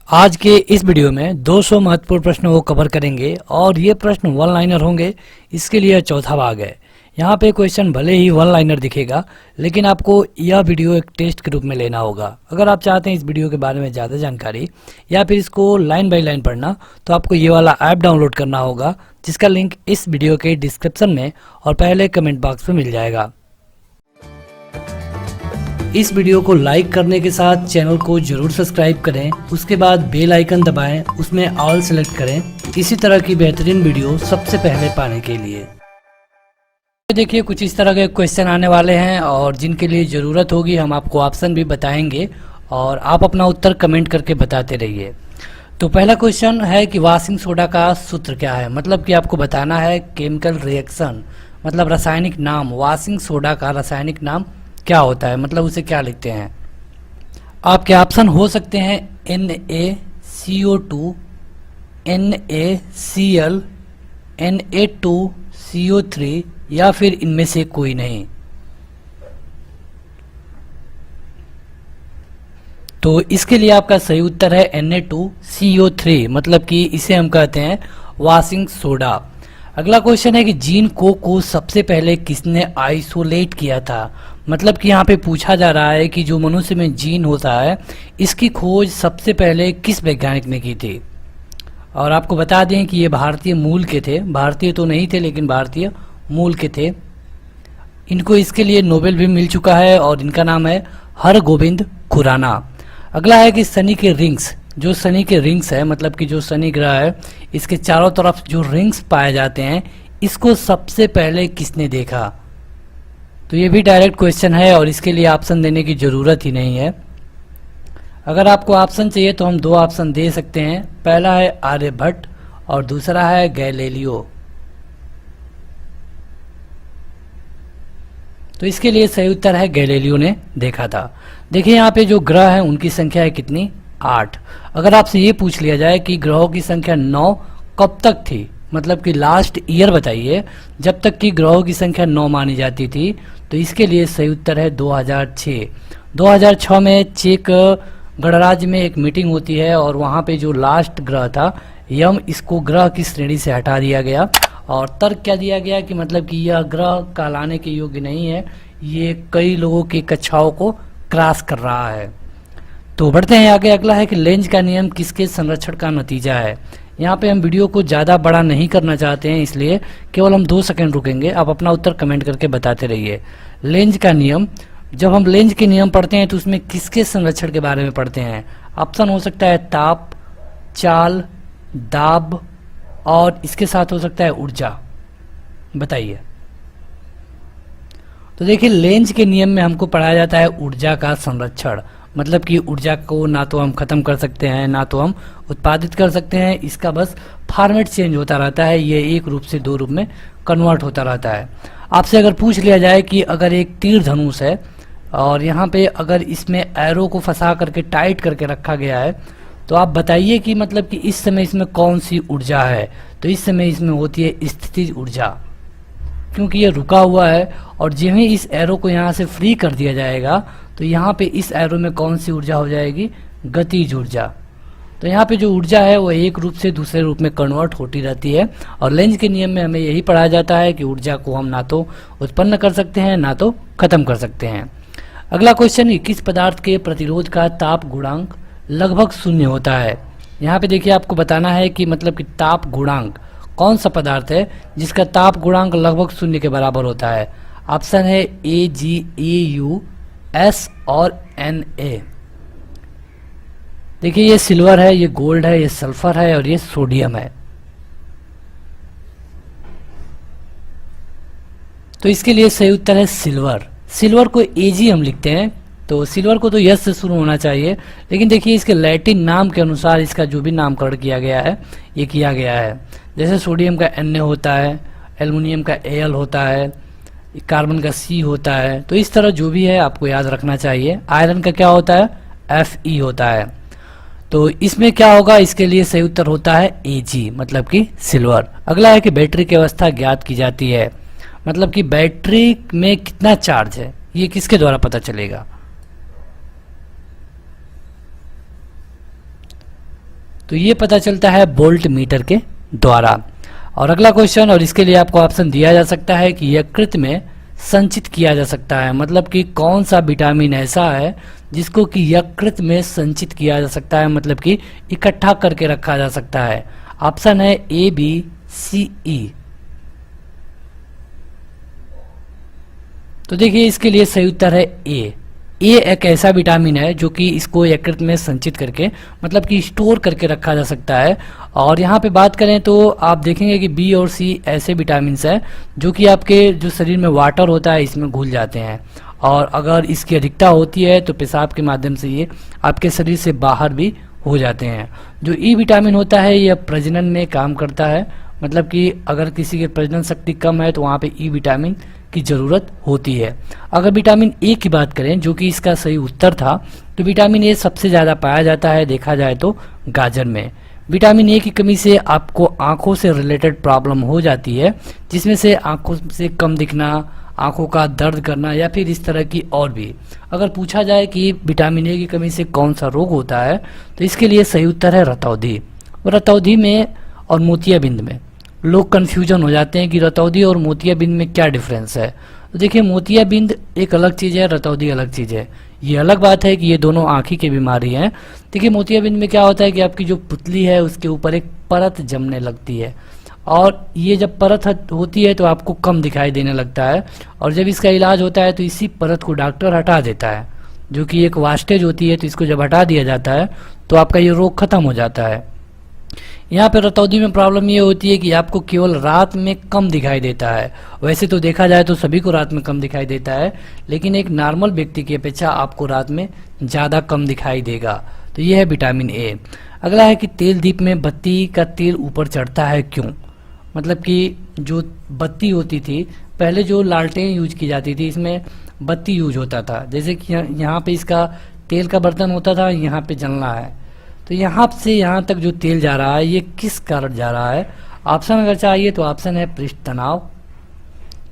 आज के इस वीडियो में 200 महत्वपूर्ण प्रश्नों को कवर करेंगे और ये प्रश्न वन लाइनर होंगे। इसके लिए चौथा भाग है। यहाँ पे क्वेश्चन भले ही वन लाइनर दिखेगा, लेकिन आपको यह वीडियो एक टेस्ट के रूप में लेना होगा। अगर आप चाहते हैं इस वीडियो के बारे में ज़्यादा जानकारी या फिर इसको लाइन बाय लाइन पढ़ना, तो आपको ये वाला ऐप डाउनलोड करना होगा, जिसका लिंक इस वीडियो के डिस्क्रिप्शन में और पहले कमेंट बॉक्स में मिल जाएगा। इस वीडियो को लाइक करने के साथ चैनल को जरूर सब्सक्राइब करें। उसके बाद बेल आइकन दबाएं, उसमें ऑल सेलेक्ट करें इसी तरह की बेहतरीन वीडियो सबसे पहले पाने के लिए। देखिए, कुछ इस तरह के क्वेश्चन आने वाले हैं और जिनके लिए ज़रूरत होगी हम आपको ऑप्शन भी बताएंगे और आप अपना उत्तर कमेंट करके बताते रहिए। तो पहला क्वेश्चन है कि वॉशिंग सोडा का सूत्र क्या है। मतलब कि आपको बताना है केमिकल रिएक्शन, मतलब रासायनिक नाम। वॉशिंग सोडा का रासायनिक नाम क्या होता है, मतलब उसे क्या लिखते हैं। आपके ऑप्शन हो सकते हैं NaCO2, NaCl, Na2CO3 या फिर इनमें से कोई नहीं। तो इसके लिए आपका सही उत्तर है Na2CO3, मतलब कि इसे हम कहते हैं वॉशिंग सोडा। अगला क्वेश्चन है कि जीन को सबसे पहले किसने आइसोलेट किया था। मतलब कि यहाँ पे पूछा जा रहा है कि जो मनुष्य में जीन होता है, इसकी खोज सबसे पहले किस वैज्ञानिक ने की थी। और आपको बता दें कि ये भारतीय मूल के थे, भारतीय तो नहीं थे लेकिन भारतीय मूल के थे। इनको इसके लिए नोबेल भी मिल चुका है और इनका नाम है हरगोविंद खुराना। अगला है कि शनि के रिंग्स, जो शनि के रिंग्स है, मतलब कि जो शनि ग्रह है, इसके चारों तरफ जो रिंग्स पाए जाते हैं, इसको सबसे पहले किसने देखा। तो ये भी डायरेक्ट क्वेश्चन है और इसके लिए ऑप्शन देने की ज़रूरत ही नहीं है। अगर आपको ऑप्शन चाहिए तो हम दो ऑप्शन दे सकते हैं। पहला है आर्यभट्ट और दूसरा है गैलीलियो। तो इसके लिए सही उत्तर है गैलीलियो ने देखा था। देखिए, यहाँ पे जो ग्रह हैं उनकी संख्या है कितनी, 8। अगर आपसे ये पूछ लिया जाए कि ग्रहों की संख्या 9 कब तक थी, मतलब कि लास्ट ईयर बताइए जब तक कि ग्रहों की संख्या 9 मानी जाती थी, तो इसके लिए सही उत्तर है 2006। 2006 में चेक गणराज्य में एक मीटिंग होती है और वहाँ पे जो लास्ट ग्रह था यम, इसको ग्रह की श्रेणी से हटा दिया गया और तर्क क्या दिया गया कि मतलब कि यह ग्रह कहलाने के योग्य नहीं है, ये कई लोगों की कक्षाओं को क्रॉस कर रहा है। तो बढ़ते हैं आगे। अगला है कि लेंज का नियम किसके संरक्षण का नतीजा है। यहाँ पे हम वीडियो को ज़्यादा बड़ा नहीं करना चाहते हैं, इसलिए केवल हम 2 सेकंड रुकेंगे। आप अपना उत्तर कमेंट करके बताते रहिए। लेंज का नियम, जब हम लेंज के नियम पढ़ते हैं तो उसमें किसके संरक्षण के बारे में पढ़ते हैं। ऑप्शन हो सकता है ताप, चाल, दाब और इसके साथ हो सकता है ऊर्जा। बताइए। तो देखिए, लेंज के नियम में हमको पढ़ाया जाता है ऊर्जा का संरक्षण। मतलब कि ऊर्जा को ना तो हम खत्म कर सकते हैं ना तो हम उत्पादित कर सकते हैं, इसका बस फॉर्मेट चेंज होता रहता है। ये एक रूप से 2 रूप में कन्वर्ट होता रहता है। आपसे अगर पूछ लिया जाए कि अगर एक तीर धनुष है और यहाँ पे अगर इसमें एरो को फंसा करके टाइट करके रखा गया है, तो आप बताइए कि मतलब कि इस समय इसमें कौन सी ऊर्जा है। तो इस समय इसमें होती है स्थितिज ऊर्जा, क्योंकि ये रुका हुआ है और जब ही इस एरो को यहाँ से फ्री कर दिया जाएगा तो यहाँ पे इस एरो में कौन सी ऊर्जा हो जाएगी, गतिज ऊर्जा। तो यहाँ पे जो ऊर्जा है वो एक रूप से दूसरे रूप में कन्वर्ट होती रहती है और लेंज के नियम में हमें यही पढ़ाया जाता है कि ऊर्जा को हम ना तो उत्पन्न कर सकते हैं ना तो खत्म कर सकते हैं। अगला क्वेश्चन, किस पदार्थ के प्रतिरोध का ताप गुणांक लगभग 0 होता है। यहाँ पे देखिए, आपको बताना है कि मतलब कि ताप गुणांक कौन सा पदार्थ है जिसका ताप गुणांक लगभग 0 के बराबर होता है। ऑप्शन है Ag, Au, S और Na। देखिए, ये सिल्वर है, ये गोल्ड है, ये सल्फर है और ये सोडियम है। तो इसके लिए सही उत्तर है सिल्वर। सिल्वर को Ag हम लिखते हैं, तो सिल्वर को तो यस से शुरू होना चाहिए, लेकिन देखिए इसके लैटिन नाम के अनुसार इसका जो भी नामकरण किया गया है ये किया गया है। जैसे सोडियम का Na होता है, एल्युमिनियम का Al होता है, कार्बन का C होता है। तो इस तरह जो भी है आपको याद रखना चाहिए। आयरन का क्या होता है, Fe होता है। तो इसमें क्या होगा, इसके लिए सही उत्तर होता है Ag, मतलब कि सिल्वर। अगला है कि बैटरी की अवस्था ज्ञात की जाती है। मतलब कि बैटरी में कितना चार्ज है ये किसके द्वारा पता चलेगा। तो ये पता चलता है वोल्ट मीटर के द्वारा। और अगला क्वेश्चन, और इसके लिए आपको ऑप्शन दिया जा सकता है कि यकृत में संचित किया जा सकता है, मतलब कि कौन सा विटामिन ऐसा है जिसको कि यकृत में संचित किया जा सकता है, मतलब कि इकट्ठा करके रखा जा सकता है। ऑप्शन है ए, बी, सी, ई। तो देखिए इसके लिए सही उत्तर है ए। ए एक ऐसा विटामिन है जो कि इसको यकृत में संचित करके, मतलब कि स्टोर करके रखा जा सकता है। और यहाँ पे बात करें तो आप देखेंगे कि बी और सी ऐसे विटामिन हैं जो कि आपके जो शरीर में वाटर होता है इसमें घुल जाते हैं, और अगर इसकी अधिकता होती है तो पेशाब के माध्यम से ये आपके शरीर से बाहर भी हो जाते हैं। जो ई विटामिन होता है यह प्रजनन में काम करता है, मतलब कि अगर किसी की प्रजनन शक्ति कम है तो वहाँ पे ई विटामिन की ज़रूरत होती है। अगर विटामिन ए की बात करें जो कि इसका सही उत्तर था, तो विटामिन ए सबसे ज़्यादा पाया जाता है देखा जाए तो गाजर में। विटामिन ए की कमी से आपको आंखों से रिलेटेड प्रॉब्लम हो जाती है, जिसमें से आंखों से कम दिखना, आंखों का दर्द करना या फिर इस तरह की और भी। अगर पूछा जाए कि विटामिन ए की कमी से कौन सा रोग होता है, तो इसके लिए सही उत्तर है रतौंधी। रतौंधी में और मोतियाबिंद में लोग कंफ्यूजन हो जाते हैं कि रतौंधी और मोतियाबिंद में क्या डिफरेंस है। तो देखिए मोतियाबिंद एक अलग चीज़ है, रतौंधी अलग चीज़ है। ये अलग बात है कि ये दोनों आँखी की बीमारी हैं। देखिए मोतियाबिंद में क्या होता है कि आपकी जो पुतली है उसके ऊपर एक परत जमने लगती है, और ये जब परत होती है तो आपको कम दिखाई देने लगता है, और जब इसका इलाज होता है तो इसी परत को डॉक्टर हटा देता है, जो कि एक वास्टेज होती है। तो इसको जब हटा दिया जाता है तो आपका ये रोग खत्म हो जाता है। यहाँ पे रतौंधी में प्रॉब्लम ये होती है कि आपको केवल रात में कम दिखाई देता है। वैसे तो देखा जाए तो सभी को रात में कम दिखाई देता है, लेकिन एक नॉर्मल व्यक्ति की अपेक्षा आपको रात में ज़्यादा कम दिखाई देगा। तो ये है विटामिन ए। अगला है कि तेल दीप में बत्ती का तेल ऊपर चढ़ता है क्यों? मतलब कि जो बत्ती होती थी पहले, जो लालटेन यूज की जाती थी, इसमें बत्ती यूज होता था। जैसे कि यहाँ पे इसका तेल का बर्तन होता था, यहाँ पे जलना है, तो यहाँ से यहाँ तक जो तेल जा रहा है ये किस कारण जा रहा है? ऑप्शन अगर चाहिए तो ऑप्शन है पृष्ठ तनाव,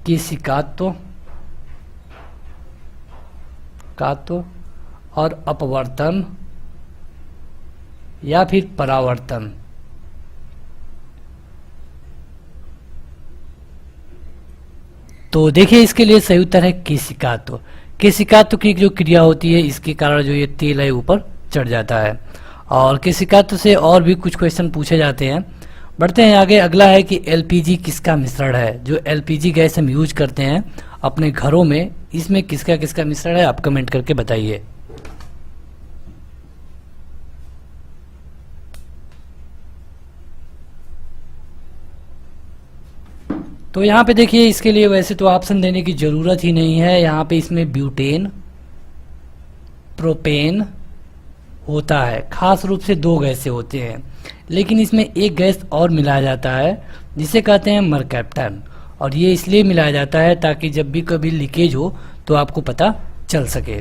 केशिकात्व, और अपवर्तन, या फिर परावर्तन। तो देखिए इसके लिए सही उत्तर है केशिकात्व। केशिकात्व की जो क्रिया होती है इसके कारण जो ये तेल है ऊपर चढ़ जाता है। और केशिकात्व से और भी कुछ क्वेश्चन पूछे जाते हैं। बढ़ते हैं आगे। अगला है कि एलपीजी किसका मिश्रण है? जो एलपीजी गैस हम यूज करते हैं अपने घरों में, इसमें किसका किसका मिश्रण है? आप कमेंट करके बताइए। तो यहाँ पे देखिए इसके लिए वैसे तो ऑप्शन देने की जरूरत ही नहीं है। यहाँ पे इसमें ब्यूटेन, प्रोपेन होता है। खास रूप से दो गैसें होते हैं, लेकिन इसमें एक गैस और मिलाया जाता है जिसे कहते हैं मरकैप्टन, और ये इसलिए मिलाया जाता है ताकि जब भी कभी लीकेज हो तो आपको पता चल सके।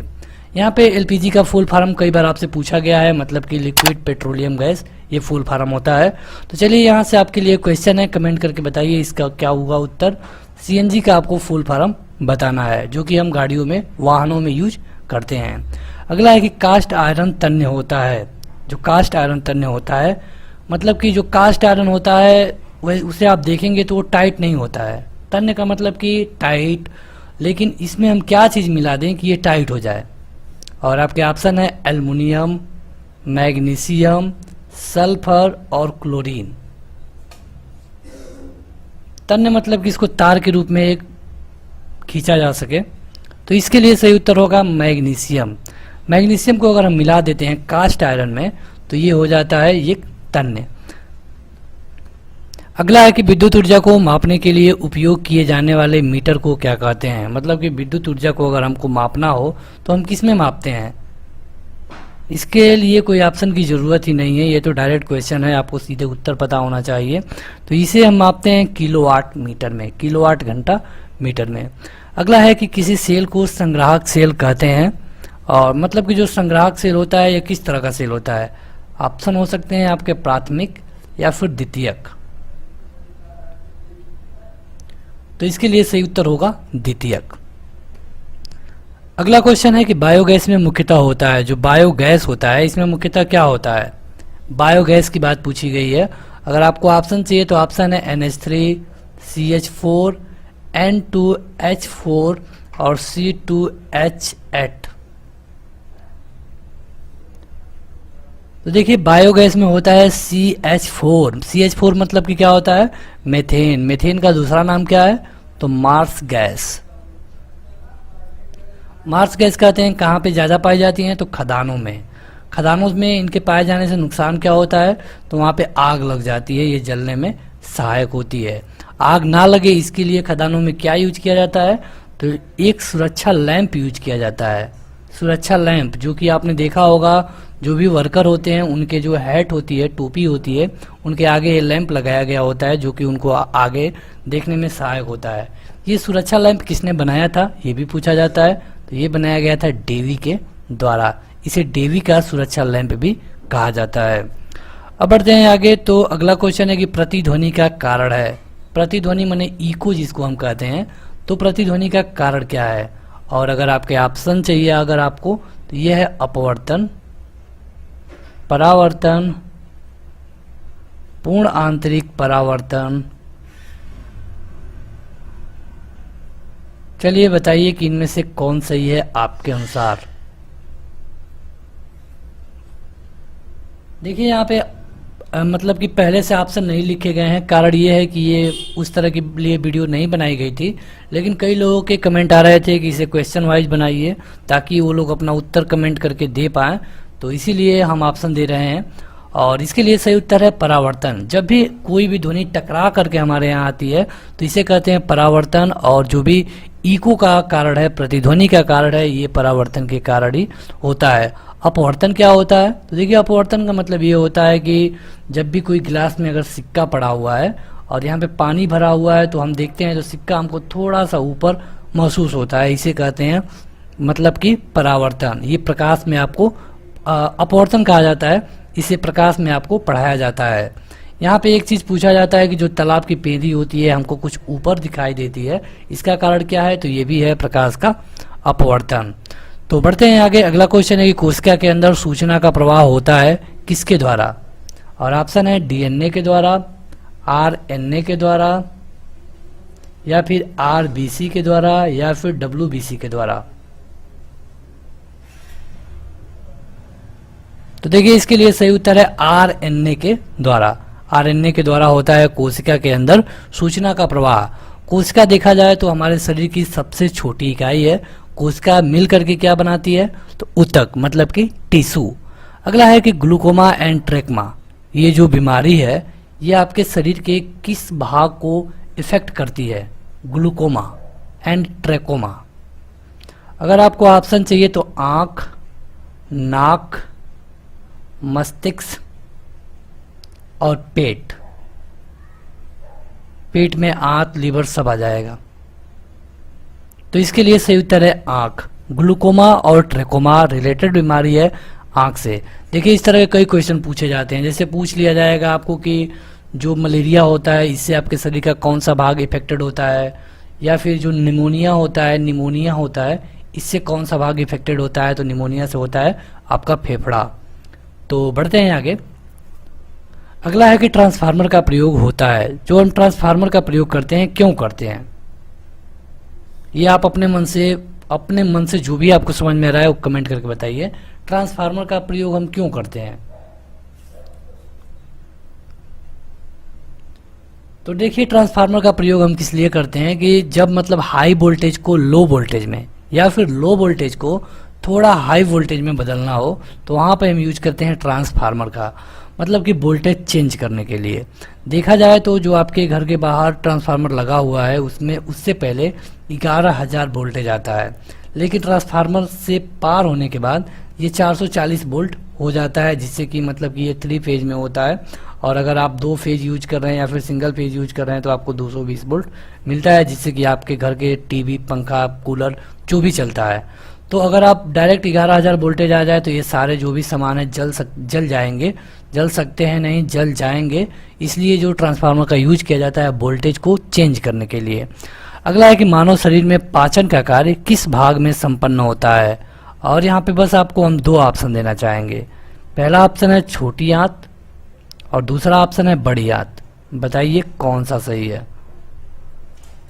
यहाँ पे एलपीजी का फुल फॉर्म कई बार आपसे पूछा गया है, मतलब कि लिक्विड पेट्रोलियम गैस, ये फुल फॉर्म होता है। तो चलिए यहाँ से आपके लिए क्वेश्चन है, कमेंट करके बताइए इसका क्या होगा उत्तर। सीएनजी का आपको फुल फॉर्म बताना है, जो कि हम गाड़ियों में, वाहनों में यूज करते हैं। अगला है कि कास्ट आयरन तन्य होता है। जो कास्ट आयरन तन्य होता है, मतलब कि जो कास्ट आयरन होता है वह उसे आप देखेंगे तो वो टाइट नहीं होता है। तन्य का मतलब कि टाइट, लेकिन इसमें हम क्या चीज़ मिला दें कि ये टाइट हो जाए? और आपके ऑप्शन है एल्युमिनियम, मैग्नीशियम, सल्फर और क्लोरीन। तन्य मतलब कि इसको तार के रूप में एक खींचा जा सके, तो इसके लिए सही उत्तर होगा मैग्नीशियम। मैग्नीशियम को अगर हम मिला देते हैं कास्ट आयरन में तो ये हो जाता है ये तन्य। अगला है कि विद्युत ऊर्जा को मापने के लिए उपयोग किए जाने वाले मीटर को क्या कहते हैं? मतलब कि विद्युत ऊर्जा को अगर हमको मापना हो तो हम किस में मापते हैं? इसके लिए कोई ऑप्शन की ज़रूरत ही नहीं है, ये तो डायरेक्ट क्वेश्चन है, आपको सीधे उत्तर पता होना चाहिए। तो इसे हम मापते हैं किलोवाट मीटर में, किलोवाट घंटा मीटर में। अगला है कि किसी सेल को संग्राहक सेल कहते हैं, और मतलब कि जो संग्राहक सेल होता है ये किस तरह का सेल होता है? ऑप्शन हो सकते हैं आपके प्राथमिक या फिर द्वितीयक। तो इसके लिए सही उत्तर होगा द्वितीयक। अगला क्वेश्चन है कि बायोगैस में मुख्यतः होता है, जो बायोगैस होता है इसमें मुख्यतः क्या होता है? बायोगैस की बात पूछी गई है। अगर आपको ऑप्शन चाहिए तो ऑप्शन है NH3, CH4, N2H4 और C2H8। तो देखिए बायोगैस में होता है CH4। CH4 मतलब कि क्या होता है? मेथेन। मेथेन का दूसरा नाम क्या है? तो मार्स गैस। मार्स गैस कहते हैं कहाँ पे ज़्यादा पाई जाती हैं? तो खदानों में। खदानों में इनके पाए जाने से नुकसान क्या होता है? तो वहाँ पे आग लग जाती है, ये जलने में सहायक होती है। आग ना लगे इसके लिए खदानों में क्या यूज किया जाता है? तो एक सुरक्षा लैंप यूज किया जाता है। सुरक्षा लैंप जो कि आपने देखा होगा, जो भी वर्कर होते हैं उनके जो हैट होती है, टोपी होती है, उनके आगे ये लैंप लगाया गया होता है जो कि उनको आगे देखने में सहायक होता है। ये सुरक्षा लैंप किसने बनाया था ये भी पूछा जाता है। तो ये बनाया गया था डेवी के द्वारा। इसे डेवी का सुरक्षा लैंप भी कहा जाता है। अब बढ़ते हैं आगे। तो अगला क्वेश्चन है कि प्रतिध्वनि का कारण है। प्रतिध्वनि माने इको जिसको हम कहते हैं, तो प्रतिध्वनि का कारण क्या है? और अगर आपके ऑप्शन चाहिए अगर आपको, तो यह है अपवर्तन, परावर्तन, पूर्ण आंतरिक परावर्तन। चलिए बताइए कि इनमें से कौन सही है आपके अनुसार। देखिए यहाँ पे मतलब कि पहले से ऑप्शन नहीं लिखे गए हैं। कारण ये है कि ये उस तरह के लिए वीडियो नहीं बनाई गई थी, लेकिन कई लोगों के कमेंट आ रहे थे कि इसे क्वेश्चन वाइज बनाइए ताकि वो लोग अपना उत्तर कमेंट करके दे पाएँ, तो इसीलिए हम ऑप्शन दे रहे हैं। और इसके लिए सही उत्तर है परावर्तन। जब भी कोई भी ध्वनि टकरा करके हमारे यहाँ आती है तो इसे कहते हैं परावर्तन। और जो भी इको का कारण है, प्रतिध्वनि का कारण है, ये परावर्तन के कारण ही होता है। अपवर्तन क्या होता है? तो देखिए अपवर्तन का मतलब ये होता है कि जब भी कोई गिलास में अगर सिक्का पड़ा हुआ है और यहाँ पे पानी भरा हुआ है तो हम देखते हैं तो सिक्का हमको थोड़ा सा ऊपर महसूस होता है, इसे कहते हैं मतलब कि परावर्तन। ये प्रकाश में आपको अपवर्तन कहा जाता है, इसे प्रकाश में आपको पढ़ाया जाता है। यहाँ पे एक चीज़ पूछा जाता है कि जो तालाब की पेंदी होती है हमको कुछ ऊपर दिखाई देती है, इसका कारण क्या है? तो ये भी है प्रकाश का अपवर्तन। तो बढ़ते हैं आगे। अगला क्वेश्चन है कि कोशिका के अंदर सूचना का प्रवाह होता है किसके द्वारा? और ऑप्शन है DNA के द्वारा, RNA के द्वारा, या फिर RBC के द्वारा, या फिर WBC के द्वारा। तो देखिए इसके लिए सही उत्तर है RNA के द्वारा। RNA के द्वारा होता है कोशिका के अंदर सूचना का प्रवाह। कोशिका देखा जाए तो हमारे शरीर की सबसे छोटी इकाई है। कोशिका मिल करके क्या बनाती है? तो ऊतक मतलब कि टिश्यू। अगला है कि ग्लूकोमा एंड ट्रेकोमा, ये जो बीमारी है ये आपके शरीर के किस भाग को इफेक्ट करती है? Glaucoma and trachoma. अगर आपको ऑप्शन चाहिए तो आंख, नाक, मस्तिष्क और पेट। पेट में आंत, लीवर सब आ जाएगा। तो इसके लिए सही उत्तर है आंख। ग्लूकोमा और ट्रेकोमा रिलेटेड बीमारी है आंख से। देखिए इस तरह के कई क्वेश्चन पूछे जाते हैं। जैसे पूछ लिया जाएगा आपको कि जो मलेरिया होता है इससे आपके शरीर का कौन सा भाग इफेक्टेड होता है, या फिर जो निमोनिया होता है इससे कौन सा भाग इफेक्टेड होता है? तो निमोनिया से होता है आपका फेफड़ा। तो बढ़ते हैं आगे। अगला है कि ट्रांसफार्मर का प्रयोग होता है। जो हम ट्रांसफार्मर का प्रयोग करते हैं क्यों करते हैं? ये आप अपने मन से जो भी आपको समझ में आ रहा है वो कमेंट करके बताइए। ट्रांसफार्मर का प्रयोग हम क्यों करते हैं? तो देखिए ट्रांसफार्मर का प्रयोग हम किस लिए करते हैं कि जब मतलब हाई वोल्टेज को लो वोल्टेज में, या फिर लो वोल्टेज को थोड़ा हाई वोल्टेज में बदलना हो तो वहाँ पर हम यूज करते हैं ट्रांसफार्मर का, मतलब कि वोल्टेज चेंज करने के लिए। देखा जाए तो जो आपके घर के बाहर ट्रांसफार्मर लगा हुआ है उसमें उससे पहले 11,000 वोल्टेज आता है, लेकिन ट्रांसफार्मर से पार होने के बाद ये 440 वोल्ट हो जाता है, जिससे कि मतलब कि ये 3 फेज में होता है। और अगर आप 2 फेज यूज कर रहे हैं या फिर सिंगल फेज यूज कर रहे हैं तो आपको 220 वोल्ट मिलता है, जिससे कि आपके घर के टीवी, पंखा, कूलर जो भी चलता है। तो अगर आप डायरेक्ट 11,000 वोल्टेज आ जाए तो ये सारे जो भी सामान है जल जाएंगे, जल सकते हैं नहीं, जल जाएंगे। इसलिए जो ट्रांसफार्मर का यूज किया जाता है वोल्टेज को चेंज करने के लिए। अगला है कि मानव शरीर में पाचन का कार्य किस भाग में संपन्न होता है? और यहाँ पे बस आपको हम 2 ऑप्शन देना चाहेंगे। पहला ऑप्शन है छोटी आंत, और दूसरा ऑप्शन है बड़ी आंत। बताइए कौन सा सही है।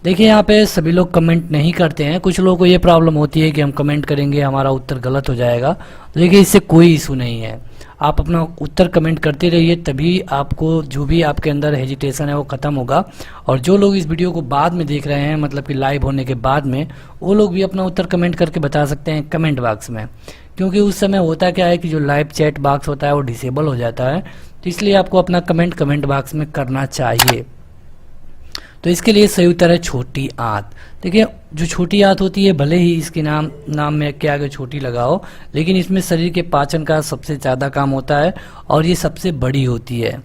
देखिए यहाँ पे सभी लोग कमेंट नहीं करते हैं, कुछ लोगों को ये प्रॉब्लम होती है कि हम कमेंट करेंगे हमारा उत्तर गलत हो जाएगा। तो देखिए इससे कोई इशू नहीं है, आप अपना उत्तर कमेंट करते रहिए, तभी आपको जो भी आपके अंदर हेजिटेशन है वो ख़त्म होगा। और जो लोग इस वीडियो को बाद में देख रहे हैं, मतलब कि लाइव होने के बाद में, वो लोग भी अपना उत्तर कमेंट करके बता सकते हैं कमेंट बॉक्स में। क्योंकि उस समय होता क्या है कि जो लाइव चैट बॉक्स होता है वो डिसेबल हो जाता है, तो इसलिए आपको अपना कमेंट बॉक्स में करना चाहिए। तो इसके लिए सही उत्तर है छोटी आंत। देखिए जो छोटी आंत होती है, भले ही इसके नाम में के आगे छोटी लगाओ, लेकिन इसमें शरीर के पाचन का सबसे ज़्यादा काम होता है और ये सबसे बड़ी होती है।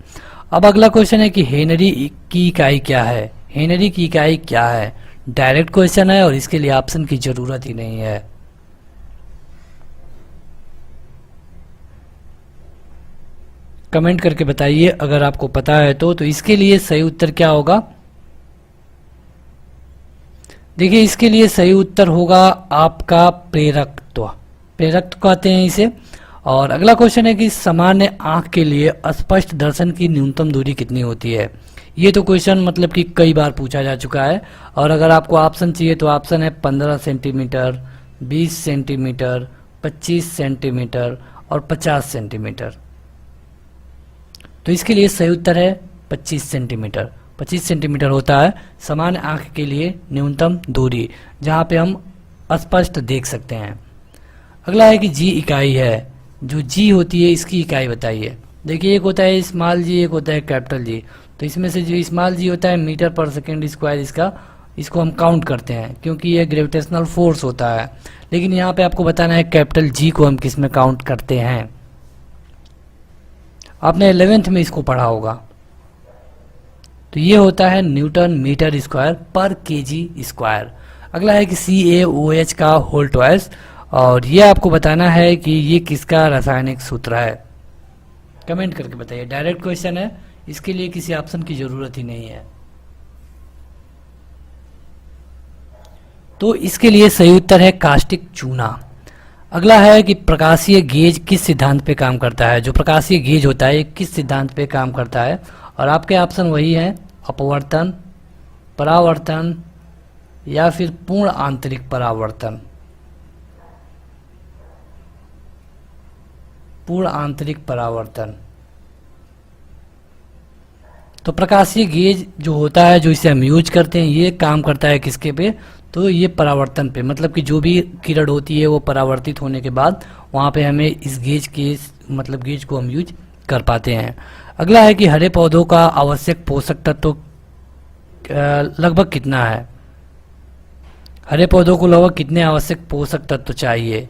अब अगला क्वेश्चन है कि हेनरी की इकाई क्या है। हेनरी की इकाई क्या है? डायरेक्ट क्वेश्चन है और इसके लिए ऑप्शन की जरूरत ही नहीं है। कमेंट करके बताइए अगर आपको पता है तो इसके लिए सही उत्तर क्या होगा। देखिए इसके लिए सही उत्तर होगा आपका प्रेरकत्व। प्रेरकत्व कहते हैं इसे। और अगला क्वेश्चन है कि सामान्य आंख के लिए स्पष्ट दर्शन की न्यूनतम दूरी कितनी होती है। ये तो क्वेश्चन मतलब कि कई बार पूछा जा चुका है। और अगर आपको ऑप्शन चाहिए तो ऑप्शन है 15 सेंटीमीटर, 20 सेंटीमीटर, 25 सेंटीमीटर और 50 सेंटीमीटर। तो इसके लिए सही उत्तर है 25 सेंटीमीटर। 25 सेंटीमीटर होता है सामान्य आंख के लिए न्यूनतम दूरी, जहाँ पे हम स्पष्ट देख सकते हैं। अगला है कि जी इकाई है। जो जी होती है इसकी इकाई बताइए। देखिए एक होता है स्मॉल जी, एक होता है कैपिटल जी। तो इसमें से जो स्मॉल जी होता है मीटर पर सेकेंड स्क्वायर, इसको हम काउंट करते हैं क्योंकि ये ग्रेविटेशनल फोर्स होता है। लेकिन यहाँ पे आपको बताना है कैपिटल जी को हम किस में काउंट करते हैं। आपने 11th में इसको पढ़ा होगा। तो ये होता है न्यूटन मीटर स्क्वायर पर केजी स्क्वायर। अगला है कि CaOH का होल ट्वाइस, और ये आपको बताना है कि ये किसका रासायनिक सूत्र है। कमेंट करके बताइए। डायरेक्ट क्वेश्चन है, इसके लिए किसी ऑप्शन की जरूरत ही नहीं है। तो इसके लिए सही उत्तर है कास्टिक चूना। अगला है कि प्रकाशीय गेज किस सिद्धांत पे काम करता है। जो प्रकाशीय गेज होता है किस सिद्धांत पे काम करता है, और आपके ऑप्शन वही है अपवर्तन, परावर्तन या फिर पूर्ण आंतरिक परावर्तन। पूर्ण आंतरिक परावर्तन। तो प्रकाशीय गेज जो होता है, जो इसे हम यूज करते हैं, ये काम करता है किसके पे, तो ये परावर्तन पे। मतलब कि जो भी किरण होती है वो परावर्तित होने के बाद वहाँ पे हमें इस गेज के मतलब गेज को हम यूज कर पाते हैं। अगला है कि हरे पौधों का आवश्यक पोषक तत्व लगभग कितना है। हरे पौधों को लगभग कितने आवश्यक पोषक तत्व चाहिए।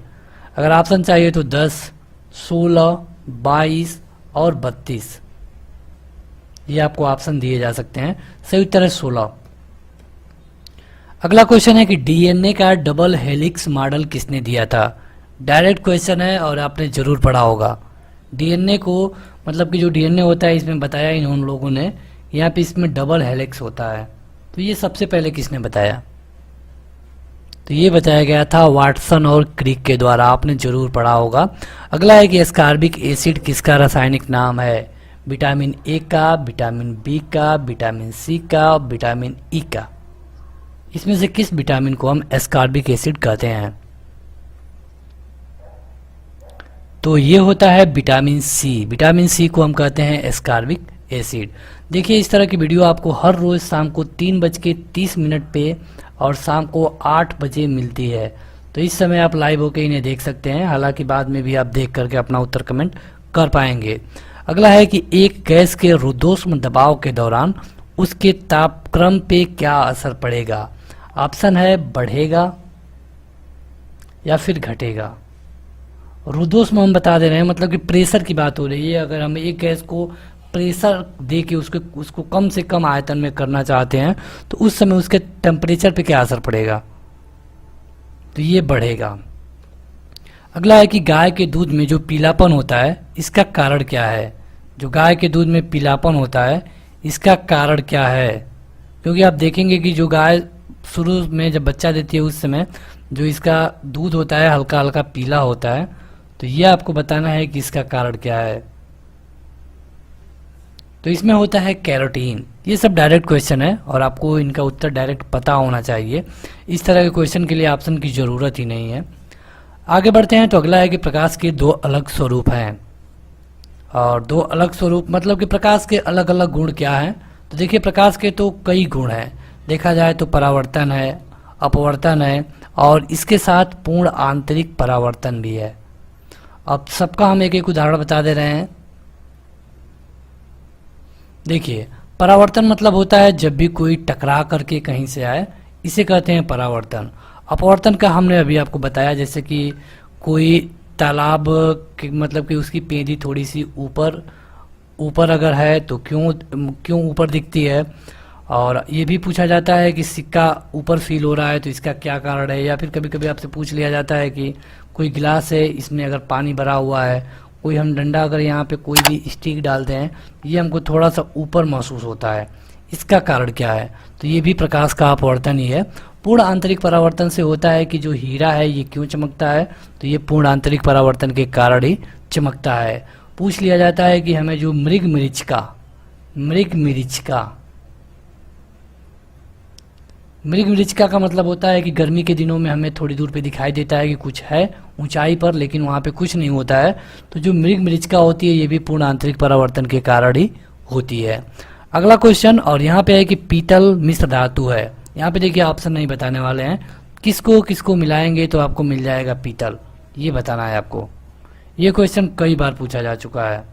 अगर ऑप्शन चाहिए तो 10, 16, 22 और 32, ये आपको ऑप्शन दिए जा सकते हैं। सही उत्तर है 16। अगला क्वेश्चन है कि डीएनए का डबल हेलिक्स मॉडल किसने दिया था। डायरेक्ट क्वेश्चन है और आपने जरूर पढ़ा होगा। डीएनए को मतलब कि जो डीएनए होता है इसमें बताया इन उन लोगों ने, यहाँ पे इसमें डबल हेलिक्स होता है। तो ये सबसे पहले किसने बताया, तो ये बताया गया था वाटसन और क्रिक के द्वारा। आपने जरूर पढ़ा होगा। अगला है कि एस्कॉर्बिक एसिड किसका रासायनिक नाम है। विटामिन ए का, विटामिन बी का, विटामिन सी का, विटामिन ई का। इसमें से किस विटामिन को हम एस्कॉर्बिक एसिड कहते हैं। तो ये होता है विटामिन सी। विटामिन सी को हम कहते हैं एस्कॉर्बिक एसिड। देखिए इस तरह की वीडियो आपको हर रोज शाम को 3:30 पे और शाम को 8 बजे मिलती है। तो इस समय आप लाइव होकर इन्हें देख सकते हैं, हालांकि बाद में भी आप देख करके अपना उत्तर कमेंट कर पाएंगे। अगला है कि एक गैस के रुद्धोष्म दबाव के दौरान उसके तापक्रम पे क्या असर पड़ेगा। ऑप्शन है बढ़ेगा या फिर घटेगा। रुद्धोष्म हम बता दे रहे हैं, मतलब कि प्रेशर की बात हो रही है। अगर हम एक गैस को प्रेशर दे के उसको कम से कम आयतन में करना चाहते हैं तो उस समय उसके टेम्परेचर पे क्या असर पड़ेगा, तो ये बढ़ेगा। अगला है कि गाय के दूध में जो पीलापन होता है इसका कारण क्या है। जो गाय के दूध में पीलापन होता है इसका कारण क्या है, क्योंकि आप देखेंगे कि जो गाय शुरू में जब बच्चा देती है उस समय जो इसका दूध होता है हल्का हल्का पीला होता है। तो ये आपको बताना है कि इसका कारण क्या है। तो इसमें होता है कैरोटीन। ये सब डायरेक्ट क्वेश्चन है और आपको इनका उत्तर डायरेक्ट पता होना चाहिए। इस तरह के क्वेश्चन के लिए ऑप्शन की ज़रूरत ही नहीं है। आगे बढ़ते हैं तो अगला है कि प्रकाश के दो अलग स्वरूप हैं। और दो अलग स्वरूप मतलब कि प्रकाश के अलग अलग गुण क्या हैं। तो देखिए प्रकाश के तो कई गुण हैं, देखा जाए तो परावर्तन है, अपवर्तन है और इसके साथ पूर्ण आंतरिक परावर्तन भी है। अब सबका हम एक एक उदाहरण बता दे रहे हैं। देखिए परावर्तन मतलब होता है जब भी कोई टकरा करके कहीं से आए, इसे कहते हैं परावर्तन। अपवर्तन का हमने अभी आपको बताया, जैसे कि कोई तालाब मतलब कि उसकी पेंदी थोड़ी सी ऊपर ऊपर अगर है तो क्यों ऊपर दिखती है। और ये भी पूछा जाता है कि सिक्का ऊपर फील हो रहा है तो इसका क्या कारण है। या फिर कभी कभी आपसे पूछ लिया जाता है कि कोई गिलास है, इसमें अगर पानी भरा हुआ है, कोई हम डंडा अगर यहाँ पे कोई भी स्टिक डालते हैं, ये हमको थोड़ा सा ऊपर महसूस होता है, इसका कारण क्या है। तो ये भी प्रकाश का अपवर्तन ही है। पूर्ण आंतरिक परावर्तन से होता है कि जो हीरा है ये क्यों चमकता है, तो ये पूर्ण आंतरिक परावर्तन के कारण ही चमकता है। पूछ लिया जाता है कि हमें जो मृग मृगमरीचिका का मतलब होता है कि गर्मी के दिनों में हमें थोड़ी दूर पे दिखाई देता है कि कुछ है ऊंचाई पर, लेकिन वहाँ पे कुछ नहीं होता है। तो जो मृगमरीचिका होती है ये भी पूर्ण आंतरिक परावर्तन के कारण ही होती है। अगला क्वेश्चन, और यहाँ पे है कि पीतल मिश्र धातु है। यहाँ पे देखिए ऑप्शन नहीं बताने वाले हैं, किसको किसको मिलाएंगे तो आपको मिल जाएगा पीतल, ये बताना है आपको। ये क्वेश्चन कई बार पूछा जा चुका है।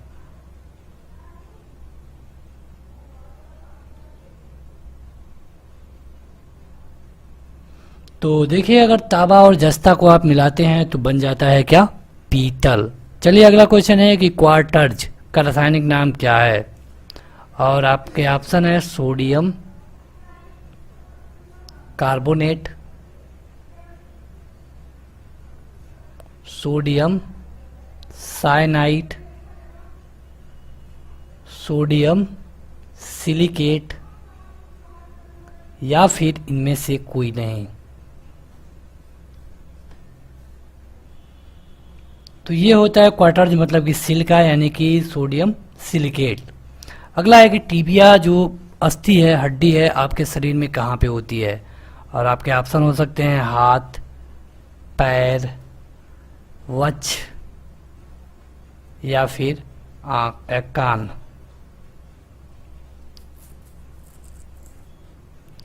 तो देखिए अगर तांबा और जस्ता को आप मिलाते हैं तो बन जाता है क्या, पीतल। चलिए अगला क्वेश्चन है कि क्वार्टज का रासायनिक नाम क्या है। और आपके ऑप्शन है sodium carbonate, sodium cyanide, sodium silicate या फिर इनमें से कोई नहीं। तो ये होता है क्वार्टर्ज मतलब कि सिलिका यानी कि सोडियम सिलिकेट। अगला है कि टीबिया जो अस्थि है, हड्डी है, आपके शरीर में कहाँ पे होती है। और आपके ऑप्शन हो सकते हैं हाथ, पैर, वक्ष या फिर कान।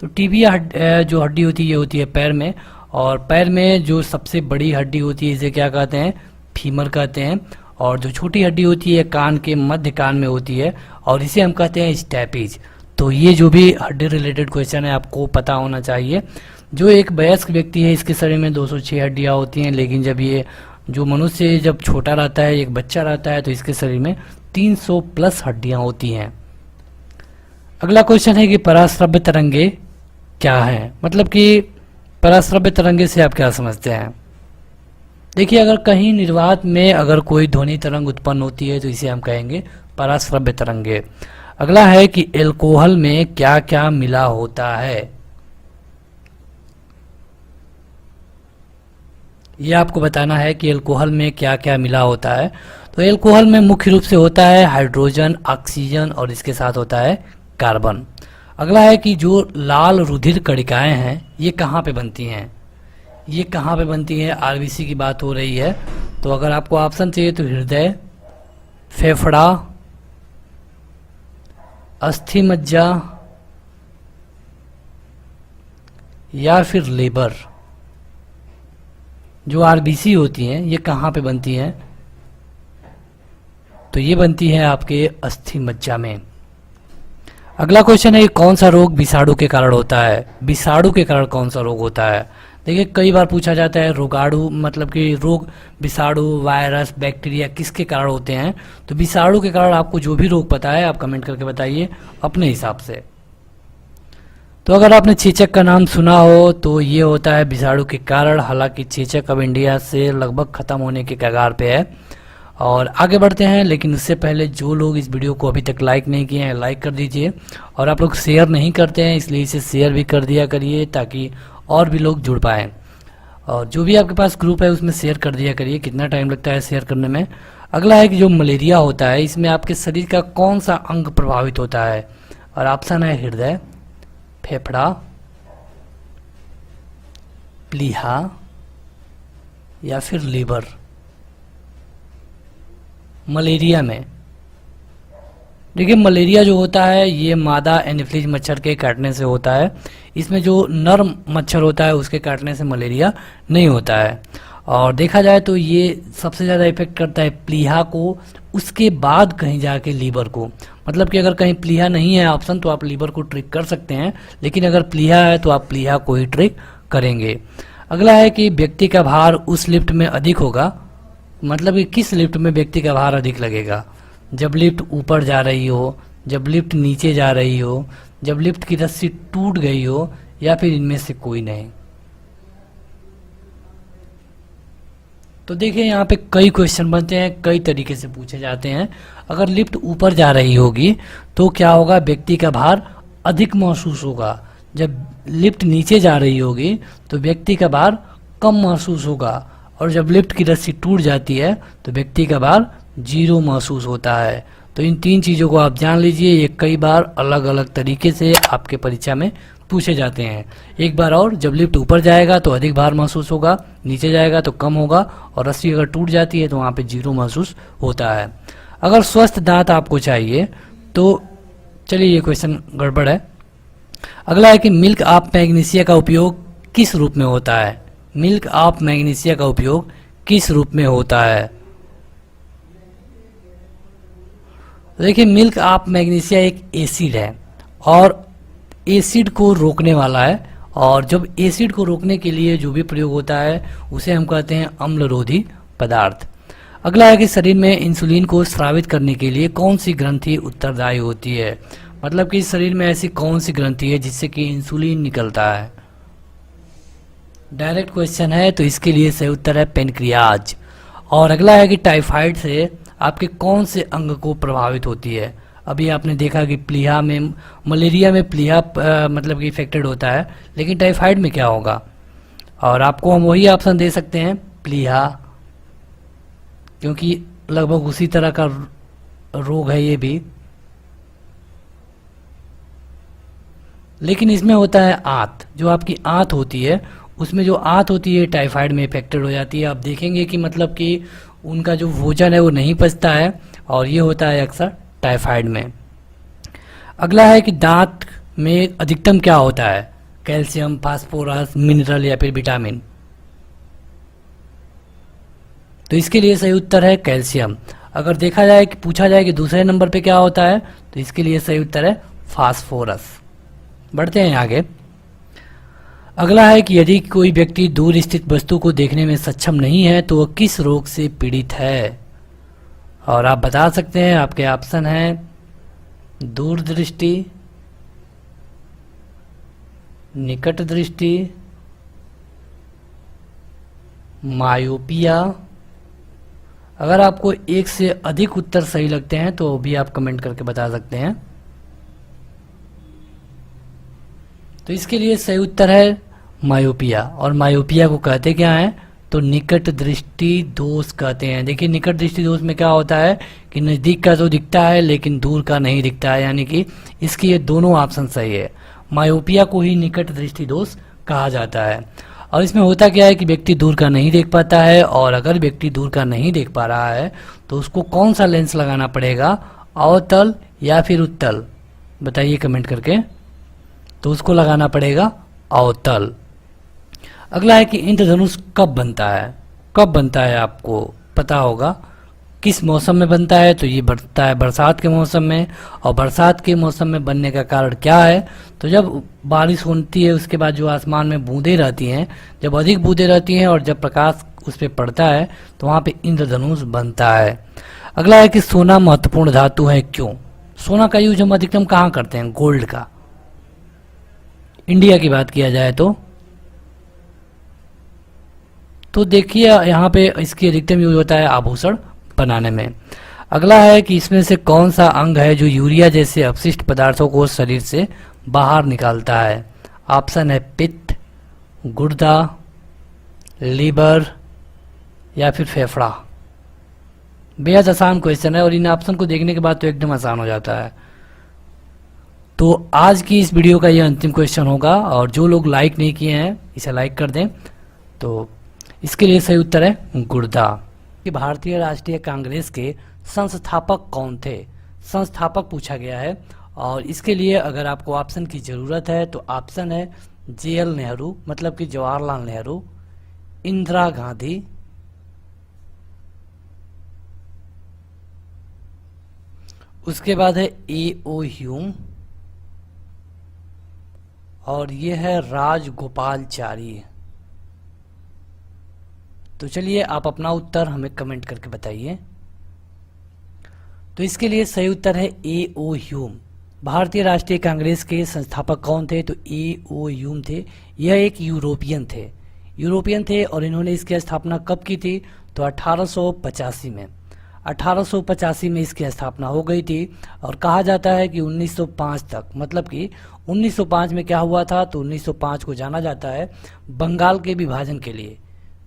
तो टीबिया जो हड्डी होती है ये होती है पैर में। और पैर में जो सबसे बड़ी हड्डी होती है इसे क्या कहते हैं, फीमर कहते हैं। और जो छोटी हड्डी होती है कान के मध्य कान में होती है और इसे हम कहते हैं स्टैपिज। तो ये जो भी हड्डी रिलेटेड क्वेश्चन है आपको पता होना चाहिए। जो एक वयस्क व्यक्ति है इसके शरीर में 206 हड्डियां होती हैं, लेकिन जब ये जो मनुष्य जब छोटा रहता है, एक बच्चा रहता है, तो इसके शरीर में 300 प्लस हड्डियां होती हैं। अगला क्वेश्चन है कि पराश्रव्य तरंगे क्या है, मतलब कि पराश्रव्य तरंगे से आप क्या समझते हैं। देखिए अगर कहीं निर्वात में अगर कोई ध्वनि तरंग उत्पन्न होती है तो इसे हम कहेंगे पराश्रव्य तरंगे। अगला है कि एल्कोहल में क्या क्या मिला होता है, यह आपको बताना है कि एल्कोहल में क्या क्या मिला होता है। तो एल्कोहल में मुख्य रूप से होता है हाइड्रोजन, ऑक्सीजन और इसके साथ होता है कार्बन। अगला है कि जो लाल रुधिर कणिकाएं हैं ये कहाँ पे बनती हैं, ये कहाँ पे बनती है, आरबीसी की बात हो रही है। तो अगर आपको ऑप्शन चाहिए तो हृदय, फेफड़ा, अस्थि मज्जा या फिर लीवर। जो आरबीसी होती हैं ये कहाँ पे बनती हैं, तो ये बनती है आपके अस्थि मज्जा में। अगला क्वेश्चन है कौन सा रोग विषाणु के कारण होता है, विषाणु के कारण कौन सा रोग होता है। देखिए कई बार पूछा जाता है रोगाणु मतलब कि रोग विषाणु, वायरस, बैक्टीरिया किसके कारण होते हैं। तो विषाणु के कारण आपको जो भी रोग पता है आप कमेंट करके बताइए अपने हिसाब से। तो अगर आपने चेचक का नाम सुना हो तो ये होता है विषाणु के कारण। हालांकि चेचक अब इंडिया से लगभग खत्म होने के कगार पे है। और आगे बढ़ते हैं, लेकिन उससे पहले जो लोग इस वीडियो को अभी तक लाइक नहीं किए हैं लाइक कर दीजिए। और आप लोग शेयर नहीं करते हैं इसलिए इसे शेयर भी कर दिया करिए ताकि और भी लोग जुड़ पाएँ। और जो भी आपके पास ग्रुप है उसमें शेयर कर दिया करिए, कितना टाइम लगता है शेयर करने में। अगला है कि जो मलेरिया होता है इसमें आपके शरीर का कौन सा अंग प्रभावित होता है, और ऑप्शन है हृदय, फेफड़ा, प्लीहा या फिर लीवर। मलेरिया में देखिए, मलेरिया जो होता है ये मादा एनोफिलीज मच्छर के काटने से होता है। इसमें जो नर मच्छर होता है उसके काटने से मलेरिया नहीं होता है। और देखा जाए तो ये सबसे ज़्यादा इफेक्ट करता है प्लीहा को, उसके बाद कहीं जाके लीवर को। मतलब कि अगर कहीं प्लीहा नहीं है ऑप्शन तो आप लीवर को ट्रिक कर सकते हैं, लेकिन अगर प्लीहा है तो आप प्लीहा को ही ट्रिक करेंगे। अगला है कि व्यक्ति का भार उस लिफ्ट में अधिक होगा, मतलब कि किस लिफ्ट में व्यक्ति का भार अधिक लगेगा, जब लिफ्ट ऊपर जा रही हो, जब लिफ्ट नीचे जा रही हो, जब लिफ्ट की रस्सी टूट गई हो, या फिर इनमें से कोई नहीं। तो देखिए यहाँ पे कई क्वेश्चन बनते हैं, कई तरीके से पूछे जाते हैं। अगर लिफ्ट ऊपर जा रही होगी तो क्या होगा, व्यक्ति का भार अधिक महसूस होगा। जब लिफ्ट नीचे जा रही होगी तो व्यक्ति का भार कम महसूस होगा, और जब लिफ्ट की रस्सी टूट जाती है तो व्यक्ति का भार 0 महसूस होता है। तो इन 3 चीज़ों को आप जान लीजिए, ये कई बार अलग अलग तरीके से आपके परीक्षा में पूछे जाते हैं। एक बार और, जब लिफ्ट ऊपर जाएगा तो अधिक भार महसूस होगा, नीचे जाएगा तो कम होगा, और रस्सी अगर टूट जाती है तो वहाँ पे 0 महसूस होता है। अगर स्वस्थ दांत आपको चाहिए तो चलिए, ये क्वेश्चन गड़बड़ है। अगला है कि मिल्क ऑफ मैग्नीशिया का उपयोग किस रूप में होता है। मिल्क ऑफ मैग्नीशिया का उपयोग किस रूप में होता है। देखिए, मिल्क ऑफ मैग्नीशिया एक एसिड है और एसिड को रोकने वाला है, और जब एसिड को रोकने के लिए जो भी प्रयोग होता है उसे हम कहते हैं अम्लरोधी पदार्थ। अगला है कि शरीर में इंसुलिन को स्रावित करने के लिए कौन सी ग्रंथि उत्तरदायी होती है। मतलब कि शरीर में ऐसी कौन सी ग्रंथि है जिससे कि इंसुलिन निकलता है। डायरेक्ट क्वेश्चन है तो इसके लिए सही उत्तर है पेनक्रियाज। और अगला है कि टाइफाइड से आपके कौन से अंग को प्रभावित होती है। अभी आपने देखा कि प्लीहा में, मलेरिया में प्लीहा मतलब कि इफेक्टेड होता है, लेकिन टाइफाइड में क्या होगा। और आपको हम वही ऑप्शन दे सकते हैं, प्लीहा, क्योंकि लगभग उसी तरह का रोग है ये भी। लेकिन इसमें होता है आंत, जो आपकी आंत होती है उसमें जो आंत होती है टाइफाइड में इफेक्टेड हो जाती है। आप देखेंगे कि मतलब कि उनका जो भोजन है वो नहीं पचता है, और ये होता है अक्सर टाइफाइड में। अगला है कि दांत में अधिकतम क्या होता है, कैल्शियम, फास्फोरस, मिनरल या फिर विटामिन। तो इसके लिए सही उत्तर है कैल्शियम। अगर देखा जाए कि पूछा जाए कि दूसरे नंबर पे क्या होता है तो इसके लिए सही उत्तर है फास्फोरस। बढ़ते हैं आगे। अगला है कि यदि कोई व्यक्ति दूर स्थित वस्तु को देखने में सक्षम नहीं है तो वह किस रोग से पीड़ित है। और आप बता सकते हैं, आपके ऑप्शन हैं दूरदृष्टि, निकट दृष्टि, मायोपिया। अगर आपको एक से अधिक उत्तर सही लगते हैं तो भी आप कमेंट करके बता सकते हैं। तो इसके लिए सही उत्तर है मायोपिया। और मायोपिया को कहते क्या है, तो निकट दृष्टि दोष कहते हैं। देखिए, निकट दृष्टि दोष में क्या होता है कि नज़दीक का तो दिखता है लेकिन दूर का नहीं दिखता है, यानी कि इसकी ये दोनों ऑप्शन सही है। मायोपिया को ही निकट दृष्टि दोष कहा जाता है। और इसमें होता क्या है कि व्यक्ति दूर का नहीं देख पाता है, और अगर व्यक्ति दूर का नहीं देख पा रहा है तो उसको कौन सा लेंस लगाना पड़ेगा, अवतल या फिर उत्तल, बताइए कमेंट करके। तो उसको लगाना पड़ेगा अवतल। अगला है कि इंद्रधनुष कब बनता है। कब बनता है आपको पता होगा, किस मौसम में बनता है, तो ये बनता है बरसात के मौसम में। और बरसात के मौसम में बनने का कारण क्या है, तो जब बारिश होती है उसके बाद जो आसमान में बूंदें रहती हैं, जब अधिक बूंदें रहती हैं और जब प्रकाश उस पर पड़ता है तो वहाँ पे इंद्रधनुष बनता है। अगला है कि सोना महत्वपूर्ण धातु है क्यों। सोना का यूज हम अधिकतम कहाँ करते हैं, गोल्ड का। इंडिया की बात किया जाए तो देखिए यहाँ पे इसकी अधिकतम यूज होता है आभूषण बनाने में। अगला है कि इसमें से कौन सा अंग है जो यूरिया जैसे अपशिष्ट पदार्थों को शरीर से बाहर निकालता है। ऑप्शन है पित्त, गुर्दा, लीवर या फिर फेफड़ा। बेहद आसान क्वेश्चन है और इन ऑप्शन को देखने के बाद तो एकदम आसान हो जाता है। तो आज की इस वीडियो का ये अंतिम क्वेश्चन होगा और जो लोग लाइक नहीं किए हैं इसे लाइक कर दें। तो इसके लिए सही उत्तर है गुर्दा। कि भारतीय राष्ट्रीय कांग्रेस के संस्थापक कौन थे? संस्थापक पूछा गया है और इसके लिए अगर आपको ऑप्शन की ज़रूरत है तो ऑप्शन है JL नेहरू मतलब कि जवाहरलाल नेहरू, इंदिरा गांधी, उसके बाद है A.O. ह्यूम और ये है राजगोपालचारी। तो चलिए आप अपना उत्तर हमें कमेंट करके बताइए। तो इसके लिए सही उत्तर है A.O. ह्यूम। भारतीय राष्ट्रीय कांग्रेस के संस्थापक कौन थे? तो A.O. ह्यूम थे। यह एक यूरोपियन थे और इन्होंने इसकी स्थापना कब की थी? तो 1885 में। 1885 में इसकी स्थापना हो गई थी और कहा जाता है कि 1905 तक, मतलब कि 1905 में क्या हुआ था? तो 1905 को जाना जाता है बंगाल के विभाजन के लिए।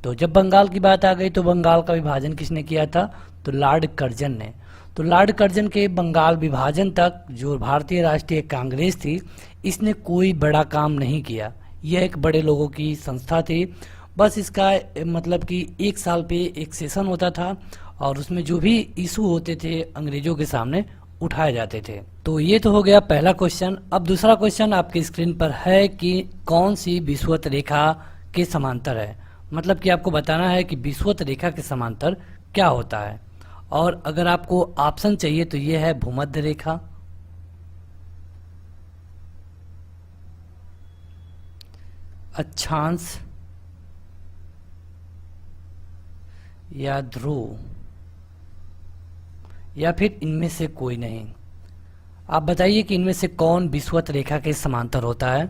तो जब बंगाल की बात आ गई तो बंगाल का विभाजन किसने किया था? तो लॉर्ड कर्जन ने। तो लॉर्ड कर्जन के बंगाल विभाजन तक जो भारतीय राष्ट्रीय कांग्रेस थी इसने कोई बड़ा काम नहीं किया। यह एक बड़े लोगों की संस्था थी। बस इसका मतलब कि एक साल पे एक सेशन होता था और उसमें जो भी इशू होते थे अंग्रेजों के सामने उठाए जाते थे। तो ये तो हो गया पहला क्वेश्चन। अब दूसरा क्वेश्चन आपके स्क्रीन पर है कि कौन सी विषुवत रेखा के समांतर है? मतलब कि आपको बताना है कि विषुवत रेखा के समांतर क्या होता है। और अगर आपको ऑप्शन चाहिए तो ये है भूमध्य रेखा, अक्षांश या ध्रुव, या फिर इनमें से कोई नहीं। आप बताइए कि इनमें से कौन विषुवत रेखा के समांतर होता है।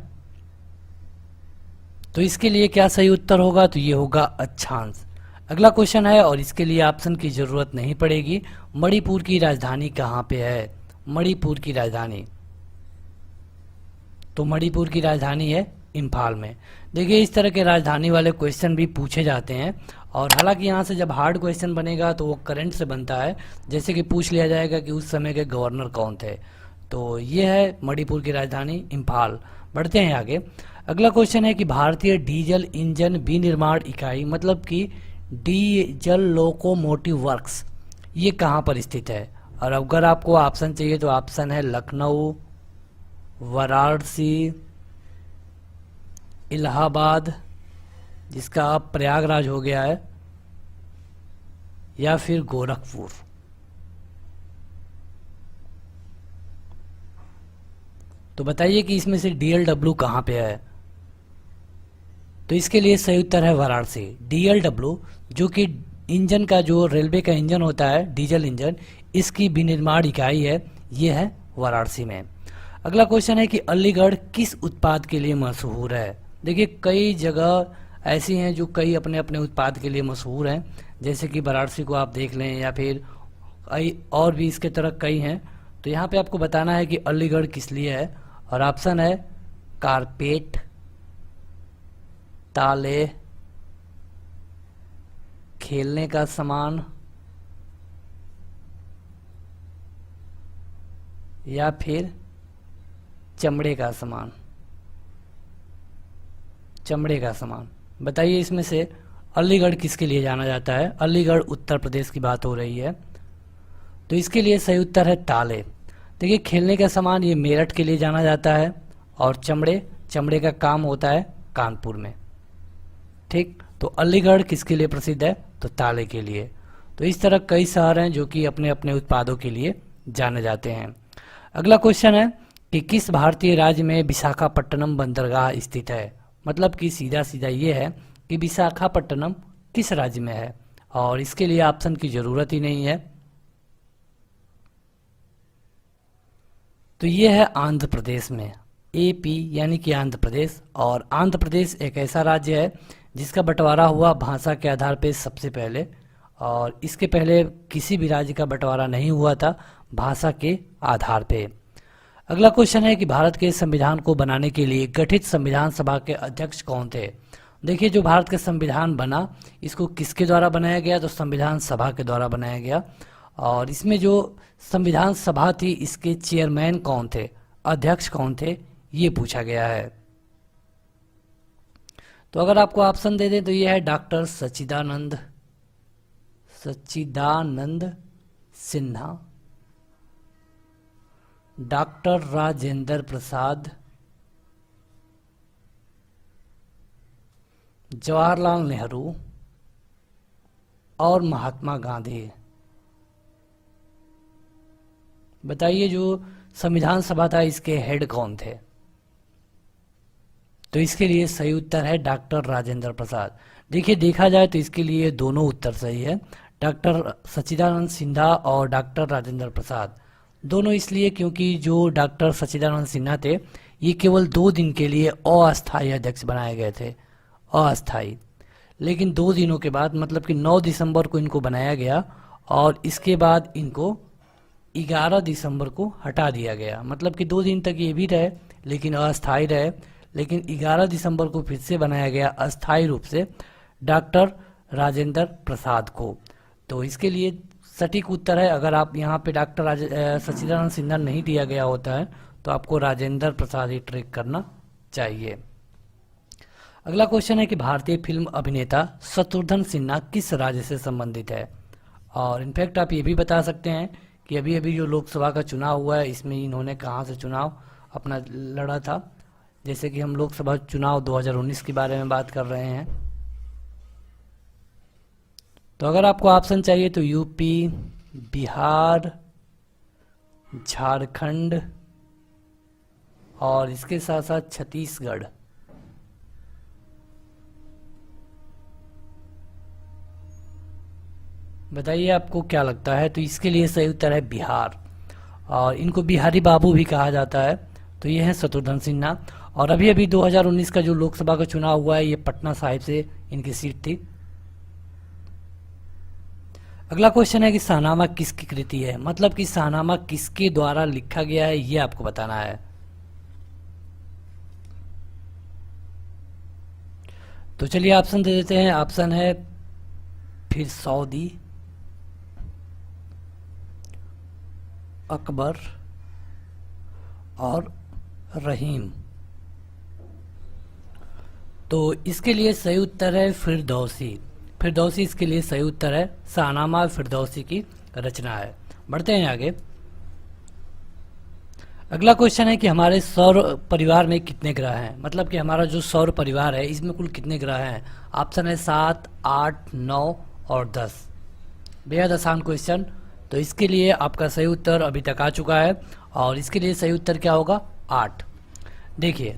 तो इसके लिए क्या सही उत्तर होगा? तो ये होगा अक्षांश। अगला क्वेश्चन है और इसके लिए ऑप्शन की जरूरत नहीं पड़ेगी। मणिपुर की राजधानी कहाँ पे है? मणिपुर की राजधानी, तो मणिपुर की राजधानी है इम्फाल में। देखिए इस तरह के राजधानी वाले क्वेश्चन भी पूछे जाते हैं और हालांकि यहाँ से जब हार्ड क्वेश्चन बनेगा तो वो करंट से बनता है। जैसे कि पूछ लिया जाएगा कि उस समय के गवर्नर कौन थे। तो ये है मणिपुर की राजधानी इम्फाल। बढ़ते हैं आगे। अगला क्वेश्चन है कि भारतीय डीजल इंजन विनिर्माण इकाई मतलब कि डीजल लोकोमोटिव वर्क्स ये कहाँ पर स्थित है? और अगर आपको ऑप्शन चाहिए तो ऑप्शन है लखनऊ, वाराणसी, इलाहाबाद जिसका अब प्रयागराज हो गया है, या फिर गोरखपुर। तो बताइए कि इसमें से DLW कहाँ पे है? तो इसके लिए सही उत्तर है वाराणसी। DLW जो कि इंजन का, जो रेलवे का इंजन होता है डीजल इंजन, इसकी विनिर्माण इकाई है, ये है वाराणसी में। अगला क्वेश्चन है कि अलीगढ़ किस उत्पाद के लिए मशहूर है? देखिए कई जगह ऐसी हैं जो कई अपने अपने उत्पाद के लिए मशहूर हैं, जैसे कि वाराणसी को आप देख लें या फिर और भी इसके तरह कई हैं। तो यहाँ पे आपको बताना है कि अलीगढ़ किस लिए है और ऑप्शन है कारपेट, ताले, खेलने का सामान, या फिर चमड़े का सामान। चमड़े का सामान, बताइए इसमें से अलीगढ़ किसके लिए जाना जाता है? अलीगढ़ उत्तर प्रदेश की बात हो रही है। तो इसके लिए सही उत्तर है ताले। देखिए खेलने का सामान ये मेरठ के लिए जाना जाता है और चमड़े का काम होता है कानपुर में। ठीक, तो अलीगढ़ किसके लिए प्रसिद्ध है? तो ताले के लिए। तो इस तरह कई शहर हैं जो कि अपने अपने उत्पादों के लिए जाने जाते हैं। अगला क्वेश्चन है कि किस भारतीय राज्य में विशाखापट्टनम बंदरगाह स्थित है? मतलब कि सीधा सीधा ये है कि विशाखापट्टनम किस राज्य में है, और इसके लिए ऑप्शन की जरूरत ही नहीं है। तो ये है आंध्र प्रदेश में, AP यानी कि आंध्र प्रदेश। और आंध्र प्रदेश एक ऐसा राज्य है जिसका बंटवारा हुआ भाषा के आधार पर सबसे पहले, और इसके पहले किसी भी राज्य का बंटवारा नहीं हुआ था भाषा के आधार पे। अगला क्वेश्चन है कि भारत के संविधान को बनाने के लिए गठित संविधान सभा के अध्यक्ष कौन थे? देखिए जो भारत का संविधान बना इसको किसके द्वारा बनाया गया? तो संविधान सभा के द्वारा बनाया गया। और इसमें जो संविधान सभा थी इसके चेयरमैन कौन थे, अध्यक्ष कौन थे, ये पूछा गया है। तो अगर आपको ऑप्शन दे दें तो ये है डॉक्टर सच्चिदानंद सिन्हा, डॉक्टर राजेंद्र प्रसाद, जवाहरलाल नेहरू और महात्मा गांधी। बताइए जो संविधान सभा था इसके हेड कौन थे। तो इसके लिए सही उत्तर है डॉक्टर राजेंद्र प्रसाद। देखिए देखा जाए तो इसके लिए दोनों उत्तर सही है, डॉक्टर सच्चिदानंद सिन्हा और डॉक्टर राजेंद्र प्रसाद। दोनों इसलिए क्योंकि जो डॉक्टर सच्चिदानंद सिन्हा थे ये केवल 2 दिन के लिए अस्थायी अध्यक्ष बनाए गए थे, अस्थायी। लेकिन 2 दिनों के बाद मतलब कि 9 दिसंबर को इनको बनाया गया और इसके बाद इनको 11 दिसंबर को हटा दिया गया। मतलब कि 2 दिन तक ये भी रहे लेकिन अस्थायी रहे, लेकिन 11 दिसंबर को फिर से बनाया गया अस्थायी रूप से डॉक्टर राजेंद्र प्रसाद को। तो इसके लिए सटीक उत्तर है, अगर आप यहाँ पे डॉक्टर सच्चिदानंद सिन्हा नहीं दिया गया होता है तो आपको राजेंद्र प्रसाद ही ट्रिक करना चाहिए। अगला क्वेश्चन है कि भारतीय फिल्म अभिनेता शत्रुघ्न सिन्हा किस राज्य से संबंधित है। और इनफैक्ट आप ये भी बता सकते हैं कि अभी अभी जो लोकसभा का चुनाव हुआ है इसमें इन्होंने कहाँ से चुनाव अपना लड़ा था। जैसे कि हम लोकसभा चुनाव 2019 के बारे में बात कर रहे हैं। तो अगर आपको ऑप्शन चाहिए तो यूपी, बिहार, झारखंड और इसके साथ साथ छत्तीसगढ़। बताइए आपको क्या लगता है। तो इसके लिए सही उत्तर है बिहार, और इनको बिहारी बाबू भी कहा जाता है। तो ये है शत्रुघ्न सिन्हा। और अभी अभी 2019 का जो लोकसभा का चुनाव हुआ है ये पटना साहिब से इनकी सीट थी। अगला क्वेश्चन है कि शाहनामा किसकी कृति है, मतलब कि शाहनामा किसके द्वारा लिखा गया है ये आपको बताना है। तो चलिए ऑप्शन दे देते हैं। ऑप्शन है फिर सऊदी, अकबर और रहीम। तो इसके लिए सही उत्तर है फिरदौसी। फिरदौसी इसके लिए सही उत्तर है। शाहनामा फिरदौसी की रचना है। बढ़ते हैं आगे। अगला क्वेश्चन है कि हमारे सौर परिवार में कितने ग्रह हैं, मतलब कि हमारा जो सौर परिवार है इसमें कुल कितने ग्रह हैं। ऑप्शन है 7, 8, 9 और 10। बेहद आसान क्वेश्चन। तो इसके लिए आपका सही उत्तर अभी तक आ चुका है और इसके लिए सही उत्तर क्या होगा, 8। देखिए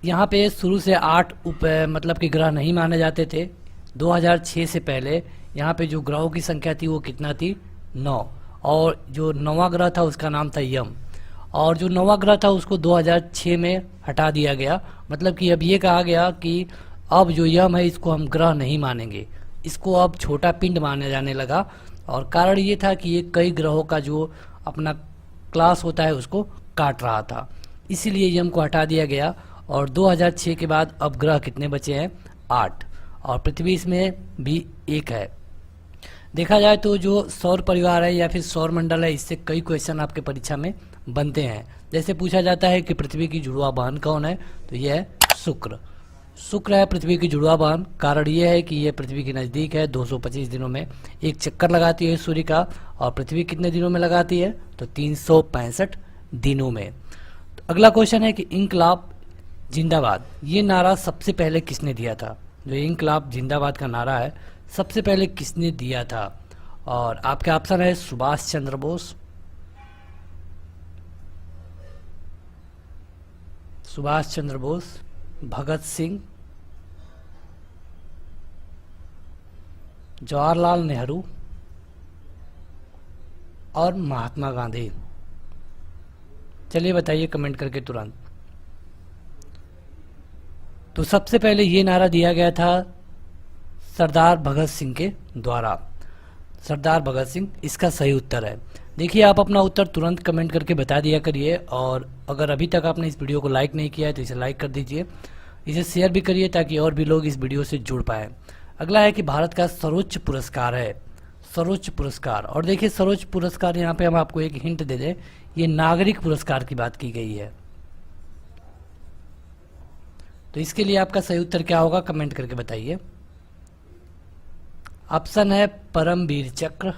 यहाँ पे शुरू से 8 मतलब कि ग्रह नहीं माने जाते थे। 2006 से पहले यहाँ पे जो ग्रहों की संख्या थी वो कितना थी, 9। और जो 9वां ग्रह था उसका नाम था यम, और जो 9वां ग्रह था उसको 2006 में हटा दिया गया। मतलब कि अब ये कहा गया कि अब जो यम है इसको हम ग्रह नहीं मानेंगे, इसको अब छोटा पिंड माना जाने लगा। और कारण ये था कि ये कई ग्रहों का जो अपना क्लास होता है उसको काट रहा था, इसीलिए यम को हटा दिया गया। और 2006 के बाद अब ग्रह कितने बचे हैं, 8, और पृथ्वी इसमें भी 1 है। देखा जाए तो जो सौर परिवार है या फिर सौर मंडल है इससे कई क्वेश्चन आपके परीक्षा में बनते हैं। जैसे पूछा जाता है कि पृथ्वी की जुड़वा बहन कौन है, तो यह है शुक्र। शुक्र है पृथ्वी की जुड़वा बहन। कारण यह है कि यह पृथ्वी के नज़दीक है, 225 दिनों में एक चक्कर लगाती है सूर्य का। और पृथ्वी कितने दिनों में लगाती है, तो 365 दिनों में। तो अगला क्वेश्चन है कि इंकलाब जिंदाबाद ये नारा सबसे पहले किसने दिया था। जो इंकलाब जिंदाबाद का नारा है सबसे पहले किसने दिया था। और आपके ऑप्शन है सुभाष चंद्र बोस, भगत सिंह, जवाहरलाल नेहरू और महात्मा गांधी। चलिए बताइए कमेंट करके तुरंत। तो सबसे पहले ये नारा दिया गया था सरदार भगत सिंह के द्वारा। सरदार भगत सिंह इसका सही उत्तर है। देखिए आप अपना उत्तर तुरंत कमेंट करके बता दिया करिए, और अगर अभी तक आपने इस वीडियो को लाइक नहीं किया है तो इसे लाइक कर दीजिए, इसे शेयर भी करिए ताकि और भी लोग इस वीडियो से जुड़ पाएँ। अगला है कि भारत का सर्वोच्च पुरस्कार है, सर्वोच्च पुरस्कार। और देखिए सर्वोच्च पुरस्कार, यहाँ पे हम आपको एक हिंट दे दें, ये नागरिक पुरस्कार की बात की गई है। तो इसके लिए आपका सही उत्तर क्या होगा, कमेंट करके बताइए। ऑप्शन है परमवीर चक्र,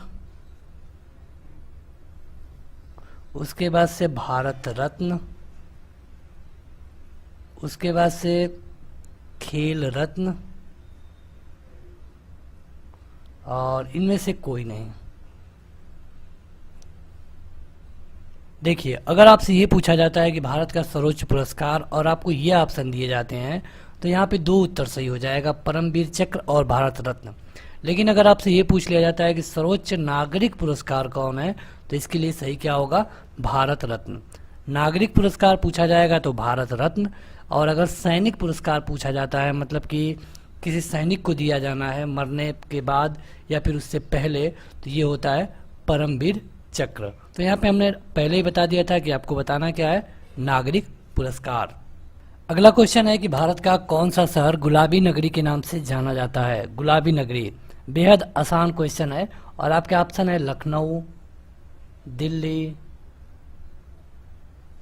उसके बाद से भारत रत्न, उसके बाद से खेल रत्न, और इनमें से कोई नहीं। देखिए अगर आपसे ये पूछा जाता है कि भारत का सर्वोच्च पुरस्कार और आपको ये ऑप्शन दिए जाते हैं तो यहाँ पे दो उत्तर सही हो जाएगा, परमवीर चक्र और भारत रत्न। लेकिन अगर आपसे ये पूछ लिया जाता है कि सर्वोच्च नागरिक पुरस्कार कौन है, तो इसके लिए सही क्या होगा, भारत रत्न। नागरिक पुरस्कार पूछा जाएगा तो भारत रत्न, और अगर सैनिक पुरस्कार पूछा जाता है, मतलब कि किसी सैनिक को दिया जाना है मरने के बाद या फिर उससे पहले, तो ये होता है परमवीर चक्र। तो यहाँ पे हमने पहले ही बता दिया था कि आपको बताना क्या है, नागरिक पुरस्कार। अगला क्वेश्चन है कि भारत का कौन सा शहर गुलाबी नगरी के नाम से जाना जाता है। गुलाबी नगरी बेहद आसान क्वेश्चन है, और आपके ऑप्शन है लखनऊ, दिल्ली,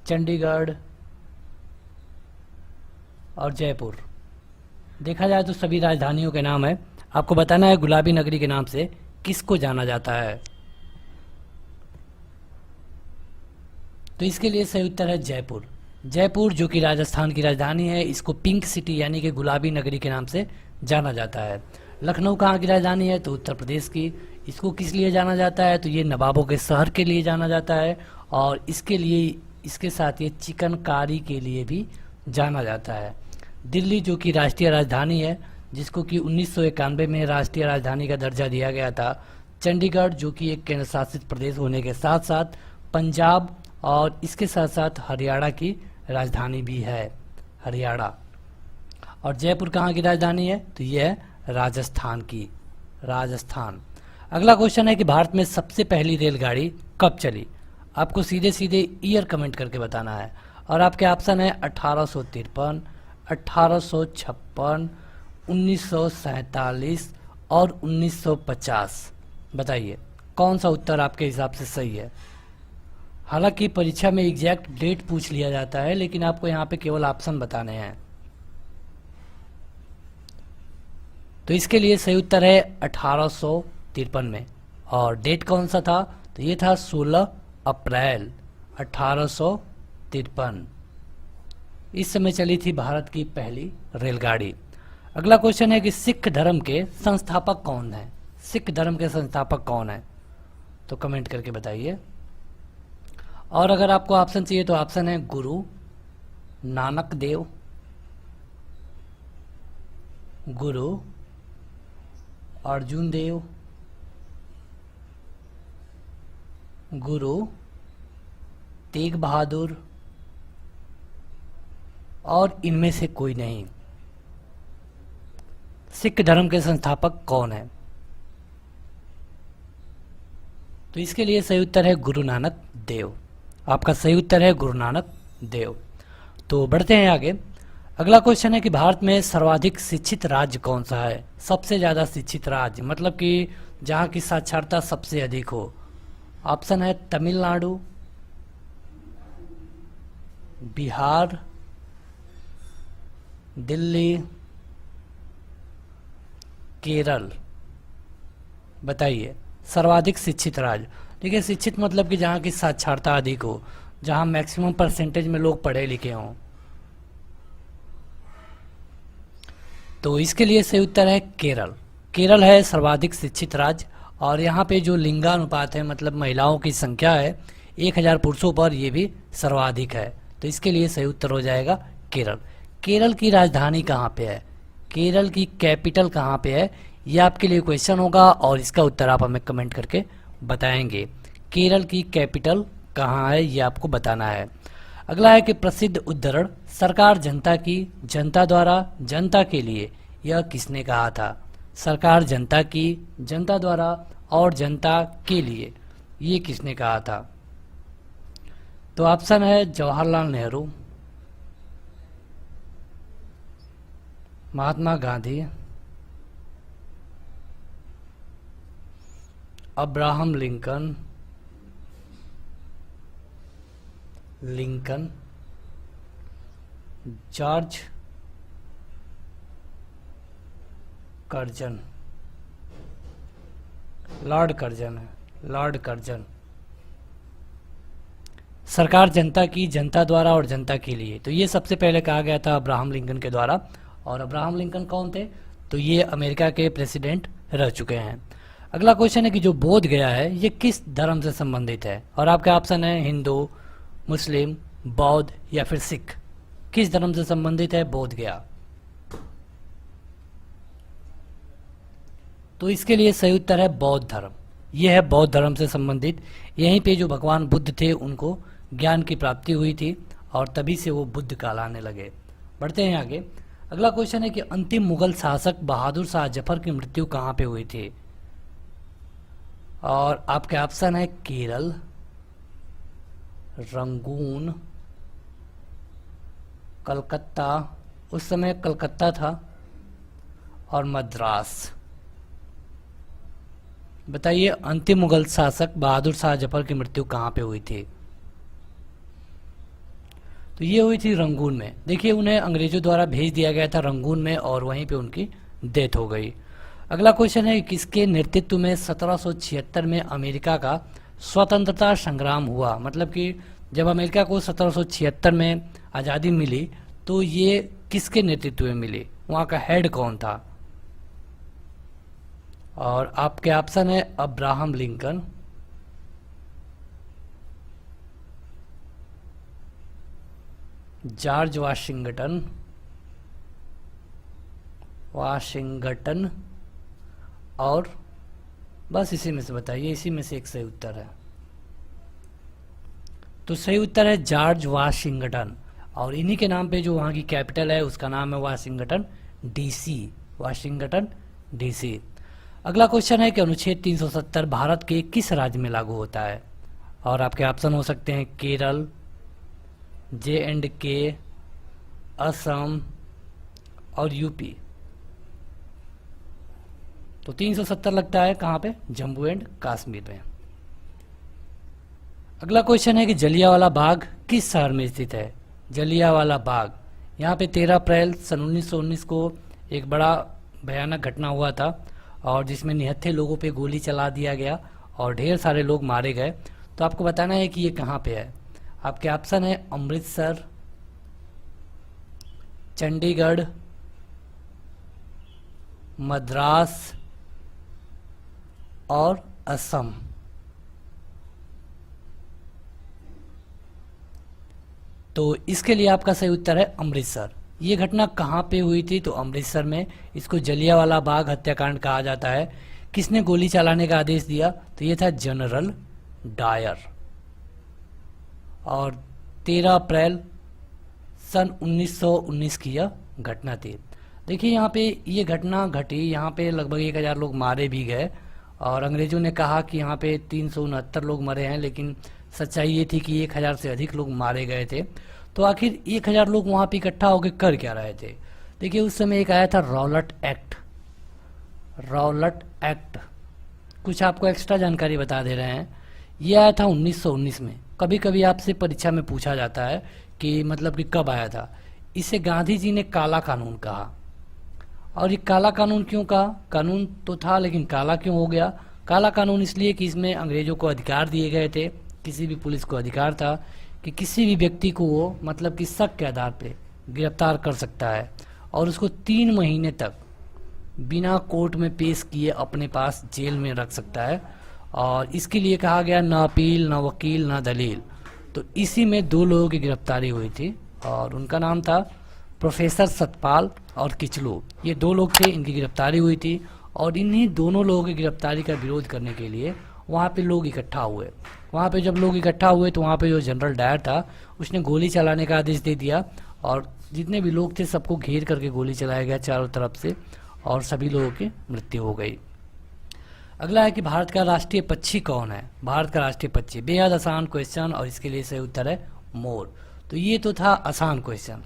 चंडीगढ़ और जयपुर। देखा जाए तो सभी राजधानियों के नाम है, आपको बताना है गुलाबी नगरी के नाम से किसको जाना जाता है। तो इसके लिए सही उत्तर है जयपुर। जयपुर जो कि राजस्थान की राजधानी है, इसको पिंक सिटी यानी कि गुलाबी नगरी के नाम से जाना जाता है। लखनऊ कहाँ की राजधानी है, तो उत्तर प्रदेश की। इसको किस लिए जाना जाता है, तो ये नवाबों के शहर के लिए जाना जाता है, और इसके लिए इसके साथ ये चिकनकारी के लिए भी जाना जाता है। दिल्ली जो कि राष्ट्रीय राजधानी है, जिसको कि 1991 में राष्ट्रीय राजधानी का दर्जा दिया गया था। चंडीगढ़ जो कि एक केंद्र शासित प्रदेश होने के साथ साथ पंजाब और इसके साथ साथ हरियाणा की राजधानी भी है, हरियाणा। और जयपुर कहाँ की राजधानी है, तो यह है राजस्थान की, राजस्थान। अगला क्वेश्चन है कि भारत में सबसे पहली रेलगाड़ी कब चली। आपको सीधे सीधे ईयर कमेंट करके बताना है, और आपके ऑप्शन है 1853, 1856, 1947 और 1950। बताइए कौन सा उत्तर आपके हिसाब से सही है। हालांकि परीक्षा में एग्जैक्ट डेट पूछ लिया जाता है, लेकिन आपको यहाँ पे केवल ऑप्शन बताने हैं। तो इसके लिए सही उत्तर है 1853 में, और डेट कौन सा था, तो ये था 16 अप्रैल 1853। इस समय चली थी भारत की पहली रेलगाड़ी। अगला क्वेश्चन है कि सिख धर्म के संस्थापक कौन है। सिख धर्म के संस्थापक कौन है, तो कमेंट करके बताइए। और अगर आपको ऑप्शन चाहिए तो ऑप्शन है गुरु नानक देव, गुरु अर्जुन देव, गुरु तेग बहादुर, और इनमें से कोई नहीं। सिख धर्म के संस्थापक कौन है, तो इसके लिए सही उत्तर है गुरु नानक देव। आपका सही उत्तर है गुरु नानक देव। तो बढ़ते हैं आगे। अगला क्वेश्चन है कि भारत में सर्वाधिक शिक्षित राज्य कौन सा है। सबसे ज़्यादा शिक्षित राज्य, मतलब कि जहाँ की साक्षरता सबसे अधिक हो। ऑप्शन है तमिलनाडु, बिहार, दिल्ली, केरल। बताइए सर्वाधिक शिक्षित राज्य। देखिए शिक्षित मतलब कि जहाँ की साक्षरता अधिक हो, जहाँ मैक्सिमम परसेंटेज में लोग पढ़े लिखे हों। तो इसके लिए सही उत्तर है केरल। केरल है सर्वाधिक शिक्षित राज्य, और यहाँ पे जो लिंगानुपात है, मतलब महिलाओं की संख्या है 1000 पुरुषों पर, ये भी सर्वाधिक है। तो इसके लिए सही उत्तर हो जाएगा केरल। केरल की राजधानी कहाँ पे है, केरल की कैपिटल कहाँ पे है, ये आपके लिए क्वेश्चन होगा, और इसका उत्तर आप हमें कमेंट करके बताएंगे। केरल की कैपिटल कहाँ है, ये आपको बताना है। अगला है कि प्रसिद्ध उद्धरण सरकार जनता की, जनता द्वारा, जनता के लिए, यह किसने कहा था। सरकार जनता की, जनता द्वारा और जनता के लिए, ये किसने कहा था। तो ऑप्शन है Jawaharlal Nehru, Mahatma Gandhi, Abraham Lincoln, George Curzon, Lord Curzon है, लॉर्ड कर्जन। सरकार जनता की, जनता द्वारा और जनता के लिए, तो ये सबसे पहले कहा गया था अब्राहम लिंकन के द्वारा। और अब्राहम लिंकन कौन थे? तो ये अमेरिका के प्रेसिडेंट रह चुके हैं। अगला क्वेश्चन है कि जो बोध गया है ये किस धर्म से संबंधित है? और आपका ऑप्शन है हिंदू, मुस्लिम, बौद्ध या फिर सिख। किस धर्म से संबंधित है बोध गया? तो इसके लिए सही उत्तर है बौद्ध धर्म। यह है बौद्ध धर्म से संबंधित। यहीं पे जो भगवान बुद्ध थे उनको ज्ञान की प्राप्ति हुई थी और तभी से वो बुद्ध कहलाने लगे। बढ़ते हैं आगे। अगला क्वेश्चन है कि अंतिम मुगल शासक बहादुर शाह जफर की मृत्यु कहाँ पे हुई थी? और आपके ऑप्शन है केरल, रंगून, कलकत्ता, उस समय कलकत्ता था, और मद्रास। बताइए अंतिम मुगल शासक बहादुर शाह जफर की मृत्यु कहाँ पे हुई थी? तो ये हुई थी रंगून में। देखिए उन्हें अंग्रेजों द्वारा भेज दिया गया था रंगून में और वहीं पे उनकी डेथ हो गई। अगला क्वेश्चन है किसके नेतृत्व में 1776 में अमेरिका का स्वतंत्रता संग्राम हुआ? मतलब कि जब अमेरिका को 1776 में आज़ादी मिली तो ये किसके नेतृत्व में मिली? वहाँ का हेड कौन था? और आपके ऑप्शन है अब्राहम लिंकन, जॉर्ज वाशिंगटन और बस इसी में से बताइए, इसी में से एक सही उत्तर है। तो सही उत्तर है जॉर्ज वाशिंगटन और इन्हीं के नाम पे जो वहाँ की कैपिटल है उसका नाम है वाशिंगटन डीसी, वाशिंगटन डीसी। अगला क्वेश्चन है कि अनुच्छेद 370 भारत के किस राज्य में लागू होता है? और आपके ऑप्शन हो सकते हैं केरल, J&K, असम और यूपी। तो 370 लगता है कहाँ पे? जम्मू एंड कश्मीर में। अगला क्वेश्चन है कि जलियांवाला बाग किस शहर में स्थित है? जलियांवाला बाग, यहाँ पे 13 अप्रैल सन 1919 को एक बड़ा भयानक घटना हुआ था और जिसमें निहत्थे लोगों पे गोली चला दिया गया और ढेर सारे लोग मारे गए। तो आपको बताना है कि ये कहाँ पे है। आपके ऑप्शन है अमृतसर, चंडीगढ़, मद्रास और असम। तो इसके लिए आपका सही उत्तर है अमृतसर। ये घटना कहाँ पे हुई थी? तो अमृतसर में। इसको जलियांवाला बाग हत्याकांड कहा जाता है। किसने गोली चलाने का आदेश दिया? तो ये था जनरल डायर। और 13 अप्रैल सन 1919 की यह घटना थी। देखिए यहाँ पे ये घटना घटी, यहाँ पे लगभग 1000 लोग मारे भी गए और अंग्रेजों ने कहा कि यहाँ पे 369 लोग मरे हैं, लेकिन सच्चाई ये थी कि 1000 से अधिक लोग मारे गए थे। तो आखिर 1000 लोग वहाँ पे इकट्ठा होकर कर क्या रहे थे? देखिए उस समय एक आया था रॉलट एक्ट। रॉलट एक्ट कुछ आपको एक्स्ट्रा जानकारी बता दे रहे हैं। ये आया था 1919 में। कभी कभी आपसे परीक्षा में पूछा जाता है कि मतलब कि कब आया था। इसे गांधी जी ने काला कानून कहा। और ये काला कानून क्यों कहा? कानून तो था लेकिन काला क्यों हो गया? काला कानून इसलिए कि इसमें अंग्रेजों को अधिकार दिए गए थे, किसी भी पुलिस को अधिकार था कि किसी भी व्यक्ति को वो मतलब कि शक के आधार पे गिरफ्तार कर सकता है और उसको 3 महीने तक बिना कोर्ट में पेश किए अपने पास जेल में रख सकता है। और इसके लिए कहा गया न अपील, न वकील, न दलील। तो इसी में 2 लोगों की गिरफ्तारी हुई थी और उनका नाम था प्रोफेसर सतपाल और किचलू। ये 2 लोग थे, इनकी गिरफ्तारी हुई थी और इन्हीं दोनों लोगों की गिरफ्तारी का विरोध करने के लिए वहाँ पे लोग इकट्ठा हुए। वहाँ पे जब लोग इकट्ठा हुए तो वहाँ पे जो जनरल डायर था उसने गोली चलाने का आदेश दे दिया और जितने भी लोग थे सबको घेर करके गोली चलाया गया चारों तरफ से और सभी लोगों की मृत्यु हो गई। अगला है कि भारत का राष्ट्रीय पक्षी कौन है? भारत का राष्ट्रीय पक्षी, बेहद आसान क्वेश्चन और इसके लिए सही उत्तर है मोर। तो ये तो था आसान क्वेश्चन।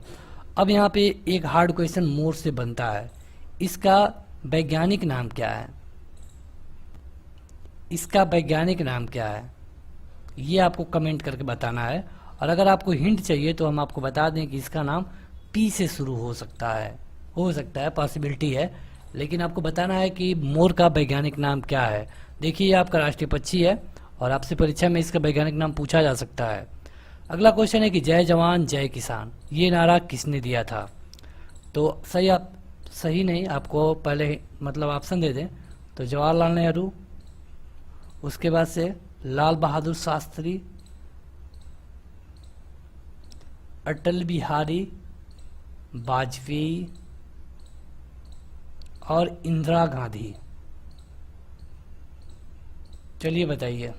अब यहाँ पे एक हार्ड क्वेश्चन मोर से बनता है। इसका वैज्ञानिक नाम क्या है? इसका वैज्ञानिक नाम क्या है, ये आपको कमेंट करके बताना है। और अगर आपको हिंट चाहिए तो हम आपको बता दें कि इसका नाम पी से शुरू हो सकता है, पॉसिबिलिटी है, लेकिन आपको बताना है कि मोर का वैज्ञानिक नाम क्या है। देखिए ये आपका राष्ट्रीय पक्षी है और आपसे परीक्षा में इसका वैज्ञानिक नाम पूछा जा सकता है। अगला क्वेश्चन है कि जय जवान जय किसान ये नारा किसने दिया था। तो सही नहीं, आपको पहले मतलब ऑप्शन दे दें तो जवाहरलाल नेहरू, उसके बाद से लाल बहादुर शास्त्री, अटल बिहारी वाजपेयी और इंदिरा गांधी। चलिए बताइए।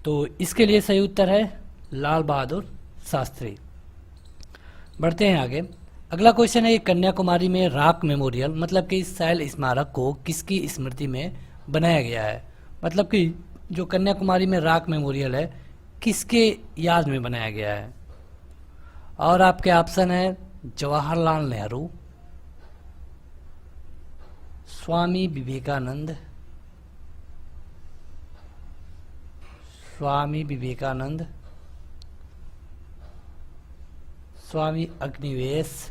तो इसके लिए सही उत्तर है लाल बहादुर शास्त्री। बढ़ते हैं आगे। अगला क्वेश्चन है, कन्याकुमारी में रॉक मेमोरियल मतलब कि शैल स्मारक को किसकी स्मृति में बनाया गया है। मतलब कि जो कन्याकुमारी में रॉक मेमोरियल है किसके याद में बनाया गया है। और आपके ऑप्शन है जवाहरलाल नेहरू, स्वामी विवेकानंद, स्वामी अग्निवेश,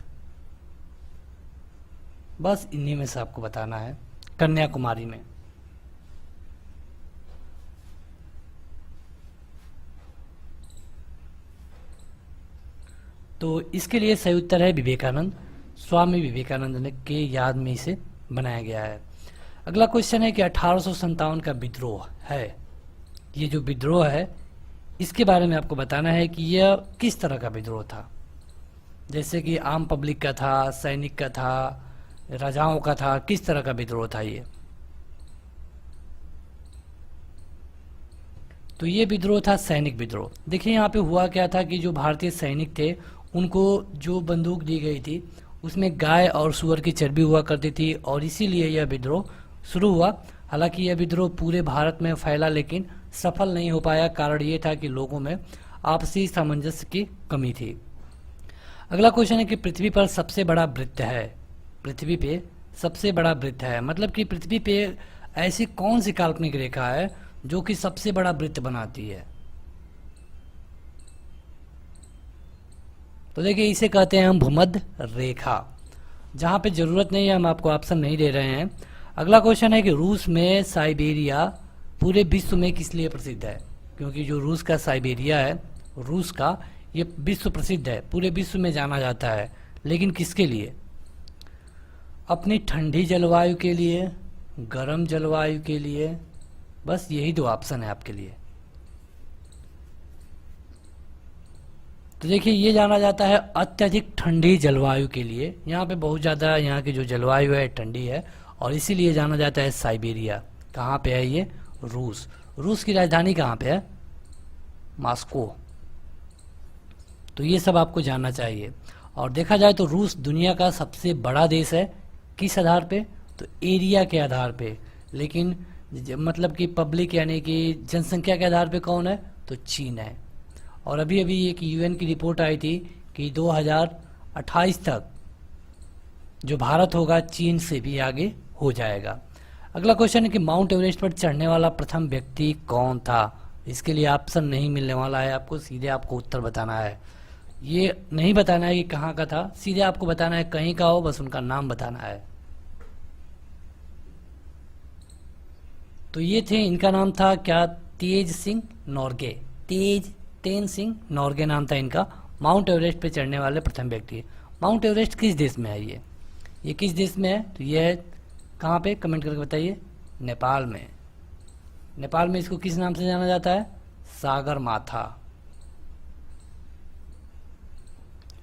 बस इन्हीं में से आपको बताना है कन्याकुमारी में। तो इसके लिए सही उत्तर है विवेकानंद, स्वामी विवेकानंद ने के याद में इसे बनाया गया है। अगला क्वेश्चन है कि 1857 का विद्रोह है, ये जो विद्रोह है इसके बारे में आपको बताना है कि यह किस तरह का विद्रोह था। जैसे कि आम पब्लिक का था, सैनिक का था, राजाओं का था, किस तरह का विद्रोह था ये। तो ये विद्रोह था सैनिक विद्रोह। देखिए यहाँ पे हुआ क्या था कि जो भारतीय सैनिक थे उनको जो बंदूक दी गई थी उसमें गाय और सूअर की चर्बी हुआ करती थी और इसीलिए यह विद्रोह शुरू हुआ। हालांकि यह विद्रोह पूरे भारत में फैला लेकिन सफल नहीं हो पाया। कारण ये था कि लोगों में आपसी सामंजस्य की कमी थी। अगला क्वेश्चन है कि पृथ्वी पर सबसे बड़ा वृत्त है, पृथ्वी पे सबसे बड़ा वृत्त है मतलब कि पृथ्वी पे ऐसी कौन सी काल्पनिक रेखा है जो कि सबसे बड़ा वृत्त बनाती है। तो देखिए इसे कहते हैं हम भूमध्य रेखा। जहाँ पे जरूरत नहीं है हम आपको ऑप्शन नहीं दे रहे हैं। अगला क्वेश्चन है कि रूस में साइबेरिया पूरे विश्व में किस लिए प्रसिद्ध है। क्योंकि जो रूस का साइबेरिया है, रूस का ये विश्व प्रसिद्ध है, पूरे विश्व में जाना जाता है, लेकिन किसके लिए। अपनी ठंडी जलवायु के लिए, गर्म जलवायु के लिए, बस यही दो ऑप्शन है आपके लिए। तो देखिए ये जाना जाता है अत्यधिक ठंडी जलवायु के लिए। यहाँ पे बहुत ज़्यादा यहाँ की जो जलवायु है ठंडी है और इसीलिए जाना जाता है साइबेरिया। कहाँ पे है ये, रूस। रूस की राजधानी कहाँ पे है, मॉस्को। तो ये सब आपको जानना चाहिए। और देखा जाए तो रूस दुनिया का सबसे बड़ा देश है। किस आधार पे, तो एरिया के आधार पे। लेकिन मतलब कि पब्लिक यानी कि जनसंख्या के आधार पे कौन है, तो चीन है। और अभी अभी एक यूएन की रिपोर्ट आई थी कि 2028 तक जो भारत होगा चीन से भी आगे हो जाएगा। अगला क्वेश्चन है कि माउंट एवरेस्ट पर चढ़ने वाला प्रथम व्यक्ति कौन था। इसके लिए ऑप्शन नहीं मिलने वाला है आपको, सीधे आपको उत्तर बताना है। ये नहीं बताना है कि कहाँ का था, सीधे आपको बताना है कहीं का हो, बस उनका नाम बताना है। तो ये थे, इनका नाम था क्या, तेज सिंह नॉर्गे। तेज सिंह नॉर्गे नाम था इनका। माउंट एवरेस्ट पे चढ़ने वाले प्रथम व्यक्ति। माउंट एवरेस्ट किस देश में है, ये किस देश में है, तो ये है कहाँ पे, कमेंट करके बताइए। नेपाल में। नेपाल में इसको किस नाम से जाना जाता है, सागर माथा।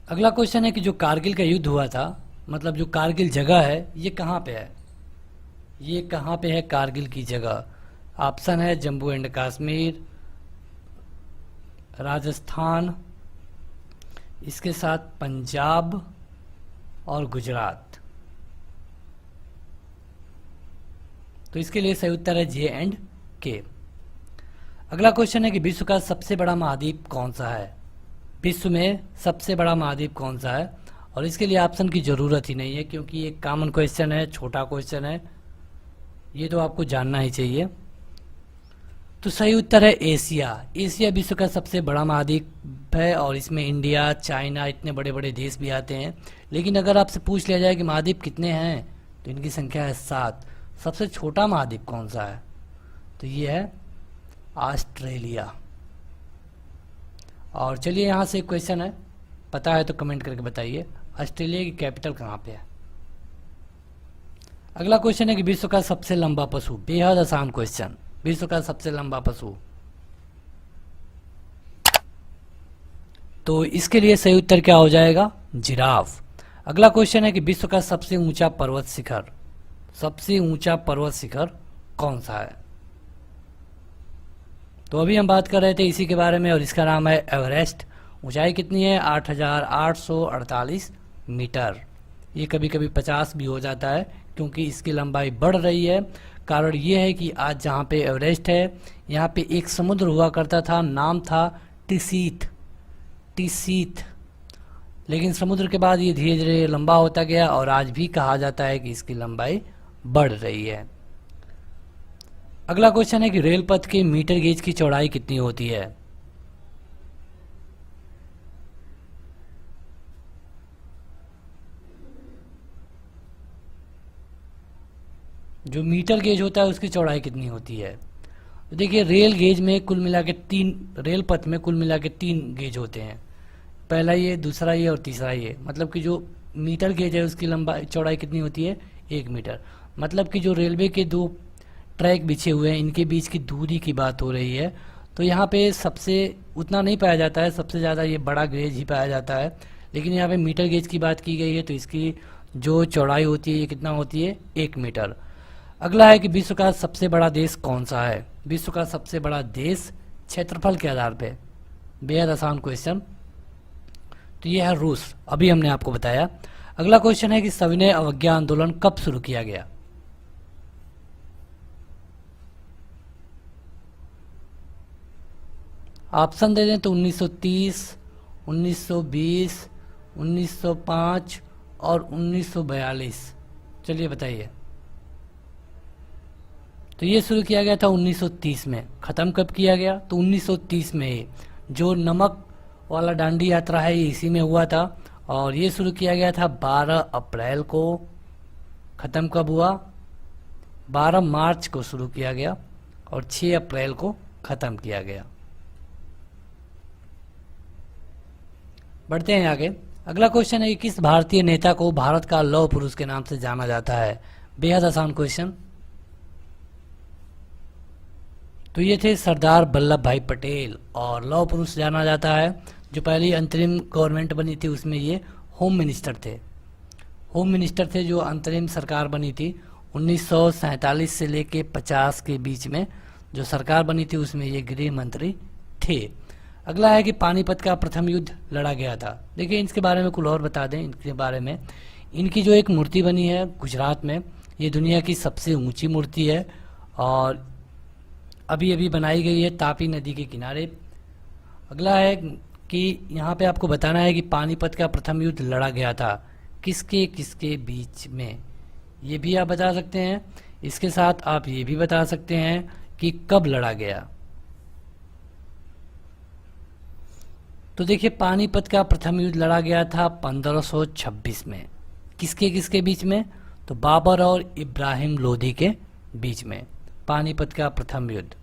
अगला क्वेश्चन है कि जो कारगिल का युद्ध हुआ था, मतलब जो कारगिल जगह है ये कहाँ पे है, ये कहाँ पे है कारगिल की जगह। ऑप्शन है जम्मू एंड कश्मीर, राजस्थान, इसके साथ पंजाब और गुजरात। तो इसके लिए सही उत्तर है J&K। अगला क्वेश्चन है कि विश्व का सबसे बड़ा महाद्वीप कौन सा है। विश्व में सबसे बड़ा महाद्वीप कौन सा है। और इसके लिए ऑप्शन की ज़रूरत ही नहीं है, क्योंकि ये कॉमन क्वेश्चन है, छोटा क्वेश्चन है, ये तो आपको जानना ही चाहिए। तो सही उत्तर है एशिया। एशिया विश्व का सबसे बड़ा महाद्वीप है और इसमें इंडिया, चाइना, इतने बड़े बड़े देश भी आते हैं। लेकिन अगर आपसे पूछ लिया जाए कि महाद्वीप कितने हैं, तो इनकी संख्या है 7। सबसे छोटा महाद्वीप कौन सा है, तो ये है ऑस्ट्रेलिया। और चलिए यहाँ से एक क्वेश्चन है, पता है तो कमेंट करके बताइए, ऑस्ट्रेलिया की कैपिटल कहाँ पे है। अगला क्वेश्चन है कि विश्व का सबसे लंबा पशु, बेहद आसान क्वेश्चन, विश्व का सबसे लंबा पशु। तो इसके लिए सही उत्तर क्या हो जाएगा, जिराफ। अगला क्वेश्चन है कि विश्व का सबसे ऊंचा पर्वत शिखर, सबसे ऊंचा पर्वत शिखर कौन सा है। तो अभी हम बात कर रहे थे इसी के बारे में और इसका नाम है एवरेस्ट। ऊंचाई कितनी है, 8,848 मीटर। ये कभी कभी 50 भी हो जाता है क्योंकि इसकी लंबाई बढ़ रही है। कारण ये है कि आज जहाँ पे एवरेस्ट है, यहाँ पे एक समुद्र हुआ करता था, नाम था टिसीत, टिसीत। लेकिन समुद्र के बाद ये धीरे धीरे लंबा होता गया और आज भी कहा जाता है कि इसकी लंबाई बढ़ रही है। अगला क्वेश्चन है कि रेल पथ के मीटर गेज की चौड़ाई कितनी होती है। जो मीटर गेज होता है उसकी चौड़ाई कितनी होती है। तो देखिए रेल गेज में कुल मिला के 3, रेल पथ में कुल मिला के 3 गेज होते हैं, पहला ये, दूसरा ये और तीसरा ये। मतलब कि जो मीटर गेज है उसकी लंबाई चौड़ाई कितनी होती है, 1 मीटर। मतलब कि जो रेलवे के 2 ट्रैक बिछे हुए हैं इनके बीच की दूरी की बात हो रही है। तो यहाँ पे सबसे उतना नहीं पाया जाता है, सबसे ज़्यादा ये बड़ा गेज ही पाया जाता है। लेकिन यहाँ पे मीटर गेज की बात की गई है तो इसकी जो चौड़ाई होती है ये कितना होती है, 1 मीटर। अगला है कि विश्व का सबसे बड़ा देश कौन सा है। विश्व का सबसे बड़ा देश क्षेत्रफल के आधार पे, बेहद आसान क्वेश्चन। तो ये है रूस, अभी हमने आपको बताया। अगला क्वेश्चन है कि सविनय अवज्ञा आंदोलन कब शुरू किया गया। ऑप्शन दे दें तो 1930, 1920, 1905 और 1942। चलिए बताइए। तो ये शुरू किया गया था 1930 में। ख़त्म कब किया गया, तो 1930 में ही। जो नमक वाला दांडी यात्रा है ये इसी में हुआ था और ये शुरू किया गया था 12 अप्रैल को। ख़त्म कब हुआ, 12 मार्च को शुरू किया गया और 6 अप्रैल को ख़त्म किया गया। बढ़ते हैं आगे। अगला क्वेश्चन है कि किस भारतीय नेता को भारत का लौह पुरुष के नाम से जाना जाता है। बेहद आसान क्वेश्चन। तो ये थे सरदार वल्लभ भाई पटेल और लौह पुरुष जाना जाता है। जो पहली अंतरिम गवर्नमेंट बनी थी उसमें ये होम मिनिस्टर थे, होम मिनिस्टर थे जो अंतरिम सरकार बनी थी 1947 से लेके 50 के बीच में जो सरकार बनी थी उसमें ये गृह मंत्री थे। अगला है कि पानीपत का प्रथम युद्ध लड़ा गया था। देखिए इसके बारे में कुछ और बता दें इनके बारे में। इनकी जो एक मूर्ति बनी है गुजरात में, ये दुनिया की सबसे ऊंची मूर्ति है और अभी अभी बनाई गई है तापी नदी के किनारे। अगला है कि यहाँ पे आपको बताना है कि पानीपत का प्रथम युद्ध लड़ा गया था किसके किसके बीच में, ये भी आप बता सकते हैं। इसके साथ आप ये भी बता सकते हैं कि कब लड़ा गया। तो देखिए पानीपत का प्रथम युद्ध लड़ा गया था 1526 में। किसके किसके बीच में, तो बाबर और इब्राहिम लोधी के बीच में पानीपत का प्रथम युद्ध।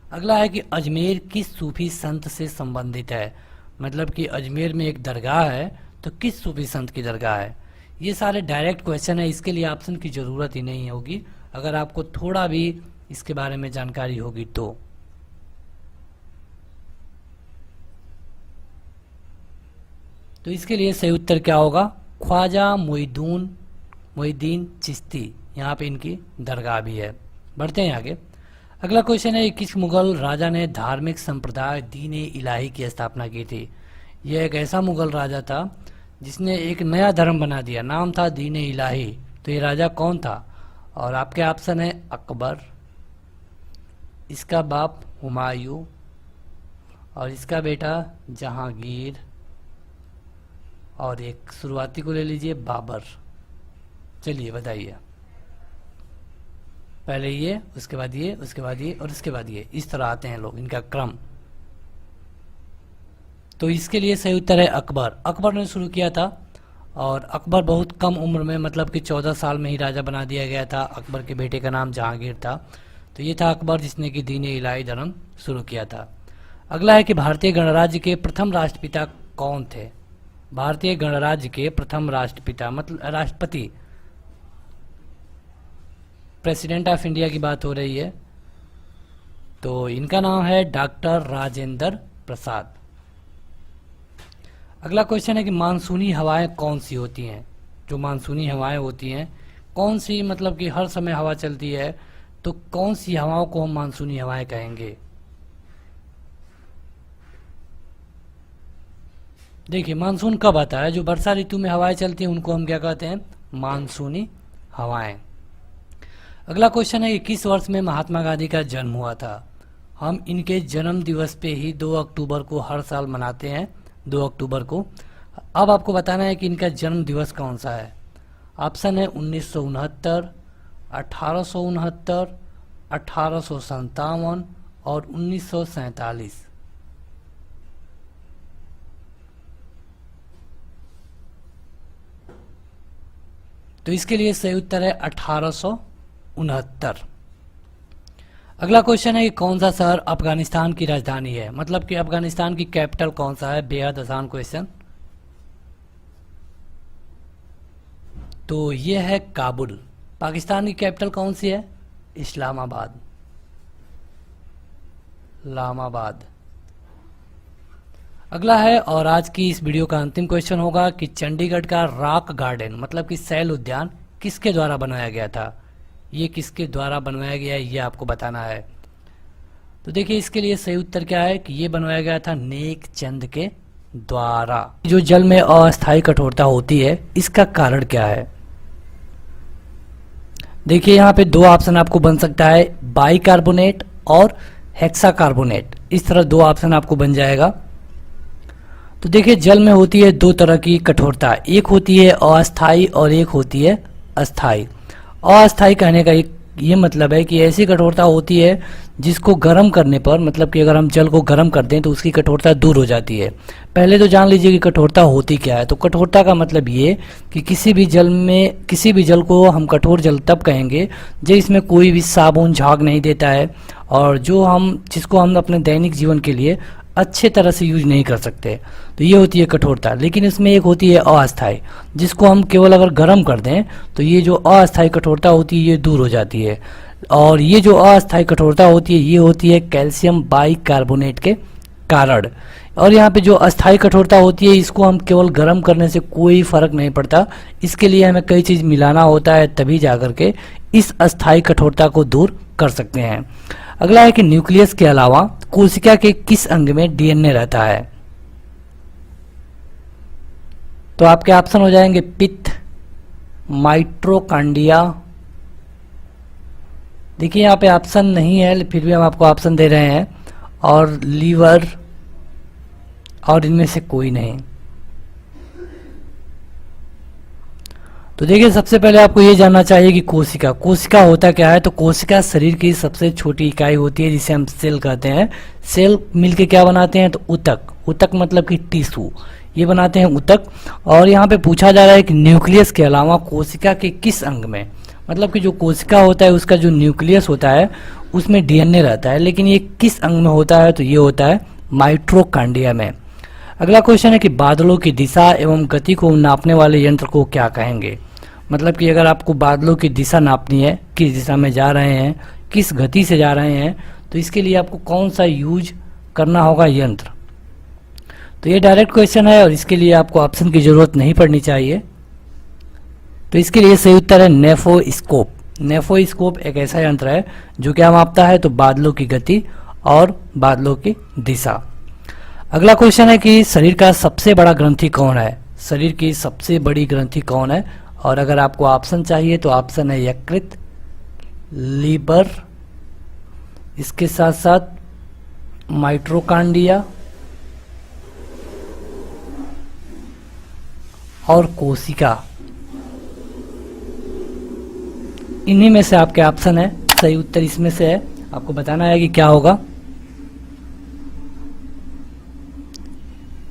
अगला है कि अजमेर किस सूफी संत से संबंधित है। मतलब कि अजमेर में एक दरगाह है तो किस सूफी संत की दरगाह है। ये सारे डायरेक्ट क्वेश्चन है, इसके लिए ऑप्शन की ज़रूरत ही नहीं होगी अगर आपको थोड़ा भी इसके बारे में जानकारी होगी तो। इसके लिए सही उत्तर क्या होगा, ख्वाजा मोइनुद्दीन चिश्ती, यहाँ पे इनकी दरगाह भी है। बढ़ते हैं आगे। अगला क्वेश्चन है किस मुगल राजा ने धार्मिक संप्रदाय दीन इलाही की स्थापना की थी। यह एक ऐसा मुगल राजा था जिसने एक नया धर्म बना दिया, नाम था दीन इलाही। तो ये राजा कौन था, और आपके ऑप्शन है अकबर, इसका बाप हुमायूं और इसका बेटा जहांगीर और एक शुरुआती को ले लीजिए बाबर। चलिए बताइए, पहले ये, उसके बाद ये, उसके बाद ये और उसके बाद ये, इस तरह आते हैं लोग, इनका क्रम। तो इसके लिए सही उत्तर है अकबर। अकबर ने शुरू किया था और अकबर बहुत कम उम्र में, मतलब कि 14 साल में ही राजा बना दिया गया था। अकबर के बेटे का नाम जहांगीर था। तो ये था अकबर जिसने कि दीन इलाही धर्म शुरू किया था। अगला है कि भारतीय गणराज्य के प्रथम राष्ट्रपिता कौन थे? भारतीय गणराज्य के प्रथम राष्ट्रपिता मतलब राष्ट्रपति, प्रेसिडेंट ऑफ इंडिया की बात हो रही है, तो इनका नाम है डॉक्टर राजेंद्र प्रसाद। अगला क्वेश्चन है कि मानसूनी हवाएं कौन सी होती हैं? जो मानसूनी हवाएं होती हैं कौन सी, मतलब कि हर समय हवा चलती है, तो कौन सी हवाओं को हम मानसूनी हवाएं कहेंगे? देखिए, मानसून कब आता है? जो वर्षा ऋतु में हवाएं चलती हैं उनको हम क्या कहते हैं? मानसूनी हवाएं। अगला क्वेश्चन है कि किस वर्ष में महात्मा गांधी का जन्म हुआ था? हम इनके जन्म दिवस पे ही 2 अक्टूबर को हर साल मनाते हैं, 2 अक्टूबर को। अब आपको बताना है कि इनका जन्म दिवस कौन सा है। ऑप्शन है 1969, 1869, 1857 और 1947। तो इसके लिए सही उत्तर है 1869। अगला क्वेश्चन है कि कौन सा शहर अफगानिस्तान की राजधानी है? मतलब कि अफगानिस्तान की कैपिटल कौन सा है? बेहद आसान क्वेश्चन। तो ये है काबुल। पाकिस्तान की कैपिटल कौन सी है? इस्लामाबाद, इस्लामाबाद। अगला है और आज की इस वीडियो का अंतिम क्वेश्चन होगा कि चंडीगढ़ का रॉक गार्डन मतलब कि सैल उद्यान किसके द्वारा बनाया गया था? ये किसके द्वारा बनवाया गया है ये आपको बताना है। तो देखिए, इसके लिए सही उत्तर क्या है कि ये बनवाया गया था नेक चंद के द्वारा। जो जल में अस्थायी कठोरता होती है इसका कारण क्या है? देखिए, यहाँ पे 2 ऑप्शन आपको बन सकता है, बाइकार्बोनेट और हेक्साकार्बोनेट। इस तरह 2 ऑप्शन आपको बन जाएगा। तो देखिए, जल में होती है 2 तरह की कठोरता, एक होती है अस्थायी और एक होती है अस्थायी। अस्थायी कहने का ये मतलब है कि ऐसी कठोरता होती है जिसको गर्म करने पर, मतलब कि अगर हम जल को गर्म कर दें तो उसकी कठोरता दूर हो जाती है। पहले तो जान लीजिए कि कठोरता होती क्या है। तो कठोरता का मतलब ये कि किसी भी जल को हम कठोर जल तब कहेंगे जिसमें कोई भी साबुन झाग नहीं देता है और जिसको हम अपने दैनिक जीवन के लिए अच्छे तरह से यूज नहीं कर सकते। तो ये होती है कठोरता। लेकिन इसमें एक होती है अस्थायी, जिसको हम केवल अगर गर्म कर दें तो ये जो अस्थायी कठोरता होती है ये दूर हो जाती है। और ये जो अस्थायी कठोरता होती है ये होती है कैल्शियम बाइकार्बोनेट के कारण। और यहाँ पे जो अस्थायी कठोरता होती है इसको हम केवल गर्म करने से कोई फर्क नहीं पड़ता, इसके लिए हमें कई चीज़ मिलाना होता है, तभी जाकर के इस अस्थायी कठोरता को दूर कर सकते हैं। अगला है कि न्यूक्लियस के अलावा कोशिका के किस अंग में डीएनए रहता है? तो आपके ऑप्शन हो जाएंगे पित्त, माइट्रोकांडिया। देखिए, यहाँ पे ऑप्शन नहीं है फिर भी हम आपको ऑप्शन दे रहे हैं, और लीवर, और इनमें से कोई नहीं। तो देखिए, सबसे पहले आपको ये जानना चाहिए कि कोशिका होता क्या है। तो कोशिका शरीर की सबसे छोटी इकाई होती है जिसे हम सेल कहते हैं। सेल मिलके क्या बनाते हैं? तो ऊतक मतलब कि टिश्यू, ये बनाते हैं ऊतक। और यहाँ पे पूछा जा रहा है कि न्यूक्लियस के अलावा कोशिका के किस अंग में, मतलब कि जो कोशिका होता है उसका जो न्यूक्लियस होता है उसमें डीएनए रहता है, लेकिन ये किस अंग में होता है? तो ये होता है माइट्रोकांडिया में। अगला क्वेश्चन है कि बादलों की दिशा एवं गति को नापने वाले यंत्र को क्या कहेंगे? मतलब कि अगर आपको बादलों की दिशा नापनी है, किस दिशा में जा रहे हैं, किस गति से जा रहे हैं, तो इसके लिए आपको कौन सा यूज करना होगा यंत्र? तो ये डायरेक्ट क्वेश्चन है और इसके लिए आपको ऑप्शन की जरूरत नहीं पड़नी चाहिए। तो इसके लिए सही उत्तर है नेफोस्कोप। नेफोस्कोप एक ऐसा यंत्र है जो क्या मापता है? तो बादलों की गति और बादलों की दिशा। अगला क्वेश्चन है कि शरीर का सबसे बड़ा ग्रंथि कौन है? शरीर की सबसे बड़ी ग्रंथि कौन है? और अगर आपको ऑप्शन चाहिए तो ऑप्शन है यकृत, लीवर, इसके साथ साथ माइट्रोकांडिया और कोशिका, इन्हीं में से आपके ऑप्शन है, सही उत्तर इसमें से है। आपको बताना है कि क्या होगा।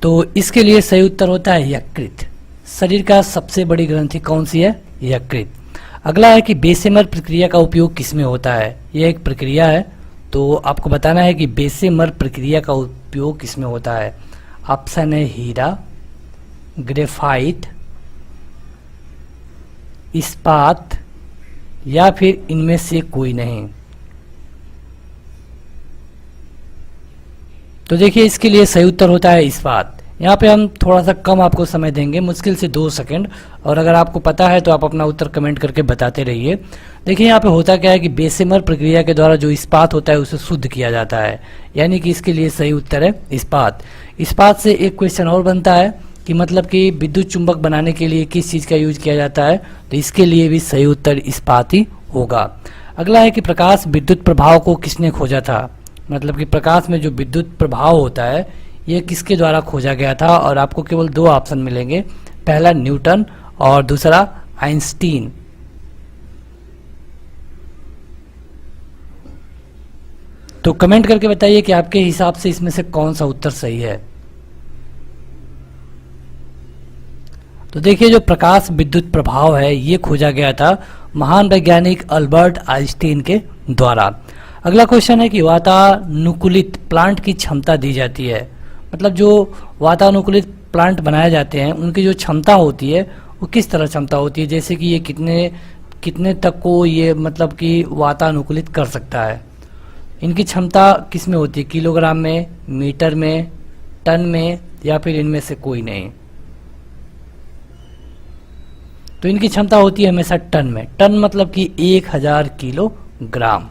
तो इसके लिए सही उत्तर होता है यकृत। शरीर का सबसे बड़ी ग्रंथि कौन सी है? यकृत। अगला है कि बेसेमर प्रक्रिया का उपयोग किसमें होता है? यह एक प्रक्रिया है, तो आपको बताना है कि बेसेमर प्रक्रिया का उपयोग किसमें होता है। ऑप्शन है हीरा, ग्रेफाइट, इस्पात, या फिर इनमें से कोई नहीं। तो देखिए इसके लिए सही उत्तर होता है इस्पात। यहाँ पे हम थोड़ा सा कम आपको समय देंगे, मुश्किल से 2 सेकंड, और अगर आपको पता है तो आप अपना उत्तर कमेंट करके बताते रहिए। देखिए यहाँ पे होता क्या है कि बेसेमर प्रक्रिया के द्वारा जो इस्पात होता है उसे शुद्ध किया जाता है, यानी कि इसके लिए सही उत्तर है इस्पात। इस्पात से एक क्वेश्चन और बनता है कि मतलब कि विद्युत चुंबक बनाने के लिए किस चीज़ का यूज किया जाता है, तो इसके लिए भी सही उत्तर इस्पात ही होगा। अगला है कि प्रकाश विद्युत प्रभाव को किसने खोजा था? मतलब कि प्रकाश में जो विद्युत प्रभाव होता है ये किसके द्वारा खोजा गया था? और आपको केवल 2 ऑप्शन मिलेंगे, पहला न्यूटन और दूसरा आइंस्टीन। तो कमेंट करके बताइए कि आपके हिसाब से इसमें से कौन सा उत्तर सही है। तो देखिए जो प्रकाश विद्युत प्रभाव है ये खोजा गया था महान वैज्ञानिक अल्बर्ट आइंस्टीन के द्वारा। अगला क्वेश्चन है कि वातानुकूलित प्लांट की क्षमता दी जाती है, मतलब जो वातानुकूलित प्लांट बनाए जाते हैं उनकी जो क्षमता होती है वो किस तरह क्षमता होती है, जैसे कि ये कितने तक को ये मतलब कि वातानुकूलित कर सकता है। इनकी क्षमता किस में होती है? किलोग्राम में, मीटर में, टन में, या फिर इनमें से कोई नहीं। तो इनकी क्षमता होती है हमेशा टन में। टन मतलब कि 1000 किलोग्राम।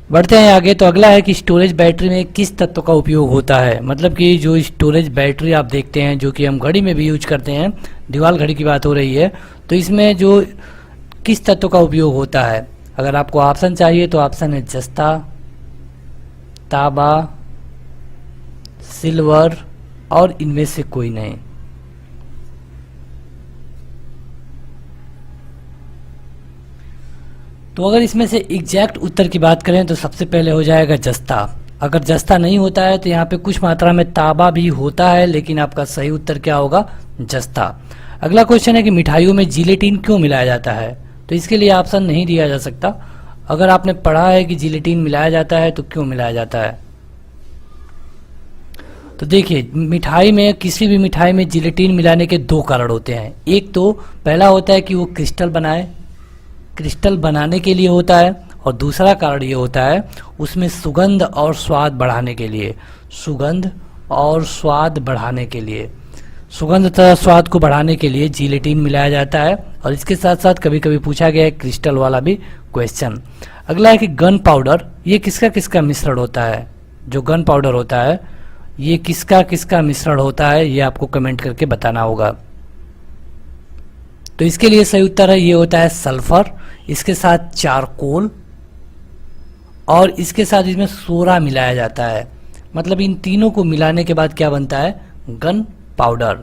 बढ़ते हैं आगे। तो अगला है कि स्टोरेज बैटरी में किस तत्व का उपयोग होता है? मतलब कि जो स्टोरेज बैटरी आप देखते हैं जो कि हम घड़ी में भी यूज करते हैं, दीवार घड़ी की बात हो रही है, तो इसमें जो किस तत्व का उपयोग होता है? अगर आपको ऑप्शन चाहिए तो ऑप्शन है जस्ता, तांबा, सिल्वर, और इनमें से कोई नहीं। तो अगर इसमें से एग्जैक्ट उत्तर की बात करें तो सबसे पहले हो जाएगा जस्ता। अगर जस्ता नहीं होता है तो यहाँ पे कुछ मात्रा में तांबा भी होता है, लेकिन आपका सही उत्तर क्या होगा? जस्ता। अगला क्वेश्चन है कि मिठाइयों में जिलेटिन क्यों मिलाया जाता है? तो इसके लिए ऑप्शन नहीं दिया जा सकता। अगर आपने पढ़ा है कि जिलेटिन मिलाया जाता है तो क्यों मिलाया जाता है? तो देखिए मिठाई में, किसी भी मिठाई में जिलेटिन मिलाने के 2 कारण होते हैं। एक तो पहला होता है कि वो क्रिस्टल बनाने के लिए होता है, और दूसरा कारण ये होता है उसमें सुगंध और स्वाद बढ़ाने के लिए। सुगंध और स्वाद बढ़ाने के लिए, सुगंध तथा स्वाद को बढ़ाने के लिए जिलेटिन मिलाया जाता है। और इसके साथ साथ कभी कभी पूछा गया है क्रिस्टल वाला भी क्वेश्चन। अगला है कि गन पाउडर, ये किसका किसका मिश्रण होता है? जो गन पाउडर होता है ये किसका किसका मिश्रण होता है, ये आपको कमेंट करके बताना होगा। तो इसके लिए सही उत्तर है ये होता है सल्फर, इसके साथ चारकोल, और इसके साथ इसमें सोरा मिलाया जाता है। मतलब इन तीनों को मिलाने के बाद क्या बनता है? Gun powder.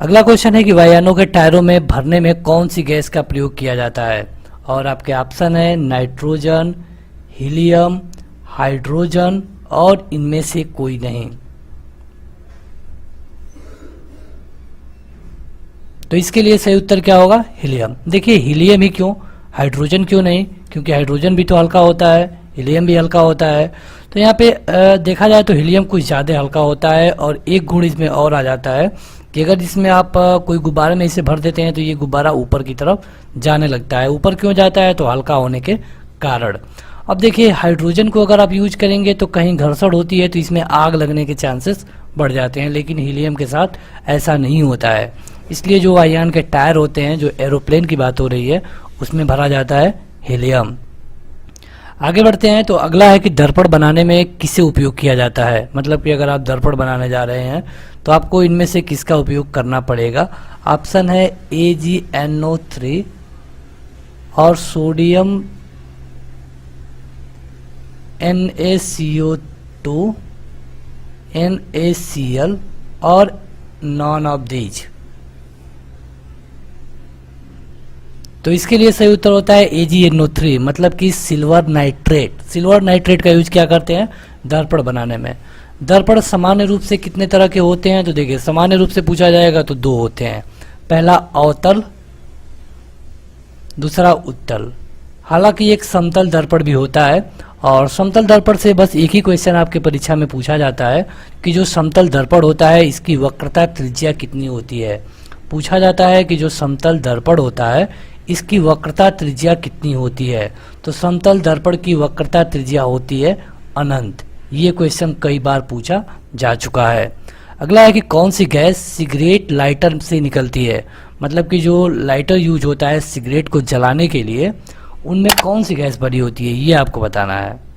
अगला क्वेश्चन है कि वाहनों के टायरों में भरने में कौन सी गैस का प्रयोग किया जाता है? और आपके ऑप्शन है नाइट्रोजन, हीलियम, हाइड्रोजन, और इनमें से कोई नहीं। तो इसके लिए सही उत्तर क्या होगा? हीलियम। देखिए हीलियम ही क्यों, हाइड्रोजन क्यों नहीं? क्योंकि हाइड्रोजन भी तो हल्का होता है, हीलियम भी हल्का होता है। तो यहाँ पे देखा जाए तो हीलियम कुछ ज़्यादा हल्का होता है, और एक गुण इसमें और आ जाता है कि अगर इसमें आप कोई गुब्बारे में इसे भर देते हैं तो ये गुब्बारा ऊपर की तरफ जाने लगता है। ऊपर क्यों जाता है? तो हल्का होने के कारण। अब देखिए हाइड्रोजन को अगर आप यूज करेंगे तो कहीं घर्षण होती है तो इसमें आग लगने के चांसेस बढ़ जाते हैं, लेकिन हीलियम के साथ ऐसा नहीं होता है। इसलिए जो वायुयान के टायर होते हैं, जो एरोप्लेन की बात हो रही है, उसमें भरा जाता है हीलियम। आगे बढ़ते हैं। तो अगला है कि दर्पण बनाने में किसे उपयोग किया जाता है? मतलब कि अगर आप दर्पण बनाने जा रहे हैं तो आपको इनमें से किसका उपयोग करना पड़ेगा? ऑप्शन है AgNO3 और सोडियम NaCO2, NaCl, और नॉन ऑफ दीज। तो इसके लिए सही उत्तर होता है AgNO3, मतलब कि सिल्वर नाइट्रेट। सिल्वर नाइट्रेट का यूज क्या करते हैं? दर्पण बनाने में। दर्पण सामान्य रूप से कितने तरह के होते हैं? तो देखिए, सामान्य रूप से पूछा जाएगा तो दो होते हैं, पहला अवतल, दूसरा उत्तल। हालांकि एक समतल दर्पण भी होता है, और समतल दर्पण से बस एक ही क्वेश्चन आपके परीक्षा में पूछा जाता है कि जो समतल दर्पण होता है इसकी वक्रता त्रिज्या कितनी होती है। पूछा जाता है कि जो समतल दर्पण होता है इसकी वक्रता त्रिज्या कितनी होती है। तो समतल दर्पण की वक्रता त्रिज्या होती है अनंत। ये क्वेश्चन कई बार पूछा जा चुका है। अगला है कि कौन सी गैस सिगरेट लाइटर से निकलती है। मतलब कि जो लाइटर यूज होता है सिगरेट को जलाने के लिए, उनमें कौन सी गैस भरी होती है, ये आपको बताना है।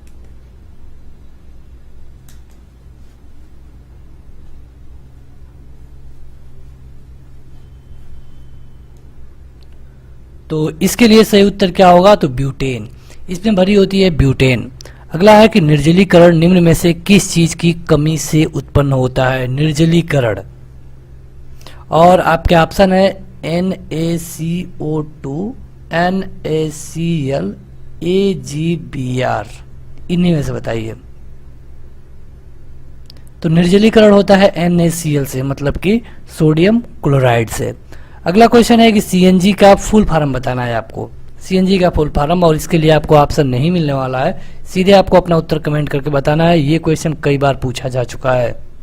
तो इसके लिए सही उत्तर क्या होगा? तो ब्यूटेन, इसमें भरी होती है ब्यूटेन। अगला है कि निर्जलीकरण निम्न में से किस चीज की कमी से उत्पन्न होता है? निर्जलीकरण, और आपके ऑप्शन है NaCO2, NaCl, AgBr, इन्हीं में से बताइए। तो निर्जलीकरण होता है NaCl से, मतलब कि सोडियम क्लोराइड से। अगला क्वेश्चन है कि CNG का फुल फॉर्म बताना है आपको। CNG का फुल फॉर्म, और इसके लिए आपको ऑप्शन नहीं मिलने वाला है, सीधे आपको अपना उत्तर कमेंट करके बताना है। ये क्वेश्चन कई बार पूछा जा चुका है।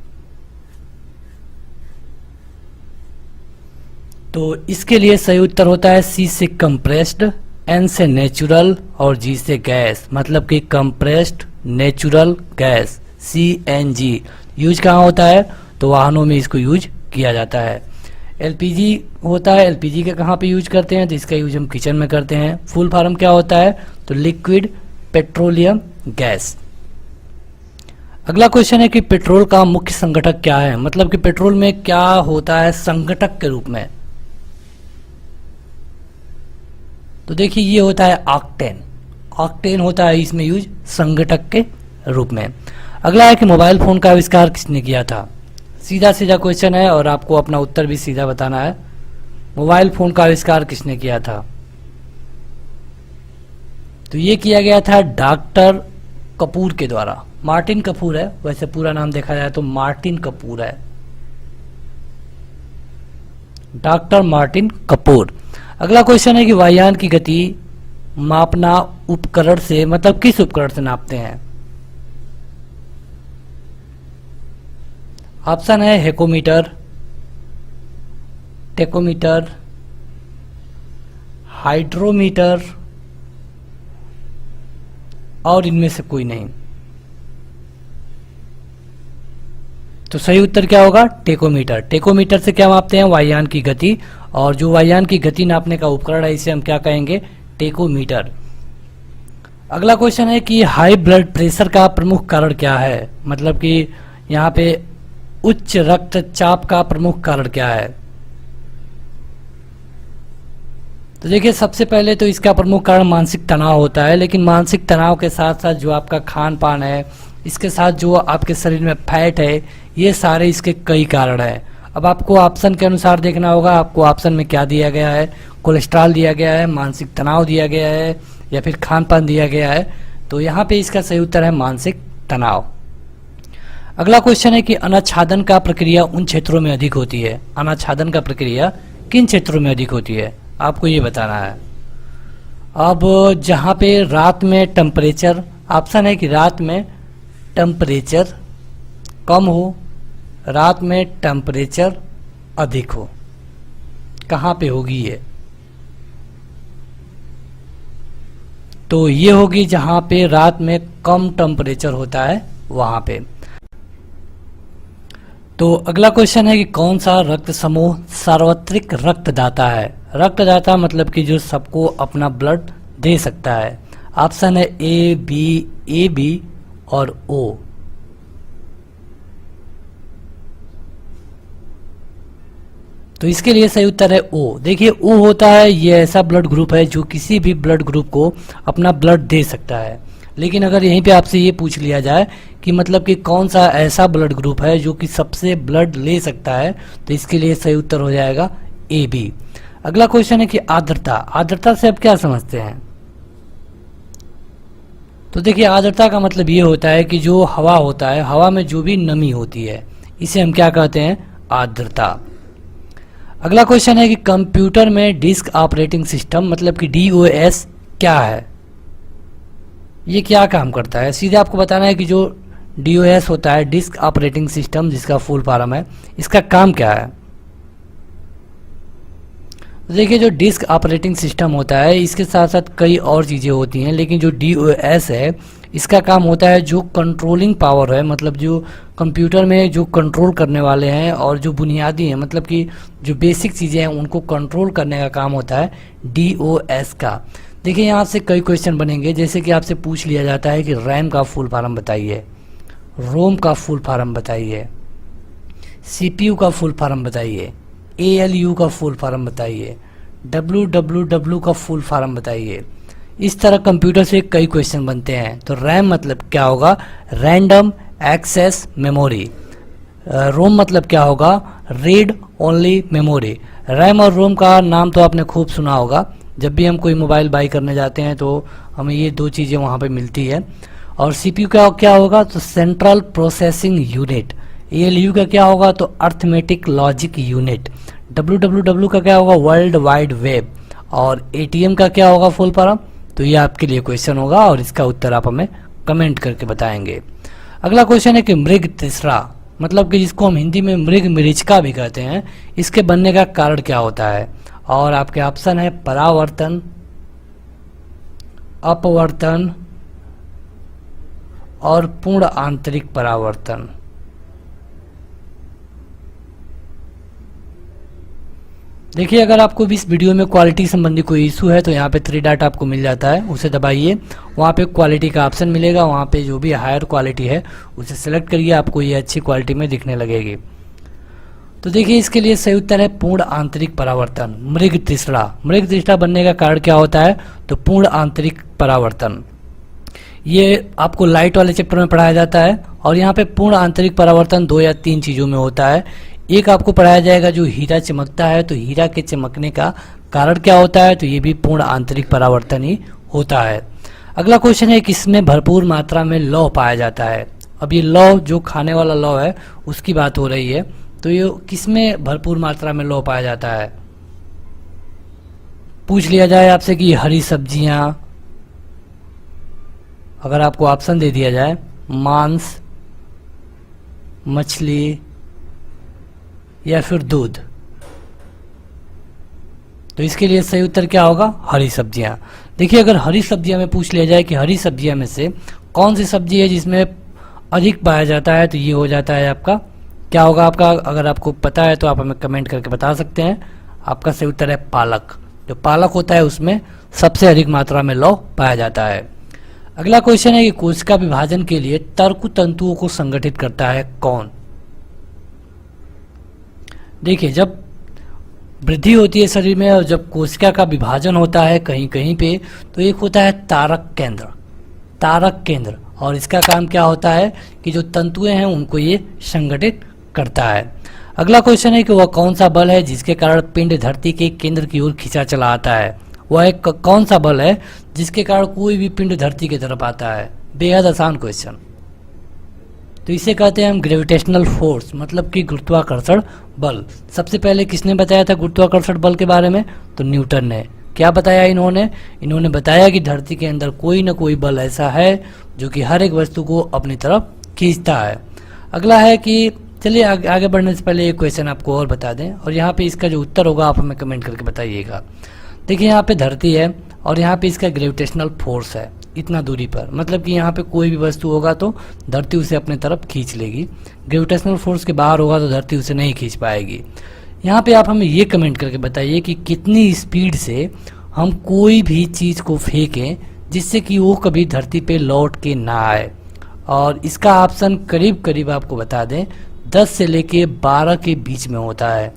तो इसके लिए सही उत्तर होता है C से कंप्रेस्ड, N से नेचुरल और G से गैस, मतलब कि compressed natural gas CNG। Use कहाँ होता है? तो वाहनों में इसको यूज किया जाता है। LPG होता है, LPG का कहाँ पे यूज करते हैं? तो इसका यूज हम किचन में करते हैं। फुल फॉर्म क्या होता है? तो लिक्विड पेट्रोलियम गैस। अगला क्वेश्चन है कि पेट्रोल का मुख्य संघटक क्या है। मतलब कि पेट्रोल में क्या होता है संघटक के रूप में? तो देखिए, ये होता है ऑक्टेन। ऑक्टेन होता है इसमें यूज संघटक के रूप में। अगला है कि मोबाइल फोन का आविष्कार किसने किया था। सीधा सीधा क्वेश्चन है और आपको अपना उत्तर भी सीधा बताना है। मोबाइल फोन का आविष्कार किसने किया था? तो ये किया गया था डॉक्टर कपूर के द्वारा। मार्टिन कपूर है, वैसे पूरा नाम देखा जाए तो मार्टिन कपूर है, डॉक्टर मार्टिन कपूर। अगला क्वेश्चन है कि वायुयान की गति मापना उपकरण से, मतलब किस उपकरण से नापते हैं? ऑप्शन है हेकोमीटर, टेकोमीटर, हाइड्रोमीटर, और इनमें से कोई नहीं। तो सही उत्तर क्या होगा? टेकोमीटर। टेकोमीटर से क्या मापते हैं? वायुयान की गति, और जो वायुयान की गति नापने का उपकरण है इसे हम क्या कहेंगे? टेकोमीटर। अगला क्वेश्चन है कि हाई ब्लड प्रेशर का प्रमुख कारण क्या है। मतलब कि यहाँ पे उच्च रक्तचाप का प्रमुख कारण क्या है? तो देखिए, सबसे पहले तो इसका प्रमुख कारण मानसिक तनाव होता है, लेकिन मानसिक तनाव के साथ साथ जो आपका खान पान है, इसके साथ जो आपके शरीर में फैट है, ये सारे इसके कई कारण हैं। अब आपको ऑप्शन के अनुसार देखना होगा। आपको ऑप्शन में क्या दिया गया है? कोलेस्ट्रॉल दिया गया है, मानसिक तनाव दिया गया है, या फिर खान पान दिया गया है। तो यहाँ पे इसका सही उत्तर है मानसिक तनाव। अगला क्वेश्चन है कि अनाच्छादन का प्रक्रिया उन क्षेत्रों में अधिक होती है। अनाच्छादन का प्रक्रिया किन क्षेत्रों में अधिक होती है? आपको ये बताना है। अब जहाँ पे रात में टेम्परेचर, ऑप्शन है कि रात में टेम्परेचर कम हो, रात में टेम्परेचर अधिक हो, कहाँ पे होगी ये? तो ये होगी जहाँ पे रात में कम टेम्परेचर होता है वहाँ पे। तो अगला क्वेश्चन है कि कौन सा रक्त समूह सार्वत्रिक रक्तदाता है। रक्तदाता मतलब कि जो सबको अपना ब्लड दे सकता है। ऑप्शन है ए बी और ओ। तो इसके लिए सही उत्तर है ओ। देखिए, ओ होता है ये ऐसा ब्लड ग्रुप है जो किसी भी ब्लड ग्रुप को अपना ब्लड दे सकता है। लेकिन अगर यहीं पे आपसे ये पूछ लिया जाए कि मतलब कि कौन सा ऐसा ब्लड ग्रुप है जो कि सबसे ब्लड ले सकता है, तो इसके लिए सही उत्तर हो जाएगा ए बी। अगला क्वेश्चन है कि आर्द्रता, आर्द्रता से आप क्या समझते हैं? तो देखिए आर्द्रता का मतलब ये होता है कि जो हवा होता है, हवा में जो भी नमी होती है, इसे हम क्या कहते हैं? आर्द्रता। अगला क्वेश्चन है कि कंप्यूटर में डिस्क ऑपरेटिंग सिस्टम मतलब कि DOS क्या है? ये क्या काम करता है? सीधे आपको बताना है कि जो DOS होता है, डिस्क ऑपरेटिंग सिस्टम, जिसका फुल फॉर्म है, इसका काम क्या है? देखिए जो डिस्क ऑपरेटिंग सिस्टम होता है, इसके साथ साथ कई और चीज़ें होती हैं, लेकिन जो DOS है, इसका काम होता है जो कंट्रोलिंग पावर है, मतलब जो कंप्यूटर में जो कंट्रोल करने वाले हैं और जो बुनियादी हैं, मतलब कि जो बेसिक चीज़ें हैं उनको कंट्रोल करने का काम होता है DOS का। देखिए यहाँ से कई क्वेश्चन बनेंगे, जैसे कि आपसे पूछ लिया जाता है कि रैम का फुल फॉर्म बताइए, रोम का फुल फॉर्म बताइए, CPU का फुल फॉर्म बताइए, ALU का फुल फॉर्म बताइए, WWW का फुल फॉर्म बताइए। इस तरह कंप्यूटर से कई क्वेश्चन बनते हैं। तो रैम मतलब क्या होगा? Random access memory. रोम मतलब क्या होगा? Read only memory. रैम और रोम का नाम तो आपने खूब सुना होगा, जब भी हम कोई मोबाइल बाई करने जाते हैं तो हमें ये दो चीज़ें वहाँ पे मिलती है। और CPU का क्या होगा? तो सेंट्रल प्रोसेसिंग यूनिट। ALU का क्या होगा? तो अर्थमेटिक लॉजिक यूनिट। WWW का क्या होगा? World wide web. और ATM का क्या होगा फुल फॉर्म? तो ये आपके लिए क्वेश्चन होगा और इसका उत्तर आप हमें कमेंट करके बताएंगे। अगला क्वेश्चन है कि मृग तीसरा मतलब कि जिसको हम हिंदी में मृग मरीचिका भी कहते हैं, इसके बनने का कारण क्या होता है? और आपके ऑप्शन है परावर्तन, अपवर्तन और पूर्ण आंतरिक परावर्तन। देखिए अगर आपको भी इस वीडियो में क्वालिटी संबंधी कोई इशू है तो यहाँ पे 3 डॉट आपको मिल जाता है, उसे दबाइए, वहाँ पे क्वालिटी का ऑप्शन मिलेगा, वहाँ पे जो भी हायर क्वालिटी है उसे सेलेक्ट करिए, आपको ये अच्छी क्वालिटी में दिखने लगेगी। तो देखिए इसके लिए सही उत्तर है पूर्ण आंतरिक परावर्तन, मृग तीसरा। मृग तीसरा बनने का कारण क्या होता है? तो पूर्ण आंतरिक परावर्तन। ये आपको लाइट वाले चैप्टर में पढ़ाया जाता है और यहाँ पे पूर्ण आंतरिक परावर्तन 2 या 3 चीज़ों में होता है। एक आपको पढ़ाया जाएगा जो हीरा चमकता है, तो हीरा के चमकने का कारण क्या होता है? तो ये भी पूर्ण आंतरिक परावर्तन ही होता है। अगला क्वेश्चन है किसमें भरपूर मात्रा में लौह पाया जाता है? अब ये लौह जो खाने वाला लौह है उसकी बात हो रही है, तो ये किसमें भरपूर मात्रा में लौह पाया जाता है? पूछ लिया जाए आपसे कि हरी सब्जियां, अगर आपको ऑप्शन दे दिया जाए मांस, मछली या फिर दूध, तो इसके लिए सही उत्तर क्या होगा? हरी सब्जियां। देखिए अगर हरी सब्जियां में पूछ लिया जाए कि हरी सब्जियां में से कौन सी सब्जी है जिसमें अधिक पाया जाता है, तो ये हो जाता है आपका, क्या होगा आपका? अगर आपको पता है तो आप हमें कमेंट करके बता सकते हैं। आपका सही उत्तर है पालक। जो पालक होता है उसमें सबसे अधिक मात्रा में लौह पाया जाता है। अगला क्वेश्चन है कि कोशिका विभाजन के लिए तर्क तंतुओं को संगठित करता है कौन? देखिए जब वृद्धि होती है शरीर में और जब कोशिका का विभाजन होता है कहीं कहीं पे, तो एक होता है तारक केंद्र। तारक केंद्र, और इसका काम क्या होता है कि जो तंतुएं हैं उनको ये संगठित करता है। अगला क्वेश्चन है कि वह कौन सा बल है जिसके कारण पिंड धरती के केंद्र की ओर खींचा चला आता है? वह एक कौन सा बल है जिसके कारण कोई भी पिंड धरती की तरफ आता है? बेहद आसान क्वेश्चन। तो इसे कहते हैं हम ग्रेविटेशनल फोर्स, मतलब कि गुरुत्वाकर्षण बल। सबसे पहले किसने बताया था गुरुत्वाकर्षण बल के बारे में? तो न्यूटन ने। क्या बताया इन्होंने बताया कि धरती के अंदर कोई ना कोई बल ऐसा है जो कि हर एक वस्तु को अपनी तरफ खींचता है। अगला है कि चलिए आगे बढ़ने से पहले एक क्वेश्चन आपको और बता दें, और यहाँ पे इसका जो उत्तर होगा आप हमें कमेंट करके बताइएगा। देखिए यहाँ पे धरती है और यहाँ पे इसका ग्रेविटेशनल फोर्स है इतना दूरी पर, मतलब कि यहाँ पे कोई भी वस्तु होगा तो धरती उसे अपने तरफ खींच लेगी। ग्रेविटेशनल फोर्स के बाहर होगा तो धरती उसे नहीं खींच पाएगी। यहाँ पे आप हमें ये कमेंट करके बताइए कि कितनी स्पीड से हम कोई भी चीज़ को फेंकें जिससे कि वो कभी धरती पे लौट के ना आए। और इसका ऑप्शन करीब करीब आपको बता दें 10 से लेके 12 के बीच में होता है,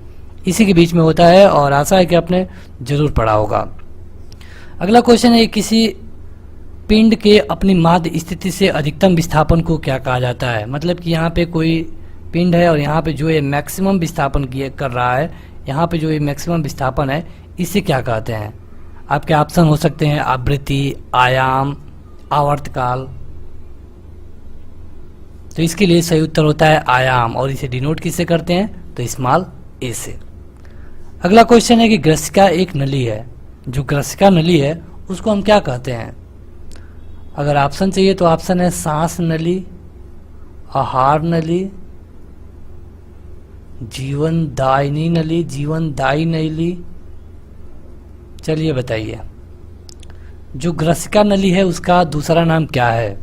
इसी के बीच में होता है, और आशा है कि आपने जरूर पढ़ा होगा। अगला क्वेश्चन है किसी पिंड के अपनी माध्य स्थिति से अधिकतम विस्थापन को क्या कहा जाता है? मतलब कि यहाँ पे कोई पिंड है और यहाँ पे जो है मैक्सिमम विस्थापन कर रहा है, यहाँ पे जो ये मैक्सिमम विस्थापन है इसे क्या कहते हैं? आपके ऑप्शन हो सकते हैं आवृत्ति, आयाम, आवर्तकाल। तो इसके लिए सही उत्तर होता है आयाम, और इसे डिनोट किससे करते हैं? तो स्मॉल ए से। अगला क्वेश्चन है कि ग्रसिका एक नली है। जो ग्रसिका नली है उसको हम क्या कहते हैं? अगर ऑप्शन चाहिए तो ऑप्शन है सांस नली, आहार नली, जीवनदायिनी नली, जीवनदायी नली। चलिए बताइए, जो ग्रसिका नली है उसका दूसरा नाम क्या है?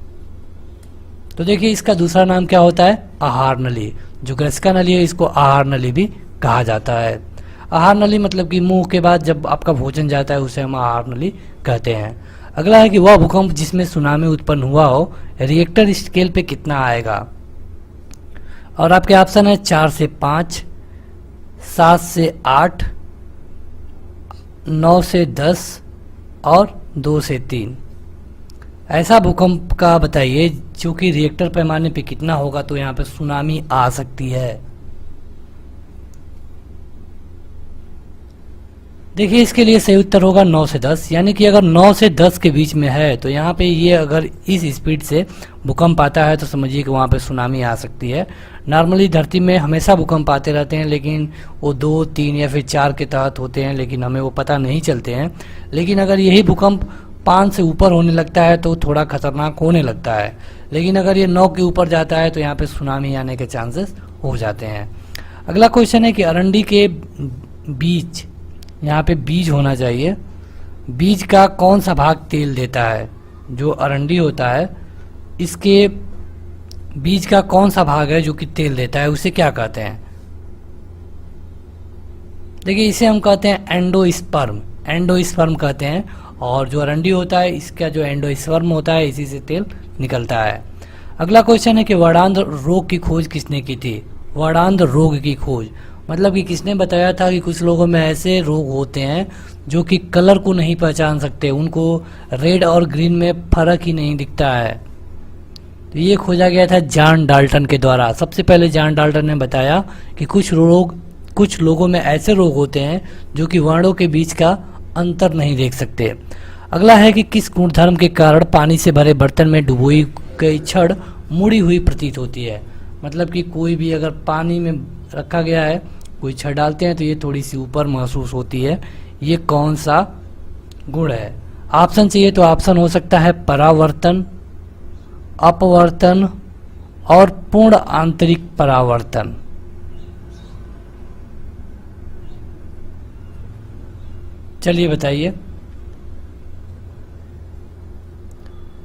तो देखिए इसका दूसरा नाम क्या होता है? आहार नली। जो ग्रसिका नली है इसको आहार नली भी कहा जाता है। आहार नली मतलब कि मुंह के बाद जब आपका भोजन जाता है उसे हम आहार नली कहते हैं। अगला है कि वह भूकंप जिसमें सुनामी उत्पन्न हुआ हो रिएक्टर स्केल पे कितना आएगा? और आपके ऑप्शन है 4 से 5, 7 से 8, 9 से 10 और 2 से 3। ऐसा भूकंप का बताइए जो कि रिएक्टर पैमाने पे कितना होगा तो यहाँ पे सुनामी आ सकती है। देखिए इसके लिए सही उत्तर होगा 9 से 10, यानी कि अगर 9 से 10 के बीच में है तो यहाँ पे ये अगर इस स्पीड से भूकंप आता है तो समझिए कि वहाँ पे सुनामी आ सकती है। नॉर्मली धरती में हमेशा भूकंप आते रहते हैं, लेकिन वो 2, 3 या फिर 4 के तहत होते हैं, लेकिन हमें वो पता नहीं चलते हैं। लेकिन अगर यही भूकंप 5 से ऊपर होने लगता है तो थोड़ा खतरनाक होने लगता है, लेकिन अगर ये 9 के ऊपर जाता है तो यहाँ पे सुनामी आने के चांसेस हो जाते हैं। अगला क्वेश्चन है कि अरंडी के बीज, यहाँ पे बीज होना चाहिए, बीज का कौन सा भाग तेल देता है? जो अरंडी होता है इसके बीज का कौन सा भाग है जो कि तेल देता है, उसे क्या कहते हैं? देखिए इसे हम कहते हैं एंडोस्पर्म, एंडोस्पर्म कहते हैं। और जो अरंडी होता है इसका जो एंडोस्पर्म होता है इसी से तेल निकलता है। अगला क्वेश्चन है कि वर्णांध रोग की खोज किसने की थी? वर्णांध रोग की खोज मतलब कि किसने बताया था कि कुछ लोगों में ऐसे रोग होते हैं जो कि कलर को नहीं पहचान सकते, उनको रेड और ग्रीन में फर्क ही नहीं दिखता है। तो ये खोजा गया था जॉन डाल्टन के द्वारा। सबसे पहले जॉन डाल्टन ने बताया कि कुछ लोगों में ऐसे रोग होते हैं जो कि वर्णों के बीच का अंतर नहीं देख सकते। अगला है कि किस गुणधर्म के कारण पानी से भरे बर्तन में डुबोई गई छड़ मुड़ी हुई प्रतीत होती है? मतलब कि कोई भी अगर पानी में रखा गया है, कोई छड़ डालते हैं तो ये थोड़ी सी ऊपर महसूस होती है, ये कौन सा गुण है? ऑप्शन चाहिए तो ऑप्शन हो सकता है परावर्तन, अपवर्तन और पूर्ण आंतरिक परावर्तन। चलिए बताइए।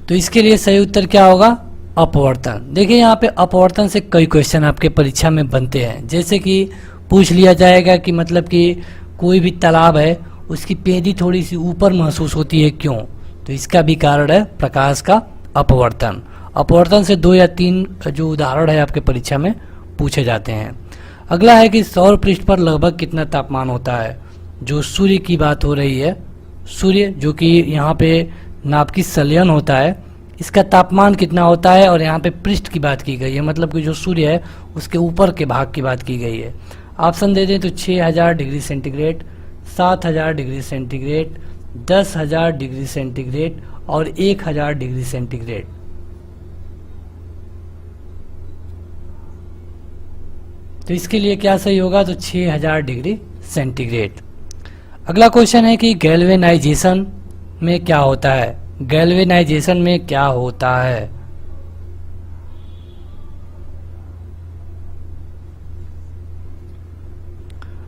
तो इसके लिए सही उत्तर क्या होगा? अपवर्तन। देखिए यहाँ पे अपवर्तन से कई क्वेश्चन आपके परीक्षा में बनते हैं, जैसे कि पूछ लिया जाएगा कि मतलब कि कोई भी तालाब है उसकी पेंदी थोड़ी सी ऊपर महसूस होती है, क्यों? तो इसका भी कारण है प्रकाश का अपवर्तन। अपवर्तन से 2 या 3 जो उदाहरण है आपके परीक्षा में पूछे जाते हैं। अगला है कि सौर पृष्ठ पर लगभग कितना तापमान होता है? जो सूर्य की बात हो रही है, सूर्य जो कि यहाँ पे नाभिकीय संलयन होता है, इसका तापमान कितना होता है? और यहाँ पे पृष्ठ की बात की गई है, मतलब कि जो सूर्य है उसके ऊपर के भाग की बात की गई है। ऑप्शन दे दें तो 6000 degree centigrade, 7000 degree centigrade, 10,000 degree centigrade और 1000 डिग्री सेंटीग्रेड। तो इसके लिए क्या सही होगा? तो 6000 डिग्री सेंटीग्रेड। अगला क्वेश्चन है कि गैल्वेनाइजेशन में क्या होता है? गैल्वेनाइजेशन में क्या होता है?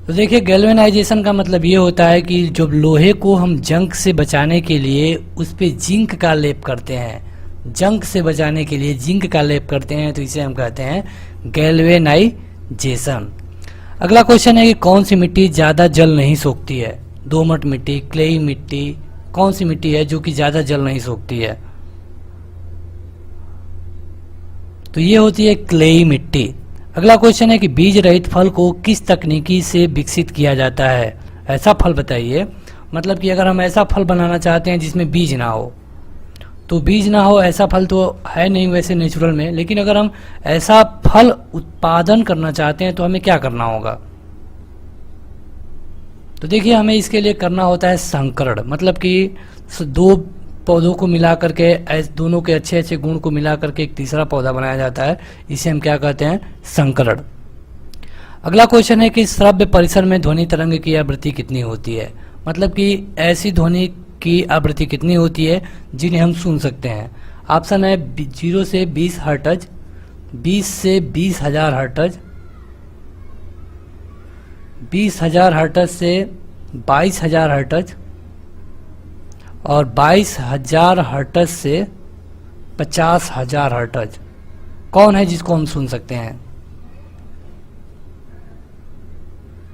तो देखिए गैल्वेनाइजेशन का मतलब ये होता है कि जब लोहे को हम जंग से बचाने के लिए उस पे जिंक का लेप करते हैं, जंग से बचाने के लिए जिंक का लेप करते हैं, तो इसे हम कहते हैं गैल्वेनाइजेशन। अगला क्वेश्चन है कि कौन सी मिट्टी ज़्यादा जल नहीं सोखती है? दोमट मिट्टी, क्लेई मिट्टी, कौन सी मिट्टी है जो कि ज़्यादा जल नहीं सोखती है? तो ये होती है क्लेई मिट्टी। अगला क्वेश्चन है कि बीज रहित फल को किस तकनीकी से विकसित किया जाता है? ऐसा फल बताइए, मतलब कि अगर हम ऐसा फल बनाना चाहते हैं जिसमें बीज ना हो, तो बीज ना हो ऐसा फल तो है नहीं वैसे नेचुरल में, लेकिन अगर हम ऐसा फल उत्पादन करना चाहते हैं तो हमें क्या करना होगा? तो देखिए हमें इसके लिए करना होता है संकरण, मतलब कि दो पौधों को मिला करके दोनों के अच्छे अच्छे गुण को मिला करके एक तीसरा पौधा बनाया जाता है, इसे हम क्या कहते हैं, संकरण। अगला क्वेश्चन है कि श्रव्य परिसर में ध्वनि तरंग की आवृत्ति कितनी होती है, मतलब कि ऐसी ध्वनि की आवृत्ति कितनी होती है जिन्हें हम सुन सकते हैं। ऑप्शन है 0 से 20 हर्ट्ज, 20 से 20,000 हर्ट्ज, 20,000 हर्ट्ज से 22,000 हर्ट्ज और 22,000 हर्ट्ज से 50,000 हर्ट्ज। कौन है जिसको हम सुन सकते हैं?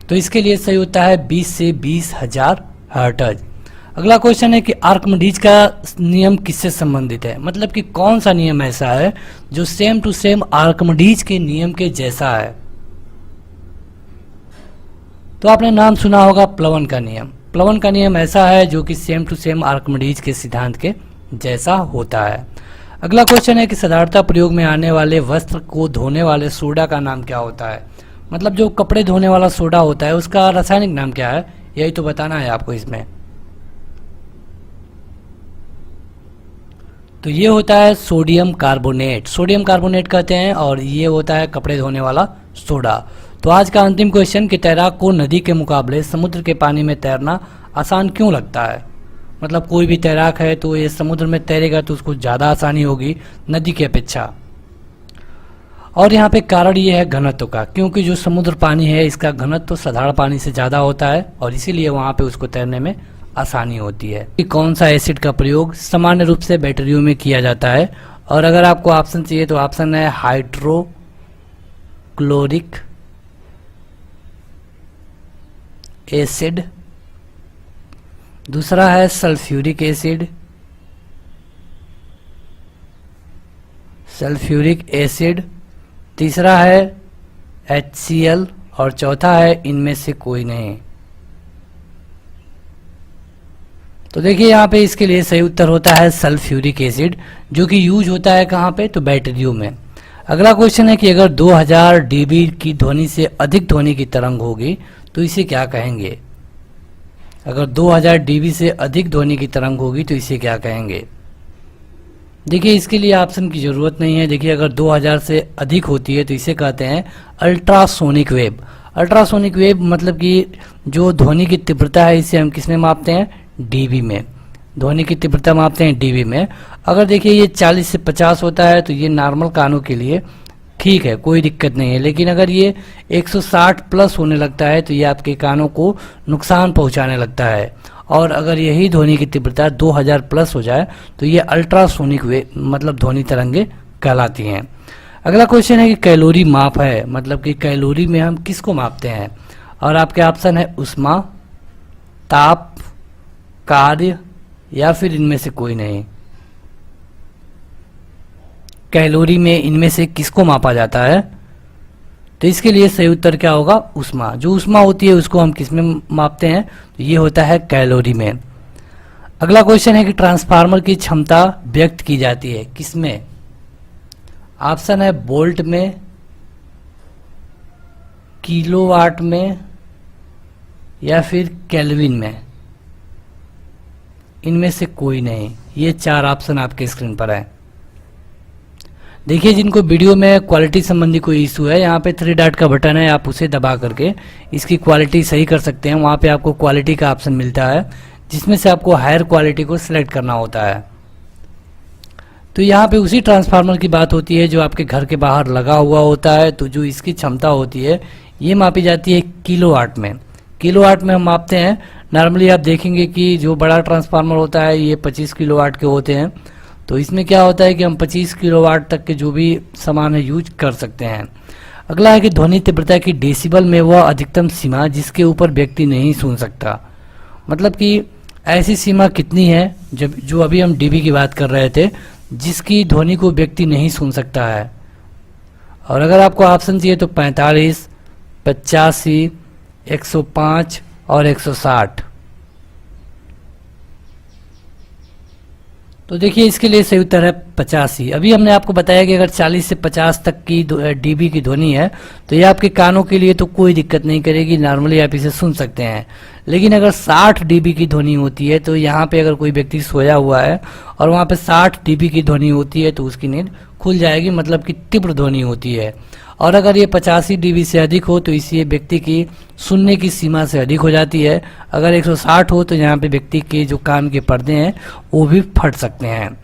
तो इसके लिए सही होता है 20 से 20,000 हर्ट्ज। अगला क्वेश्चन है कि आर्किमिडीज का नियम किससे संबंधित है, मतलब कि कौन सा नियम ऐसा है जो सेम टू सेम आर्किमिडीज के नियम के जैसा है। तो आपने नाम सुना होगा प्लवन का नियम। प्लवन का नियम ऐसा है जो कि सेम टू सेम आर्किमिडीज के सिद्धांत के जैसा होता है। अगला क्वेश्चन है कि साधारणतः प्रयोग में आने वाले वस्त्र को धोने वाले सोडा का नाम क्या होता है, मतलब जो कपड़े धोने वाला सोडा होता है उसका रासायनिक नाम क्या है, यही तो बताना है आपको इसमें। तो ये होता है सोडियम कार्बोनेट, सोडियम कार्बोनेट कहते हैं, और ये होता है कपड़े धोने वाला सोडा। तो आज का अंतिम क्वेश्चन कि तैराक को नदी के मुकाबले समुद्र के पानी में तैरना आसान क्यों लगता है, मतलब कोई भी तैराक है तो ये समुद्र में तैरेगा तो उसको ज़्यादा आसानी होगी नदी की अपेक्षा। और यहाँ पे कारण ये है घनत्व का, क्योंकि जो समुद्र पानी है इसका घनत्व तो साधारण पानी से ज़्यादा होता है और इसीलिए वहाँ पे उसको तैरने में आसानी होती है। कि कौन सा एसिड का प्रयोग सामान्य रूप से बैटरियों में किया जाता है, और अगर आपको ऑप्शन चाहिए तो ऑप्शन है हाइड्रोक्लोरिक एसिड, दूसरा है सल्फ्यूरिक एसिड, तीसरा है HCl और चौथा है इनमें से कोई नहीं। तो देखिए यहाँ पे इसके लिए सही उत्तर होता है सल्फ्यूरिक एसिड, जो कि यूज होता है कहाँ पे, तो बैटरियों में। अगला क्वेश्चन है कि अगर 2000 dB की ध्वनि से अधिक ध्वनि की तरंग होगी तो इसे क्या कहेंगे। अगर 2000 dB से अधिक ध्वनि की तरंग होगी तो इसे क्या कहेंगे। देखिए इसके लिए ऑप्शन की ज़रूरत नहीं है। देखिए अगर 2000 से अधिक होती है तो इसे कहते हैं अल्ट्रासोनिक वेव। अल्ट्रासोनिक वेव मतलब कि जो ध्वनि की तीव्रता है इसे हम किस में मापते हैं, डीबी में। ध्वनि की तीव्रता मापते हैं डीबी में। अगर देखिए ये 40 से 50 होता है तो ये नॉर्मल कानों के लिए ठीक है, कोई दिक्कत नहीं है, लेकिन अगर ये 160 प्लस होने लगता है तो ये आपके कानों को नुकसान पहुंचाने लगता है। और अगर यही ध्वनि की तीव्रता 2000 प्लस हो जाए तो ये अल्ट्रासोनिक वेव मतलब ध्वनि तरंगे कहलाती हैं। अगला क्वेश्चन है कि कैलोरी माप है, मतलब कि कैलोरी में हम किसको मापते हैं, और आपके ऑप्शन है ऊष्मा, ताप, कार्य या फिर इनमें से कोई नहीं। कैलोरी में इनमें से किसको मापा जाता है, तो इसके लिए सही उत्तर क्या होगा, ऊष्मा। जो ऊष्मा होती है उसको हम किस में मापते हैं, तो ये होता है कैलोरी में। अगला क्वेश्चन है कि ट्रांसफार्मर की क्षमता व्यक्त की जाती है किसमें। ऑप्शन है वोल्ट में, किलोवाट में या फिर केल्विन में। इनमें से कोई नहीं। ये 4 ऑप्शन आपके स्क्रीन पर है। देखिए जिनको वीडियो में क्वालिटी संबंधी कोई इशू है, यहाँ पे 3 डॉट का बटन है, आप उसे दबा करके इसकी क्वालिटी सही कर सकते हैं। वहाँ पे आपको क्वालिटी का ऑप्शन मिलता है जिसमें से आपको हायर क्वालिटी को सिलेक्ट करना होता है। तो यहाँ पे उसी ट्रांसफार्मर की बात होती है जो आपके घर के बाहर लगा हुआ होता है। तो जो इसकी क्षमता होती है ये मापी जाती है किलोवाट में। किलोवाट में हम मापते हैं। नॉर्मली आप देखेंगे कि जो बड़ा ट्रांसफार्मर होता है ये 25 किलोवाट के होते हैं। तो इसमें क्या होता है कि हम 25 किलोवाट तक के जो भी सामान है यूज कर सकते हैं। अगला है कि ध्वनि तीव्रता की डेसिबल में वह अधिकतम सीमा जिसके ऊपर व्यक्ति नहीं सुन सकता, मतलब कि ऐसी सीमा कितनी है जब जो अभी हम डीबी की बात कर रहे थे, जिसकी ध्वनि को व्यक्ति नहीं सुन सकता है। और अगर आपको ऑप्शन चाहिए तो 45, 85, 105 और 160। तो देखिए इसके लिए सही उत्तर है 85। अभी हमने आपको बताया कि अगर 40 से 50 तक की डीबी की ध्वनि है तो ये आपके कानों के लिए तो कोई दिक्कत नहीं करेगी, नॉर्मली आप इसे सुन सकते हैं। लेकिन अगर 60 डीबी की ध्वनि होती है तो यहाँ पे अगर कोई व्यक्ति सोया हुआ है और वहाँ पे 60 डीबी की ध्वनि होती है तो उसकी नींद खुल जाएगी, मतलब कि तीव्र ध्वनि होती है। और अगर ये 85 डीबी से अधिक हो तो इसी व्यक्ति की सुनने की सीमा से अधिक हो जाती है। अगर 160 हो तो यहाँ पे व्यक्ति के जो कान के पर्दे हैं वो भी फट सकते हैं।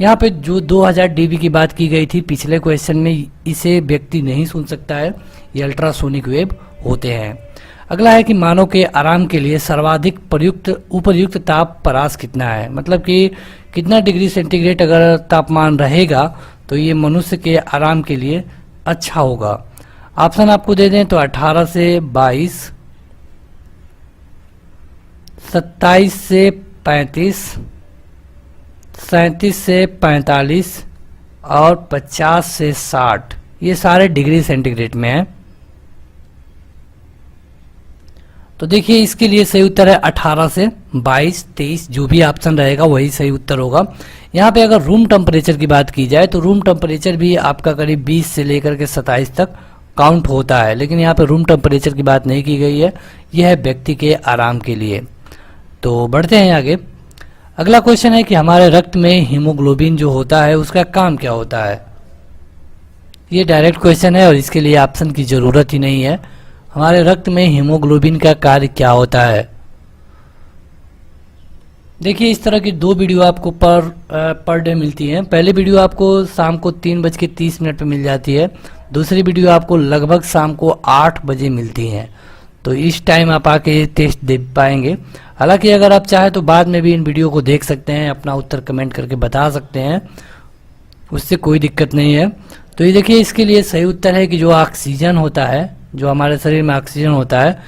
यहाँ पे जो 2000 डीबी की बात की गई थी पिछले क्वेश्चन में, इसे व्यक्ति नहीं सुन सकता है, ये अल्ट्रासोनिक वेव होते हैं। अगला है कि मानव के आराम के लिए सर्वाधिक उपयुक्त ताप परास कितना है, मतलब कि कितना डिग्री सेंटीग्रेड अगर तापमान रहेगा तो ये मनुष्य के आराम के लिए अच्छा होगा। ऑप्शन आपको दे दें तो 18 से 22, 27 से 35, 37 से 45 और 50 से 60, ये सारे डिग्री सेंटीग्रेड में है। तो देखिए इसके लिए सही उत्तर है 18 से 22, 23, जो भी ऑप्शन रहेगा वही सही उत्तर होगा। यहाँ पे अगर रूम टेम्परेचर की बात की जाए तो रूम टेम्परेचर भी आपका करीब 20 से लेकर के 27 तक काउंट होता है, लेकिन यहाँ पे रूम टेम्परेचर की बात नहीं की गई है, यह है व्यक्ति के आराम के लिए। तो बढ़ते हैं आगे। अगला क्वेश्चन है कि हमारे रक्त में हीमोग्लोबिन जो होता है उसका काम क्या होता है। ये डायरेक्ट क्वेश्चन है और इसके लिए ऑप्शन की जरूरत ही नहीं है। हमारे रक्त में हीमोग्लोबिन का कार्य क्या होता है। देखिए इस तरह की 2 वीडियो आपको पर डे मिलती हैं। पहली वीडियो आपको शाम को 3:30 पे मिल जाती है, दूसरी वीडियो आपको लगभग शाम को 8 बजे मिलती हैं। तो इस टाइम आप आके टेस्ट दे पाएंगे। हालांकि अगर आप चाहें तो बाद में भी इन वीडियो को देख सकते हैं, अपना उत्तर कमेंट करके बता सकते हैं, उससे कोई दिक्कत नहीं है। तो ये देखिए इसके लिए सही उत्तर है कि जो ऑक्सीजन होता है, जो हमारे शरीर में ऑक्सीजन होता है,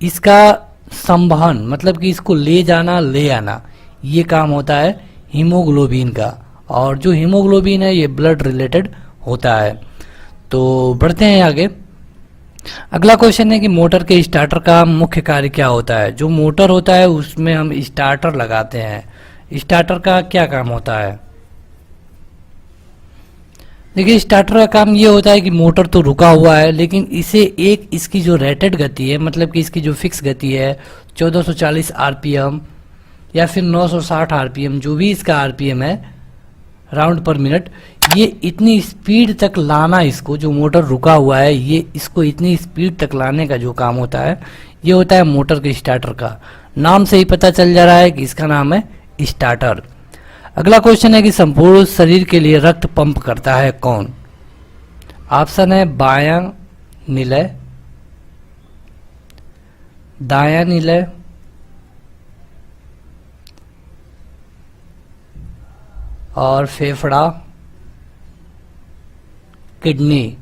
इसका संवहन मतलब कि इसको ले जाना ले आना, ये काम होता है हीमोग्लोबिन का। और जो हीमोग्लोबिन है ये ब्लड रिलेटेड होता है। तो बढ़ते हैं आगे। अगला क्वेश्चन है कि मोटर के स्टार्टर का मुख्य कार्य क्या होता है। जो मोटर होता है उसमें हम स्टार्टर लगाते हैं, स्टार्टर का क्या काम होता है। देखिए स्टार्टर का काम ये होता है कि मोटर तो रुका हुआ है लेकिन इसे इसकी जो रेटेड गति है, मतलब कि इसकी जो फिक्स गति है 1440 आरपीएम या फिर 960 आरपीएम, जो भी इसका आरपीएम है राउंड पर मिनट, ये इतनी स्पीड तक लाना, इसको जो मोटर रुका हुआ है ये इसको इतनी स्पीड तक लाने का जो काम होता है ये होता है मोटर के स्टार्टर का। नाम से ही पता चल जा रहा है कि इसका नाम है स्टार्टर। अगला क्वेश्चन है कि संपूर्ण शरीर के लिए रक्त पंप करता है कौन। ऑप्शन है बायां निलय, दायां निलय, और फेफड़ा, किडनी,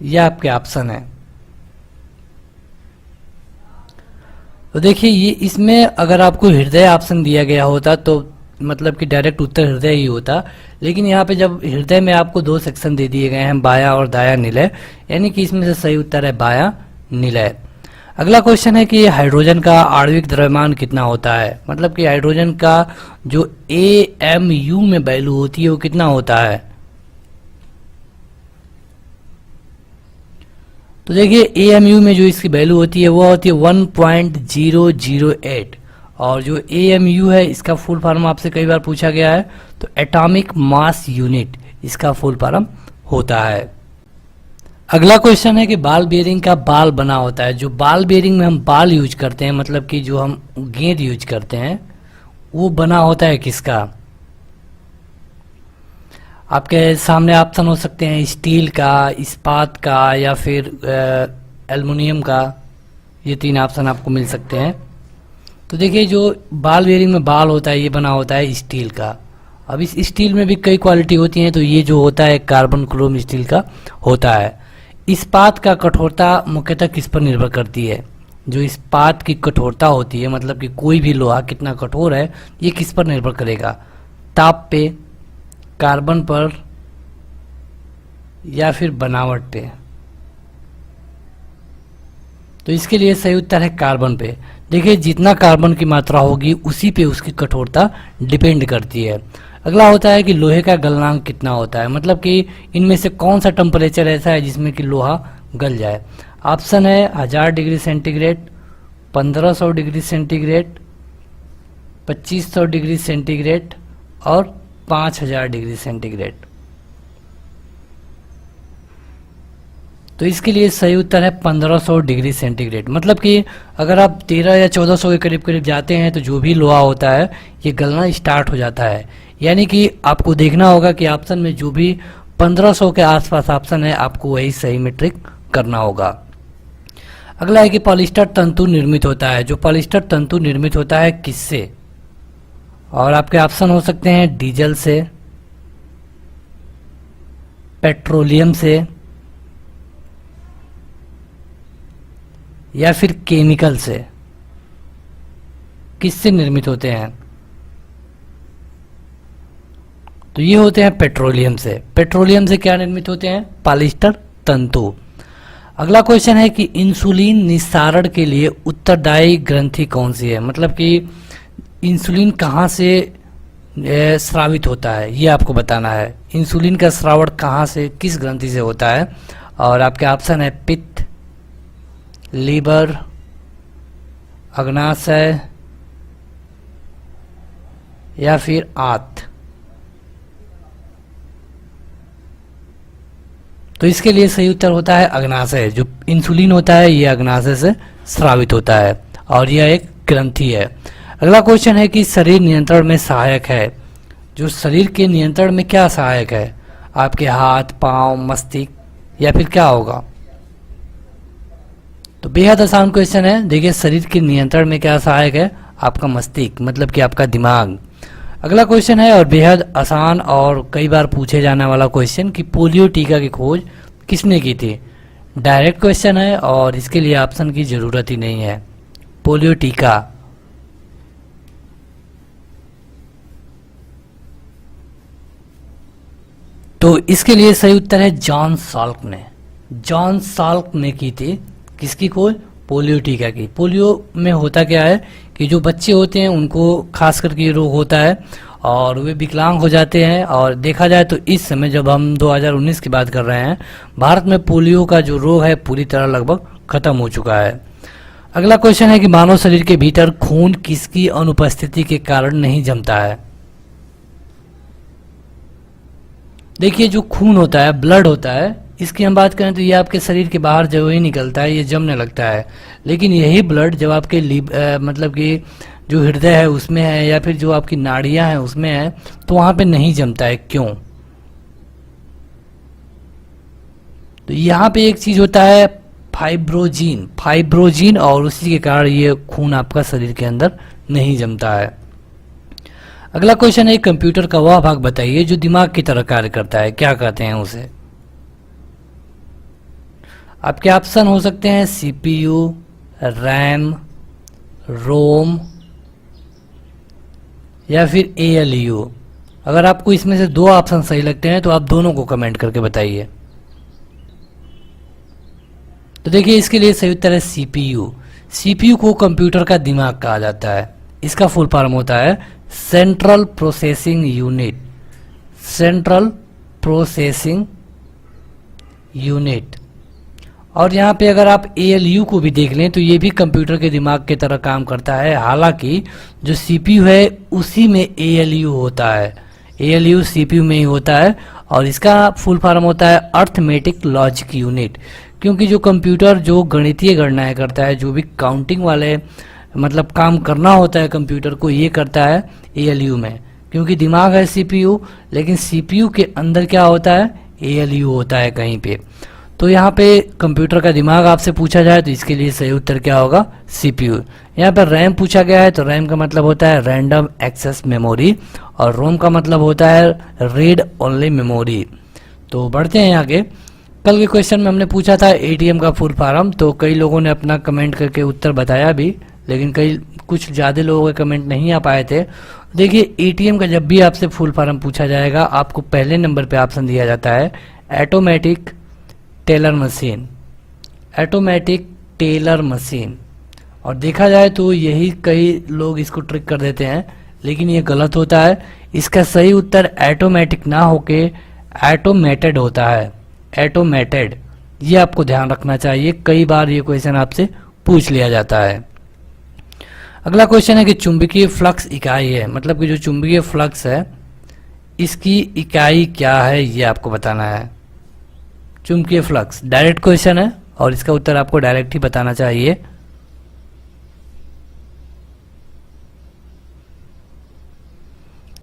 ये आपके ऑप्शन है। तो देखिए ये इसमें अगर आपको हृदय ऑप्शन दिया गया होता तो मतलब कि डायरेक्ट उत्तर हृदय ही होता, लेकिन यहाँ पे जब हृदय में आपको 2 सेक्शन दे दिए गए हैं, बायां और दायां निलय, यानी कि इसमें से सही उत्तर है बायां निलय। अगला क्वेश्चन है कि हाइड्रोजन का आणविक द्रव्यमान कितना होता है, मतलब कि हाइड्रोजन का जो AMU में वैल्यू होती है वो कितना होता है। तो देखिए AMU में जो इसकी वैल्यू होती है वो होती है 1.008, और जो AMU है इसका फुल फॉर्म आपसे कई बार पूछा गया है, तो एटॉमिक मास यूनिट इसका फुल फॉर्म होता है। अगला क्वेश्चन है कि बाल बेयरिंग का बाल बना होता है। जो बाल बेयरिंग में हम बाल यूज करते हैं, मतलब कि जो हम गेंद यूज करते हैं, वो बना होता है किसका। आपके सामने ऑप्शन हो सकते हैं स्टील का, इस्पात का या फिर एल्युमिनियम का, ये 3 ऑप्शन आपको मिल सकते हैं। तो देखिए जो बाल बेयरिंग में बाल होता है ये बना होता है स्टील का। अब इस स्टील में भी कई क्वालिटी होती हैं, तो ये जो होता है कार्बन क्रोम स्टील का होता है। इस्पात का कठोरता मुख्यतः किस पर निर्भर करती है। जो इस्पात की कठोरता होती है, मतलब कि कोई भी लोहा कितना कठोर है, ये किस पर निर्भर करेगा, ताप पे, कार्बन पर या फिर बनावट पे। तो इसके लिए सही उत्तर है कार्बन पे। देखिए जितना कार्बन की मात्रा होगी उसी पे उसकी कठोरता डिपेंड करती है। अगला होता है कि लोहे का गलनांक कितना होता है, मतलब कि इनमें से कौन सा टेम्परेचर ऐसा है जिसमें कि लोहा गल जाए। ऑप्शन है 1000 degree centigrade, 1500 degree centigrade, 2500 degree centigrade और 5000 डिग्री सेंटीग्रेड। तो इसके लिए सही उत्तर है 1500 डिग्री सेंटीग्रेड। मतलब कि अगर आप 13 या 1400 के करीब करीब जाते हैं तो जो भी लोहा होता है ये गलना स्टार्ट हो जाता है। यानी कि आपको देखना होगा कि ऑप्शन में जो भी 1500 के आसपास ऑप्शन है आपको वही सही मीट्रिक करना होगा। अगला है कि पॉलिस्टर तंतु निर्मित होता है। जो पॉलिस्टर तंतु निर्मित होता है किससे, और आपके ऑप्शन हो सकते हैं डीजल से, पेट्रोलियम से या फिर केमिकल से। किससे निर्मित होते हैं, तो ये होते हैं पेट्रोलियम से। पेट्रोलियम से क्या निर्मित होते हैं, पॉलिस्टर तंतु। अगला क्वेश्चन है कि इंसुलिन निस्सारण के लिए उत्तरदायी ग्रंथि कौन सी है, मतलब कि इंसुलिन कहाँ से स्रावित होता है ये आपको बताना है। इंसुलिन का स्रावण कहाँ से, किस ग्रंथि से होता है, और आपके ऑप्शन है पित्त, लीवर, अग्नाशय या फिर आंत। तो इसके लिए सही उत्तर होता है अग्नाशय। जो इंसुलिन होता है ये अग्नाशय से स्रावित होता है और यह एक ग्रंथि है। अगला क्वेश्चन है कि शरीर नियंत्रण में सहायक है। जो शरीर के नियंत्रण में क्या सहायक है, आपके हाथ, पांव, मस्तिष्क या फिर क्या होगा। तो बेहद आसान क्वेश्चन है। देखिए शरीर के नियंत्रण में क्या सहायक है, आपका मस्तिष्क, मतलब कि आपका दिमाग। अगला क्वेश्चन है और बेहद आसान और कई बार पूछे जाने वाला क्वेश्चन कि पोलियो टीका की खोज किसने की थी। डायरेक्ट क्वेश्चन है और इसके लिए ऑप्शन की जरूरत ही नहीं है। पोलियो टीका, तो इसके लिए सही उत्तर है जॉन साल्क ने। जॉन साल्क ने की थी किसकी खोज, पोलियो टीका की। पोलियो में होता क्या है कि जो बच्चे होते हैं उनको खास करके ये रोग होता है और वे विकलांग हो जाते हैं। और देखा जाए तो इस समय जब हम 2019 की बात कर रहे हैं, भारत में पोलियो का जो रोग है पूरी तरह लगभग खत्म हो चुका है। अगला क्वेश्चन है कि मानव शरीर के भीतर खून किसकी अनुपस्थिति के कारण नहीं जमता है। देखिए जो खून होता है, ब्लड होता है, इसकी हम बात करें तो ये आपके शरीर के बाहर जो ही निकलता है, ये जमने लगता है। लेकिन यही ब्लड जब आपके मतलब कि जो हृदय है उसमें है या फिर जो आपकी नाड़ियां हैं उसमें है तो वहां पे नहीं जमता है। क्यों, तो यहाँ पे एक चीज होता है फाइब्रोजीन और उसी के कारण ये खून आपका शरीर के अंदर नहीं जमता है। अगला क्वेश्चन है कंप्यूटर का वह भाग बताइए जो दिमाग की तरह कार्य करता है, क्या कहते हैं उसे। आपके ऑप्शन हो सकते हैं सीपीयू, रैम, रोम या फिर एएलयू। अगर आपको इसमें से दो ऑप्शन सही लगते हैं तो आप दोनों को कमेंट करके बताइए। तो देखिए इसके लिए सही उत्तर है सीपीयू। सीपीयू को कंप्यूटर का दिमाग कहा जाता है। इसका फुल फॉर्म होता है central processing unit. Central processing unit. और यहाँ पे अगर आप एएलयू को भी देख लें तो ये भी कंप्यूटर के दिमाग की तरह काम करता है। हालांकि जो सीपीयू है उसी में एएलयू होता है, एएलयू सीपीयू में ही होता है और इसका फुल फॉर्म होता है अर्थमेटिक लॉजिक यूनिट। क्योंकि जो कंप्यूटर जो गणितीय गणनाएं करता है, जो भी काउंटिंग वाले मतलब काम करना होता है कंप्यूटर को, ये करता है एएलयू में। क्योंकि दिमाग है सीपीयू, लेकिन सीपीयू के अंदर क्या होता है, एएलयू होता है कहीं पे। तो यहाँ पे कंप्यूटर का दिमाग आपसे पूछा जाए तो इसके लिए सही उत्तर क्या होगा, सीपीयू। यहाँ पर रैम पूछा गया है तो रैम का मतलब होता है रैंडम एक्सेस मेमोरी और रोम का मतलब होता है रीड ओनली मेमोरी। तो बढ़ते हैं आगे। कल के क्वेश्चन में हमने पूछा था एटीएम का फुल फॉर्म, तो कई लोगों ने अपना कमेंट करके उत्तर बताया भी, लेकिन कुछ ज़्यादा लोगों के कमेंट नहीं आ पाए थे। देखिए एटीएम का जब भी आपसे फुल फॉर्म पूछा जाएगा आपको पहले नंबर पे ऑप्शन दिया जाता है automatic teller machine. Automatic teller machine. और देखा जाए तो यही कई लोग इसको ट्रिक कर देते हैं, लेकिन ये गलत होता है। इसका सही उत्तर ऑटोमेटिक ना होके ऑटोमेटेड होता है, ऑटोमेटेड। ये आपको ध्यान रखना चाहिए, कई बार ये क्वेश्चन आपसे पूछ लिया जाता है। अगला क्वेश्चन है कि चुंबकीय फ्लक्स इकाई है, मतलब कि जो चुंबकीय फ्लक्स है इसकी इकाई क्या है, ये आपको बताना है। चुंबकीय फ्लक्स डायरेक्ट क्वेश्चन है और इसका उत्तर आपको डायरेक्ट ही बताना चाहिए।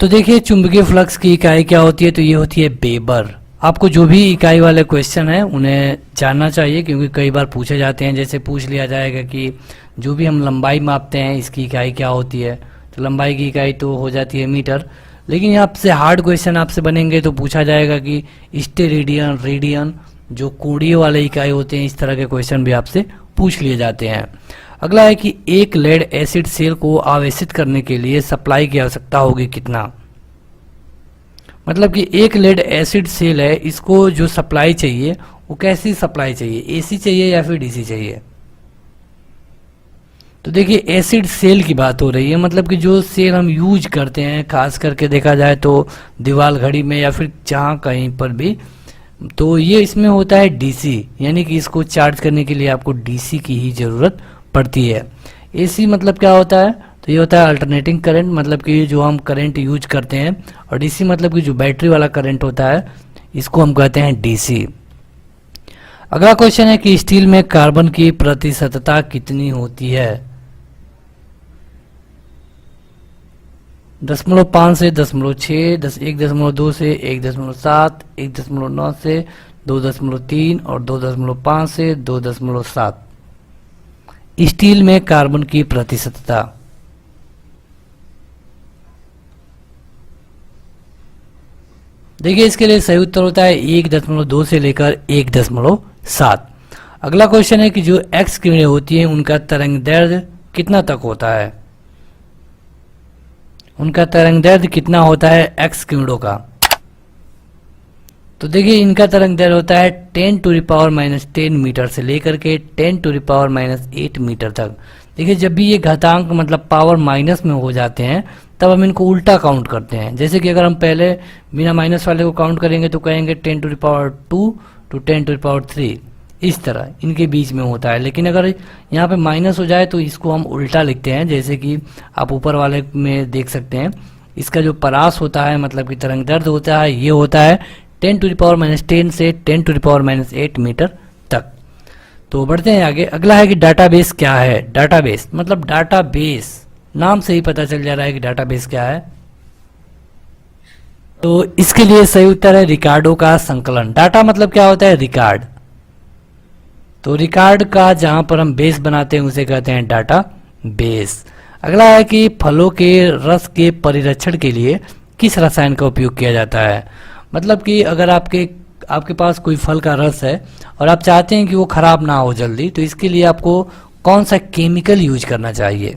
तो देखिए चुंबकीय फ्लक्स की इकाई क्या होती है, तो ये होती है वेबर। आपको जो भी इकाई वाले क्वेश्चन है उन्हें जानना चाहिए, क्योंकि कई बार पूछे जाते हैं। जैसे पूछ लिया जाएगा कि जो भी हम लंबाई मापते हैं इसकी इकाई क्या होती है, तो लंबाई की इकाई तो हो जाती है मीटर। लेकिन यहाँ से हार्ड क्वेश्चन आपसे बनेंगे तो पूछा जाएगा कि स्टेरेडियन, रेडियन, जो कोणीय वाले इकाई होते हैं, इस तरह के क्वेश्चन भी आपसे पूछ लिए जाते हैं। अगला है कि एक लेड एसिड सेल को आवेशित करने के लिए सप्लाई की आवश्यकता होगी कितना। मतलब कि एक लेड एसिड सेल है, इसको जो सप्लाई चाहिए वो कैसी सप्लाई चाहिए, एसी चाहिए या फिर डीसी चाहिए। तो देखिए एसिड सेल की बात हो रही है, मतलब कि जो सेल हम यूज करते हैं, खास करके देखा जाए तो दीवार घड़ी में या फिर जहाँ कहीं पर भी, तो ये इसमें होता है डीसी, यानी कि इसको चार्ज करने के लिए आपको डीसी की ही जरूरत पड़ती है। एसी मतलब क्या होता है, तो ये होता है अल्टरनेटिंग करंट, मतलब कि जो हम करंट यूज करते हैं। और डीसी मतलब कि जो बैटरी वाला करंट होता है, इसको हम कहते हैं डीसी। अगला क्वेश्चन है कि स्टील में कार्बन की प्रतिशतता कितनी होती है। 0.5 से 0.6, 1.2 से 1.7, 1.9 से 2.3 और 2.5 से 2.7 स्टील में कार्बन की प्रतिशतता। देखिए इसके लिए सही उत्तर होता है 1.2 से लेकर 1.7। अगला क्वेश्चन है कि जो एक्स किरणें होती हैं उनका तरंग दैर्ध्य कितना तक होता है। उनका तरंग दैर्ध्य कितना होता है एक्स किरणों का। तो देखिए इनका तरंग दैर्ध्य होता है 10⁻⁻10 मीटर से लेकर के 10⁻⁸ मीटर तक। देखिए जब भी ये घातांक मतलब पावर माइनस में हो जाते हैं तब हम इनको उल्टा काउंट करते हैं। जैसे कि अगर हम पहले बिना माइनस वाले को काउंट करेंगे तो कहेंगे 10⁻² टू 10⁻3, इस तरह इनके बीच में होता है। लेकिन अगर यहाँ पे माइनस हो जाए तो इसको हम उल्टा लिखते हैं, जैसे कि आप ऊपर वाले में देख सकते हैं। इसका जो परास होता है मतलब कि तरंग दैर्ध्य होता है, ये होता है 10⁻10 से 10⁻8 मीटर तक। तो बढ़ते हैं आगे। अगला है कि डाटाबेस क्या है। डाटाबेस मतलब डाटाबेस, नाम से ही पता चल जा रहा है कि डाटाबेस क्या है। तो इसके लिए सही उत्तर है रिकॉर्डों का संकलन। डाटा मतलब क्या होता है, रिकॉर्ड। तो रिकॉर्ड का जहां पर हम बेस बनाते हैं उसे कहते हैं डाटा बेस। अगला है कि फलों के रस के परिरक्षण के लिए किस रसायन का उपयोग किया जाता है। मतलब कि अगर आपके पास कोई फल का रस है और आप चाहते हैं कि वो खराब ना हो जल्दी, तो इसके लिए आपको कौन सा केमिकल यूज करना चाहिए।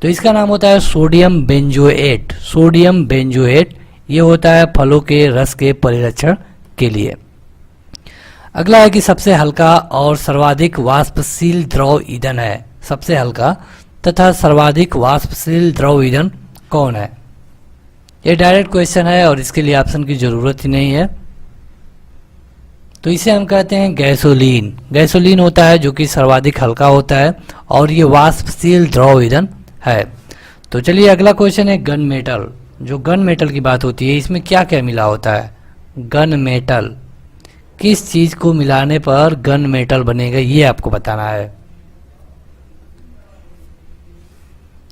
तो इसका नाम होता है सोडियम बेंजोएट। सोडियम बेंजोएट ये होता है फलों के रस के परिरक्षण के लिए। अगला है कि सबसे हल्का और सर्वाधिक वाष्पशील द्रव ईंधन है। सबसे हल्का तथा सर्वाधिक वाष्पशील द्रव ईंधन कौन है। ये डायरेक्ट क्वेश्चन है और इसके लिए ऑप्शन की जरूरत ही नहीं है। तो इसे हम कहते हैं गैसोलीन। गैसोलीन होता है जो कि सर्वाधिक हल्का होता है और ये वाष्पशील द्रव ईंधन है। तो चलिए अगला क्वेश्चन है गन मेटल। जो गन मेटल की बात होती है इसमें क्या क्या मिला होता है। गन मेटल किस चीज को मिलाने पर गन मेटल बनेगा, ये आपको बताना है।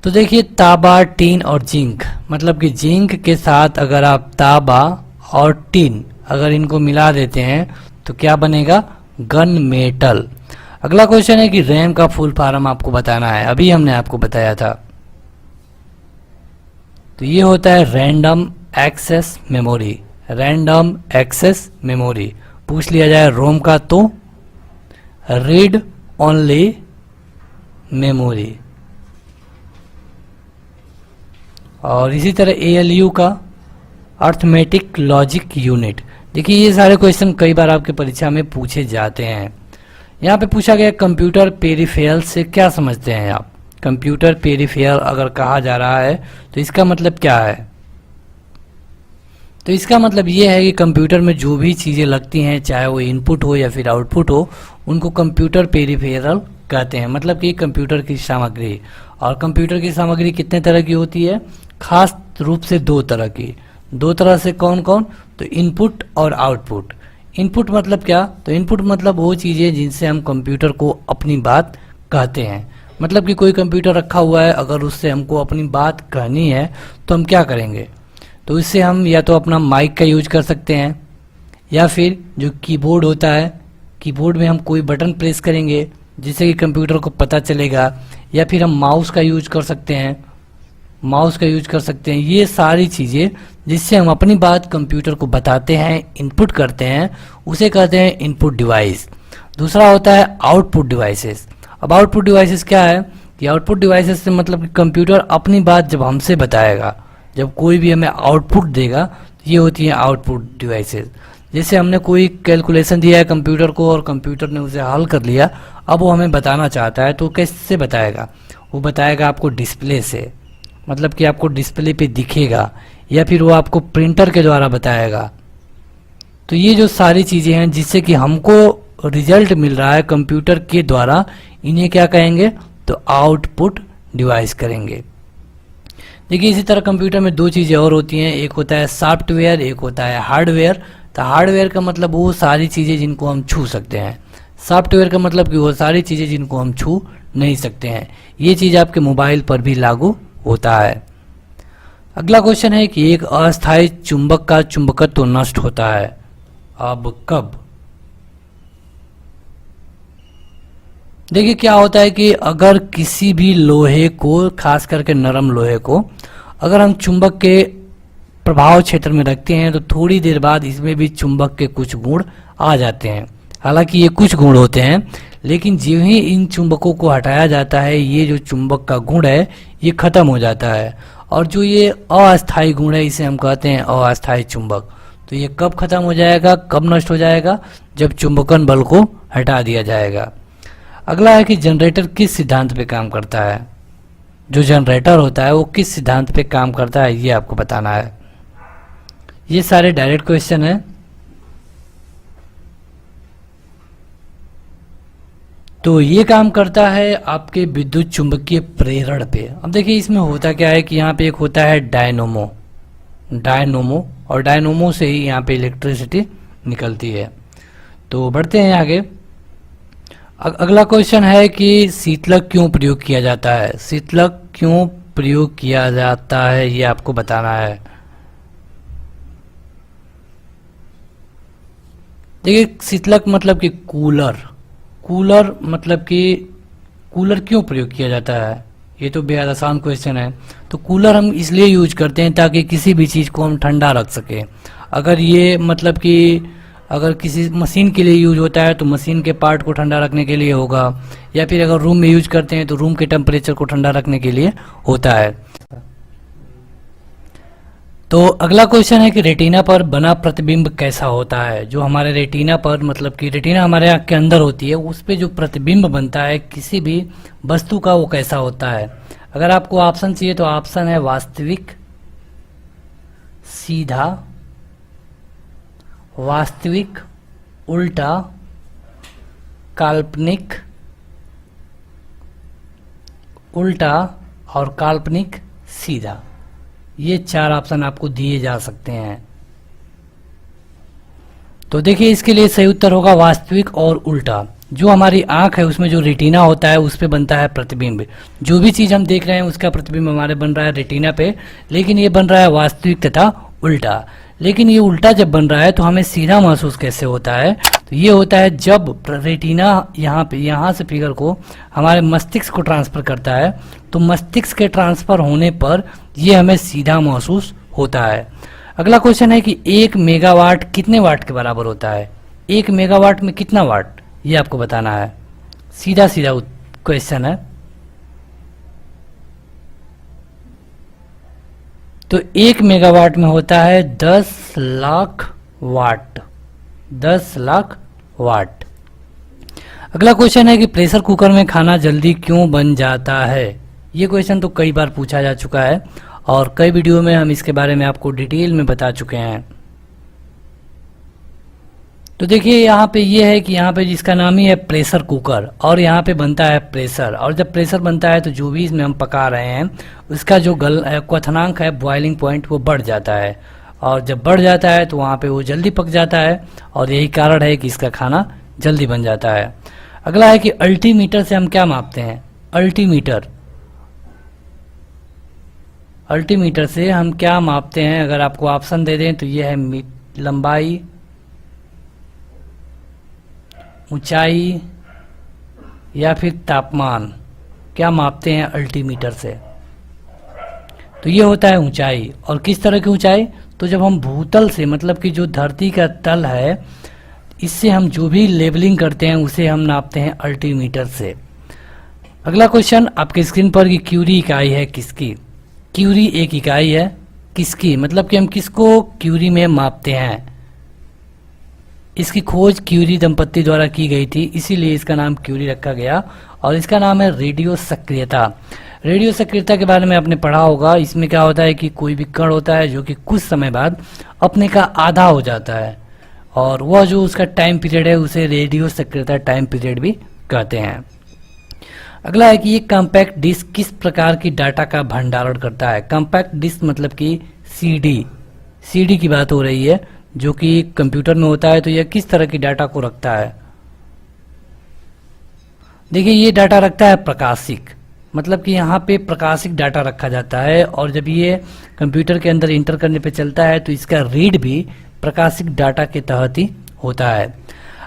तो देखिए तांबा, टीन और जिंक, मतलब कि जिंक के साथ अगर आप तांबा और टीन अगर इनको मिला देते हैं तो क्या बनेगा, गन मेटल। अगला क्वेश्चन है कि रैम का फुल फॉर्म आपको बताना है। अभी हमने आपको बताया था। तो ये होता है random access memory. Random access memory. पूछ लिया जाए रोम का तो रीड ओनली मेमोरी। और इसी तरह ALU का अर्थमेटिक लॉजिक यूनिट। देखिए ये सारे क्वेश्चन कई बार आपके परीक्षा में पूछे जाते हैं। यहाँ पे पूछा गया कंप्यूटर पेरिफेरल से क्या समझते हैं आप। कंप्यूटर पेरिफेरल अगर कहा जा रहा है तो इसका मतलब क्या है। तो इसका मतलब ये है कि कंप्यूटर में जो भी चीज़ें लगती हैं, चाहे वो इनपुट हो या फिर आउटपुट हो, उनको कंप्यूटर पेरिफेरल कहते हैं। मतलब कि कंप्यूटर की सामग्री। और कंप्यूटर की सामग्री कितने तरह की होती है, खास रूप से दो तरह की। दो तरह से कौन कौन, तो इनपुट और आउटपुट। इनपुट मतलब क्या, तो इनपुट मतलब वो चीज़ें जिनसे हम कंप्यूटर को अपनी बात कहते हैं। मतलब कि कोई कंप्यूटर रखा हुआ है, अगर उससे हमको अपनी बात कहनी है तो हम क्या करेंगे, तो इससे हम या तो अपना माइक का यूज कर सकते हैं, या फिर जो कीबोर्ड होता है, कीबोर्ड में हम कोई बटन प्रेस करेंगे जिससे कि कंप्यूटर को पता चलेगा, या फिर हम माउस का यूज कर सकते हैं, ये सारी चीज़ें जिससे हम अपनी बात कंप्यूटर को बताते हैं, इनपुट करते हैं, उसे कहते हैं इनपुट डिवाइस। दूसरा होता है आउटपुट डिवाइसेस। अब आउटपुट डिवाइसेस क्या है कि आउटपुट डिवाइसेस से मतलब कि कंप्यूटर अपनी बात जब हमसे बताएगा, जब कोई भी हमें आउटपुट देगा, तो ये होती है आउटपुट डिवाइसेस। जैसे हमने कोई कैलकुलेशन दिया है कंप्यूटर को और कंप्यूटर ने उसे हल कर लिया, अब वो हमें बताना चाहता है तो कैसे बताएगा, वो बताएगा आपको डिस्प्ले से, मतलब कि आपको डिस्प्ले पे दिखेगा, या फिर वो आपको प्रिंटर के द्वारा बताएगा। तो ये जो सारी चीज़ें हैं जिससे कि हमको रिजल्ट मिल रहा है कंप्यूटर के द्वारा, इन्हें क्या कहेंगे, तो आउटपुट डिवाइस करेंगे। देखिए इसी तरह कंप्यूटर में दो चीज़ें और होती हैं, एक होता है सॉफ्टवेयर, एक होता है हार्डवेयर। तो हार्डवेयर का मतलब वो सारी चीज़ें जिनको हम छू सकते हैं, सॉफ्टवेयर का मतलब कि वो सारी चीज़ें जिनको हम छू नहीं सकते हैं। ये चीज़ आपके मोबाइल पर भी लागू होता है। अगला क्वेश्चन है कि एक अस्थायी चुंबक का चुंबकत्व तो नष्ट होता है, अब कब। देखिए क्या होता है कि अगर किसी भी लोहे को, खास करके नरम लोहे को, अगर हम चुंबक के प्रभाव क्षेत्र में रखते हैं तो थोड़ी देर बाद इसमें भी चुंबक के कुछ गुण आ जाते हैं। हालांकि ये कुछ गुण होते हैं, लेकिन जो ही इन चुंबकों को हटाया जाता है, ये जो चुंबक का गुण है ये खत्म हो जाता है। और जो ये अस्थायी गुण है इसे हम कहते हैं अस्थायी चुंबक। तो ये कब खत्म हो जाएगा, कब नष्ट हो जाएगा, जब चुंबकन बल को हटा दिया जाएगा। अगला है कि जनरेटर किस सिद्धांत पे काम करता है। जो जनरेटर होता है वो किस सिद्धांत पे काम करता है, ये आपको बताना है। ये सारे डायरेक्ट क्वेश्चन है। तो ये काम करता है आपके विद्युत चुंबकीय प्रेरण पे। अब देखिए इसमें होता क्या है कि यहाँ पे एक होता है डायनोमो, और डायनोमो से ही यहाँ पे इलेक्ट्रिसिटी निकलती है। तो बढ़ते हैं आगे। अगला क्वेश्चन है कि शीतलक क्यों प्रयोग किया जाता है। शीतलक क्यों प्रयोग किया जाता है ये आपको बताना है। देखिए शीतलक मतलब कि कूलर मतलब कि कूलर क्यों प्रयोग किया जाता है, ये तो बेहद आसान क्वेश्चन है। तो कूलर हम इसलिए यूज करते हैं ताकि किसी भी चीज़ को हम ठंडा रख सकें। अगर ये मतलब कि अगर किसी मशीन के लिए यूज होता है तो मशीन के पार्ट को ठंडा रखने के लिए होगा, या फिर अगर रूम में यूज करते हैं तो रूम के टेम्परेचर को ठंडा रखने के लिए होता है। तो अगला क्वेश्चन है कि रेटिना पर बना प्रतिबिंब कैसा होता है। जो हमारे रेटिना पर, मतलब कि रेटिना हमारे आँख के अंदर होती है, उस पे जो प्रतिबिंब बनता है किसी भी वस्तु का, वो कैसा होता है। अगर आपको ऑप्शन चाहिए तो ऑप्शन है वास्तविक, सीधा, वास्तविक, उल्टा, काल्पनिक, और काल्पनिक सीधा। ये चार ऑप्शन आपको दिए जा सकते हैं। तो देखिए इसके लिए सही उत्तर होगा वास्तविक और उल्टा। जो हमारी आंख है उसमें जो रेटिना होता है उस पे बनता है प्रतिबिंब। जो भी चीज़ हम देख रहे हैं उसका प्रतिबिंब हमारे बन रहा है रेटिना पे, लेकिन ये बन रहा है वास्तविक तथा उल्टा। लेकिन ये उल्टा जब बन रहा है तो हमें सीधा महसूस कैसे होता है, तो ये होता है जब रेटिना यहाँ से फिगर को हमारे मस्तिष्क को ट्रांसफर करता है, तो मस्तिष्क के ट्रांसफर होने पर ये हमें सीधा महसूस होता है। अगला क्वेश्चन है कि 1 मेगावाट कितने वाट के बराबर होता है। 1 मेगावाट में कितना वाट, ये आपको बताना है। सीधा क्वेश्चन है। तो 1 मेगावाट में होता है 10 लाख वाट, 10 लाख वाट। अगला क्वेश्चन है कि प्रेशर कुकर में खाना जल्दी क्यों बन जाता है। ये क्वेश्चन तो कई बार पूछा जा चुका है और कई वीडियो में हम इसके बारे में आपको डिटेल में बता चुके हैं। तो देखिए यहाँ पे ये है कि यहाँ पे जिसका नाम ही है प्रेशर कुकर और यहाँ पे बनता है प्रेशर, और जब प्रेशर बनता है तो जो भी इसमें हम पका रहे हैं उसका जो क्वथनांक है, बॉइलिंग पॉइंट, वो बढ़ जाता है, और जब बढ़ जाता है तो वहाँ पे वो जल्दी पक जाता है और यही कारण है कि इसका खाना जल्दी बन जाता है। अगला है कि अल्टीमीटर से हम क्या मापते हैं। अल्टीमीटर से हम क्या मापते हैं, अगर आपको ऑप्शन दे दें तो ये है लंबाई, ऊंचाई या फिर तापमान। क्या मापते हैं अल्टीमीटर से, तो ये होता है ऊंचाई। और किस तरह की ऊंचाई, तो जब हम भूतल से, मतलब कि जो धरती का तल है, इससे हम जो भी लेवलिंग करते हैं उसे हम नापते हैं अल्टीमीटर से। अगला क्वेश्चन आपके स्क्रीन पर कि क्यूरी इकाई है किसकी। क्यूरी एक इकाई है किसकी, मतलब कि हम किसको क्यूरी में मापते हैं। इसकी खोज क्यूरी दंपत्ति द्वारा की गई थी, इसीलिए इसका नाम क्यूरी रखा गया, और इसका नाम है रेडियो सक्रियता। रेडियो सक्रियता के बारे में आपने पढ़ा होगा। इसमें क्या होता है कि कोई भी कण होता है जो कि कुछ समय बाद अपने का आधा हो जाता है, और वह जो उसका टाइम पीरियड है उसे रेडियो सक्रियता टाइम पीरियड भी कहते हैं। अगला है कि ये कॉम्पैक्ट डिस्क किस प्रकार की डाटा का भंडारण करता है। कॉम्पैक्ट डिस्क मतलब कि सीडी की बात हो रही है, जो कि कंप्यूटर में होता है। तो यह किस तरह की डाटा को रखता है। देखिए ये डाटा रखता है प्रकाशिक, मतलब कि यहाँ पे प्रकाशिक डाटा रखा जाता है, और जब ये कंप्यूटर के अंदर इंटर करने पे चलता है तो इसका रीड भी प्रकाशिक डाटा के तहत ही होता है।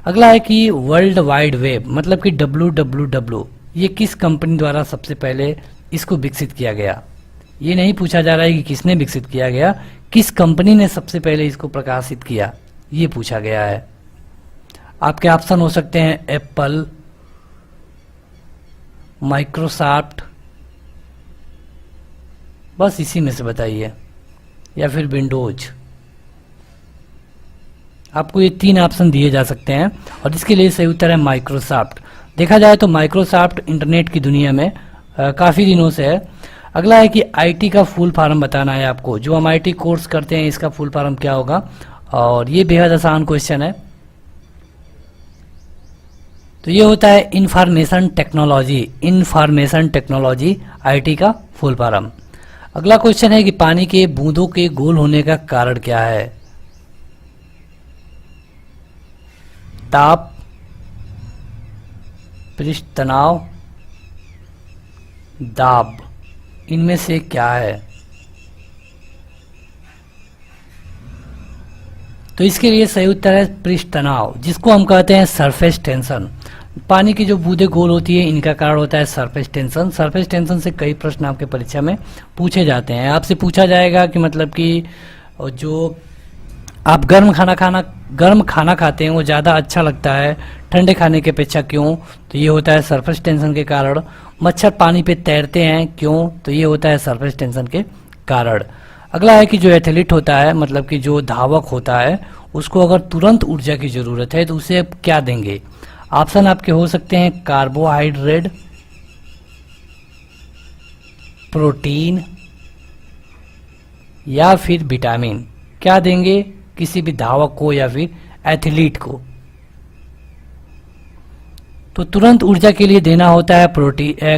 अगला है कि वर्ल्ड वाइड वेब मतलब कि WWW, ये किस कंपनी द्वारा सबसे पहले इसको विकसित किया गया। ये नहीं पूछा जा रहा है कि किसने विकसित किया गया, किस कंपनी ने सबसे पहले इसको प्रकाशित किया, ये पूछा गया है। आपके ऑप्शन हो सकते हैं एप्पल, माइक्रोसॉफ्ट, बस इसी में से बताइए, या फिर विंडोज। आपको ये 3 ऑप्शन दिए जा सकते हैं और इसके लिए सही उत्तर है माइक्रोसॉफ्ट। देखा जाए तो माइक्रोसॉफ्ट इंटरनेट की दुनिया में काफ़ी दिनों से है। अगला है कि आईटी का फुल फॉर्म बताना है आपको। जो हम आईटी कोर्स करते हैं इसका फुल फॉर्म क्या होगा, और ये बेहद आसान क्वेश्चन है। तो ये होता है इंफॉर्मेशन टेक्नोलॉजी आईटी का फुल फॉर्म। अगला क्वेश्चन है कि पानी के बूंदों के गोल होने का कारण क्या है। ताप, पृष्ठ तनाव, दाब, इनमें से क्या है। तो इसके लिए सही उत्तर है पृष्ठ तनाव, जिसको हम कहते हैं सरफेस टेंशन। पानी की जो बूंदें गोल होती है इनका कारण होता है सरफेस टेंशन। सरफेस टेंशन से कई प्रश्न आपके परीक्षा में पूछे जाते हैं। आपसे पूछा जाएगा कि मतलब कि जो आप गर्म खाना खाते हैं वो ज़्यादा अच्छा लगता है ठंडे खाने के अपेक्षा, क्यों, तो ये होता है सरफेस टेंशन के कारण। मच्छर पानी पे तैरते हैं, क्यों, तो ये होता है सरफेस टेंशन के कारण। अगला है कि जो एथलीट होता है, मतलब कि जो धावक होता है, उसको अगर तुरंत ऊर्जा की ज़रूरत है तो उसे आप क्या देंगे। ऑप्शन आपके हो सकते हैं कार्बोहाइड्रेट, प्रोटीन या फिर विटामिन। क्या देंगे किसी भी धावक को या फिर एथलीट को। तो तुरंत ऊर्जा के लिए देना होता है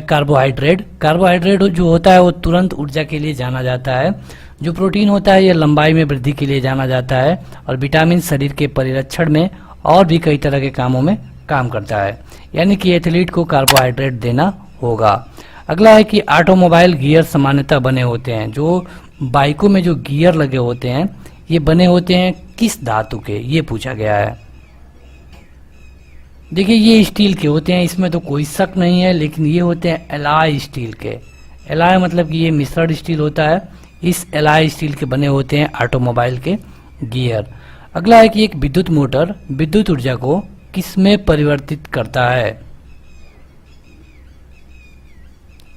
कार्बोहाइड्रेट। कार्बोहाइड्रेट जो होता है वो तुरंत ऊर्जा के लिए जाना जाता है। जो प्रोटीन होता है ये लंबाई में वृद्धि के लिए जाना जाता है, और विटामिन शरीर के परिरक्षण में और भी कई तरह के कामों में काम करता है। यानी कि एथलीट को कार्बोहाइड्रेट देना होगा। अगला है कि ऑटोमोबाइल गियर सामान्यतः बने होते हैं। जो बाइकों में जो गियर लगे होते हैं ये बने होते हैं किस धातु के, ये पूछा गया है। देखिए ये स्टील के होते हैं, इसमें तो कोई शक नहीं है, लेकिन ये होते हैं एलॉय स्टील के। एलॉय मतलब कि ये मिश्रण स्टील होता है। इस एलॉय स्टील के बने होते हैं ऑटोमोबाइल के गियर। अगला है कि एक विद्युत मोटर विद्युत ऊर्जा को किस में परिवर्तित करता है।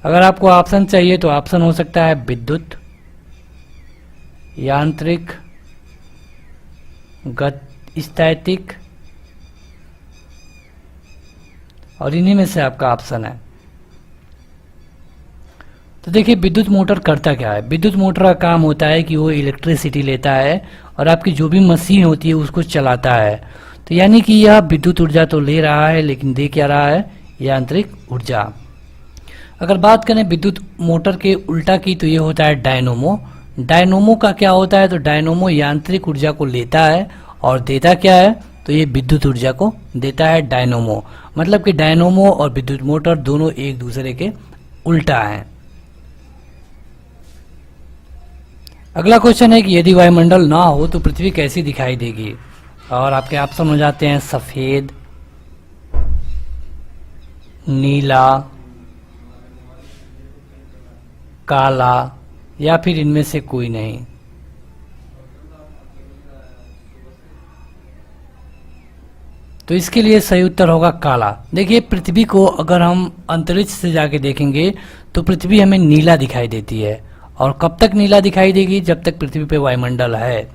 अगर आपको ऑप्शन चाहिए तो ऑप्शन हो सकता है विद्युत, यांत्रिक, स्टैटिक, और इन्हीं में से आपका ऑप्शन है। तो देखिए विद्युत मोटर करता क्या है। विद्युत मोटर का काम होता है कि वो इलेक्ट्रिसिटी लेता है और आपकी जो भी मशीन होती है उसको चलाता है। तो यानी कि यह विद्युत ऊर्जा तो ले रहा है, लेकिन दे क्या रहा है, यांत्रिक ऊर्जा। अगर बात करें विद्युत मोटर के उल्टा की, तो ये होता है डायनोमो। डायनोमो का क्या होता है, तो डायनोमो यांत्रिक ऊर्जा को लेता है और देता क्या है, तो ये विद्युत ऊर्जा को देता है डायनोमो। मतलब कि डायनोमो और विद्युत मोटर दोनों एक दूसरे के उल्टा हैं। अगला क्वेश्चन है कि यदि वायुमंडल ना हो तो पृथ्वी कैसी दिखाई देगी, और आपके ऑप्शन हो जाते हैं सफेद, नीला, काला, या फिर इनमें से कोई नहीं। तो इसके लिए सही उत्तर होगा काला। देखिए पृथ्वी को अगर हम अंतरिक्ष से जाके देखेंगे तो पृथ्वी हमें नीला दिखाई देती है। और कब तक नीला दिखाई देगी, जब तक पृथ्वी पे वायुमंडल है।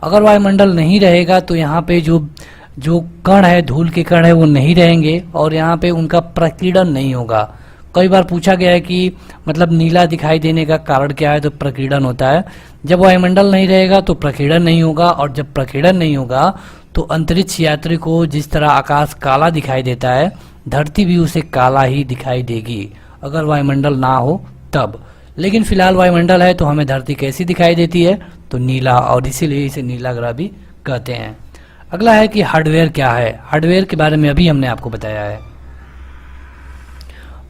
अगर वायुमंडल नहीं रहेगा तो यहाँ पे जो कण है, धूल के कण है, वो नहीं रहेंगे और यहाँ पे उनका प्रकीर्णन नहीं होगा। कई बार पूछा गया है कि मतलब नीला दिखाई देने का कारण क्या है, तो प्रकीर्णन होता है। जब वायुमंडल नहीं रहेगा तो प्रकीर्णन नहीं होगा, और जब प्रकीर्णन नहीं होगा तो अंतरिक्ष यात्री को जिस तरह आकाश काला दिखाई देता है, धरती भी उसे काला ही दिखाई देगी अगर वायुमंडल ना हो तब। लेकिन फिलहाल वायुमंडल है तो हमें धरती कैसी दिखाई देती है, तो नीला, और इसीलिए इसे नीला ग्रह भी कहते हैं। अगला है कि हार्डवेयर क्या है। हार्डवेयर के बारे में अभी हमने आपको बताया है।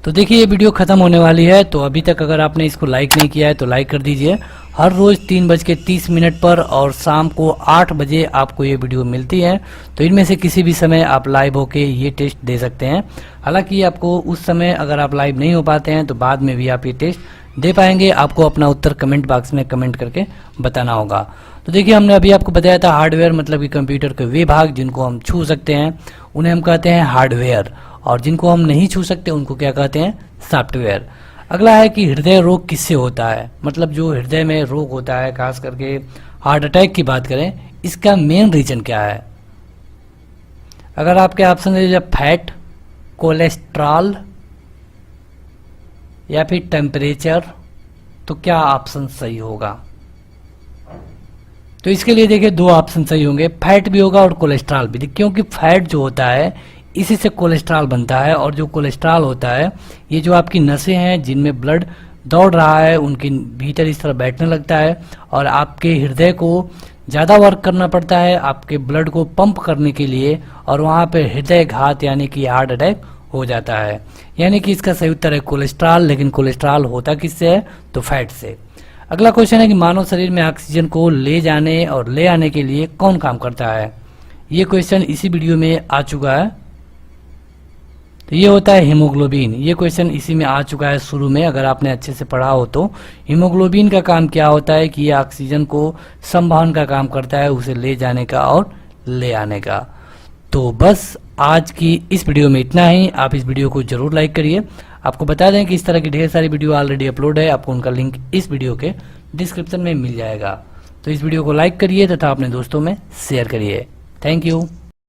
तो देखिए ये वीडियो खत्म होने वाली है, तो अभी तक अगर आपने इसको लाइक नहीं किया है तो लाइक कर दीजिए। हर रोज 3:30 पर और शाम को 8 बजे आपको ये वीडियो मिलती है। तो इनमें से किसी भी समय आप लाइव होके ये टेस्ट दे सकते हैं। हालांकि आपको उस समय अगर आप लाइव नहीं हो पाते हैं तो बाद में भी आप ये टेस्ट दे पाएंगे। आपको अपना उत्तर कमेंट बॉक्स में कमेंट करके बताना होगा। तो देखिए हमने अभी आपको बताया था हार्डवेयर मतलब कि कंप्यूटर के वे भाग जिनको हम छू सकते हैं उन्हें हम कहते हैं हार्डवेयर, और जिनको हम नहीं छू सकते उनको क्या कहते हैं, सॉफ्टवेयर। अगला है कि हृदय रोग किससे होता है। मतलब जो हृदय में रोग होता है, खास करके हार्ट अटैक की बात करें, इसका मेन रीजन क्या है। अगर आपके ऑप्शन है फैट, कोलेस्ट्रॉल या फिर टेम्परेचर, तो क्या ऑप्शन सही होगा। तो इसके लिए देखिए 2 ऑप्शन सही होंगे, फैट भी होगा और कोलेस्ट्रॉल भी, क्योंकि फैट जो होता है इसी से कोलेस्ट्रॉल बनता है, और जो कोलेस्ट्रॉल होता है ये जो आपकी नसें हैं जिनमें ब्लड दौड़ रहा है उनके भीतर इस तरह बैठने लगता है, और आपके हृदय को ज़्यादा वर्क करना पड़ता है आपके ब्लड को पंप करने के लिए, और वहाँ पे हृदय घात यानी कि हार्ट अटैक हो जाता है। यानी कि इसका सही उत्तर है कोलेस्ट्रॉल। लेकिन कोलेस्ट्रॉल होता किससे है, तो फैट से। अगला क्वेश्चन है कि मानव शरीर में ऑक्सीजन को ले जाने और ले आने के लिए कौन काम करता है। ये क्वेश्चन इसी वीडियो में आ चुका है। तो ये होता है हीमोग्लोबिन। ये क्वेश्चन इसी में आ चुका है शुरू में, अगर आपने अच्छे से पढ़ा हो तो। हीमोग्लोबिन का काम क्या होता है कि ये ऑक्सीजन को संवहन का काम करता है, उसे ले जाने का और ले आने का। तो बस आज की इस वीडियो में इतना ही। आप इस वीडियो को जरूर लाइक करिए। आपको बता दें कि इस तरह की ढेर सारी वीडियो ऑलरेडी अपलोड है, आपको उनका लिंक इस वीडियो के डिस्क्रिप्शन में मिल जाएगा। तो इस वीडियो को लाइक करिए तथा अपने दोस्तों में शेयर करिए। Thank you.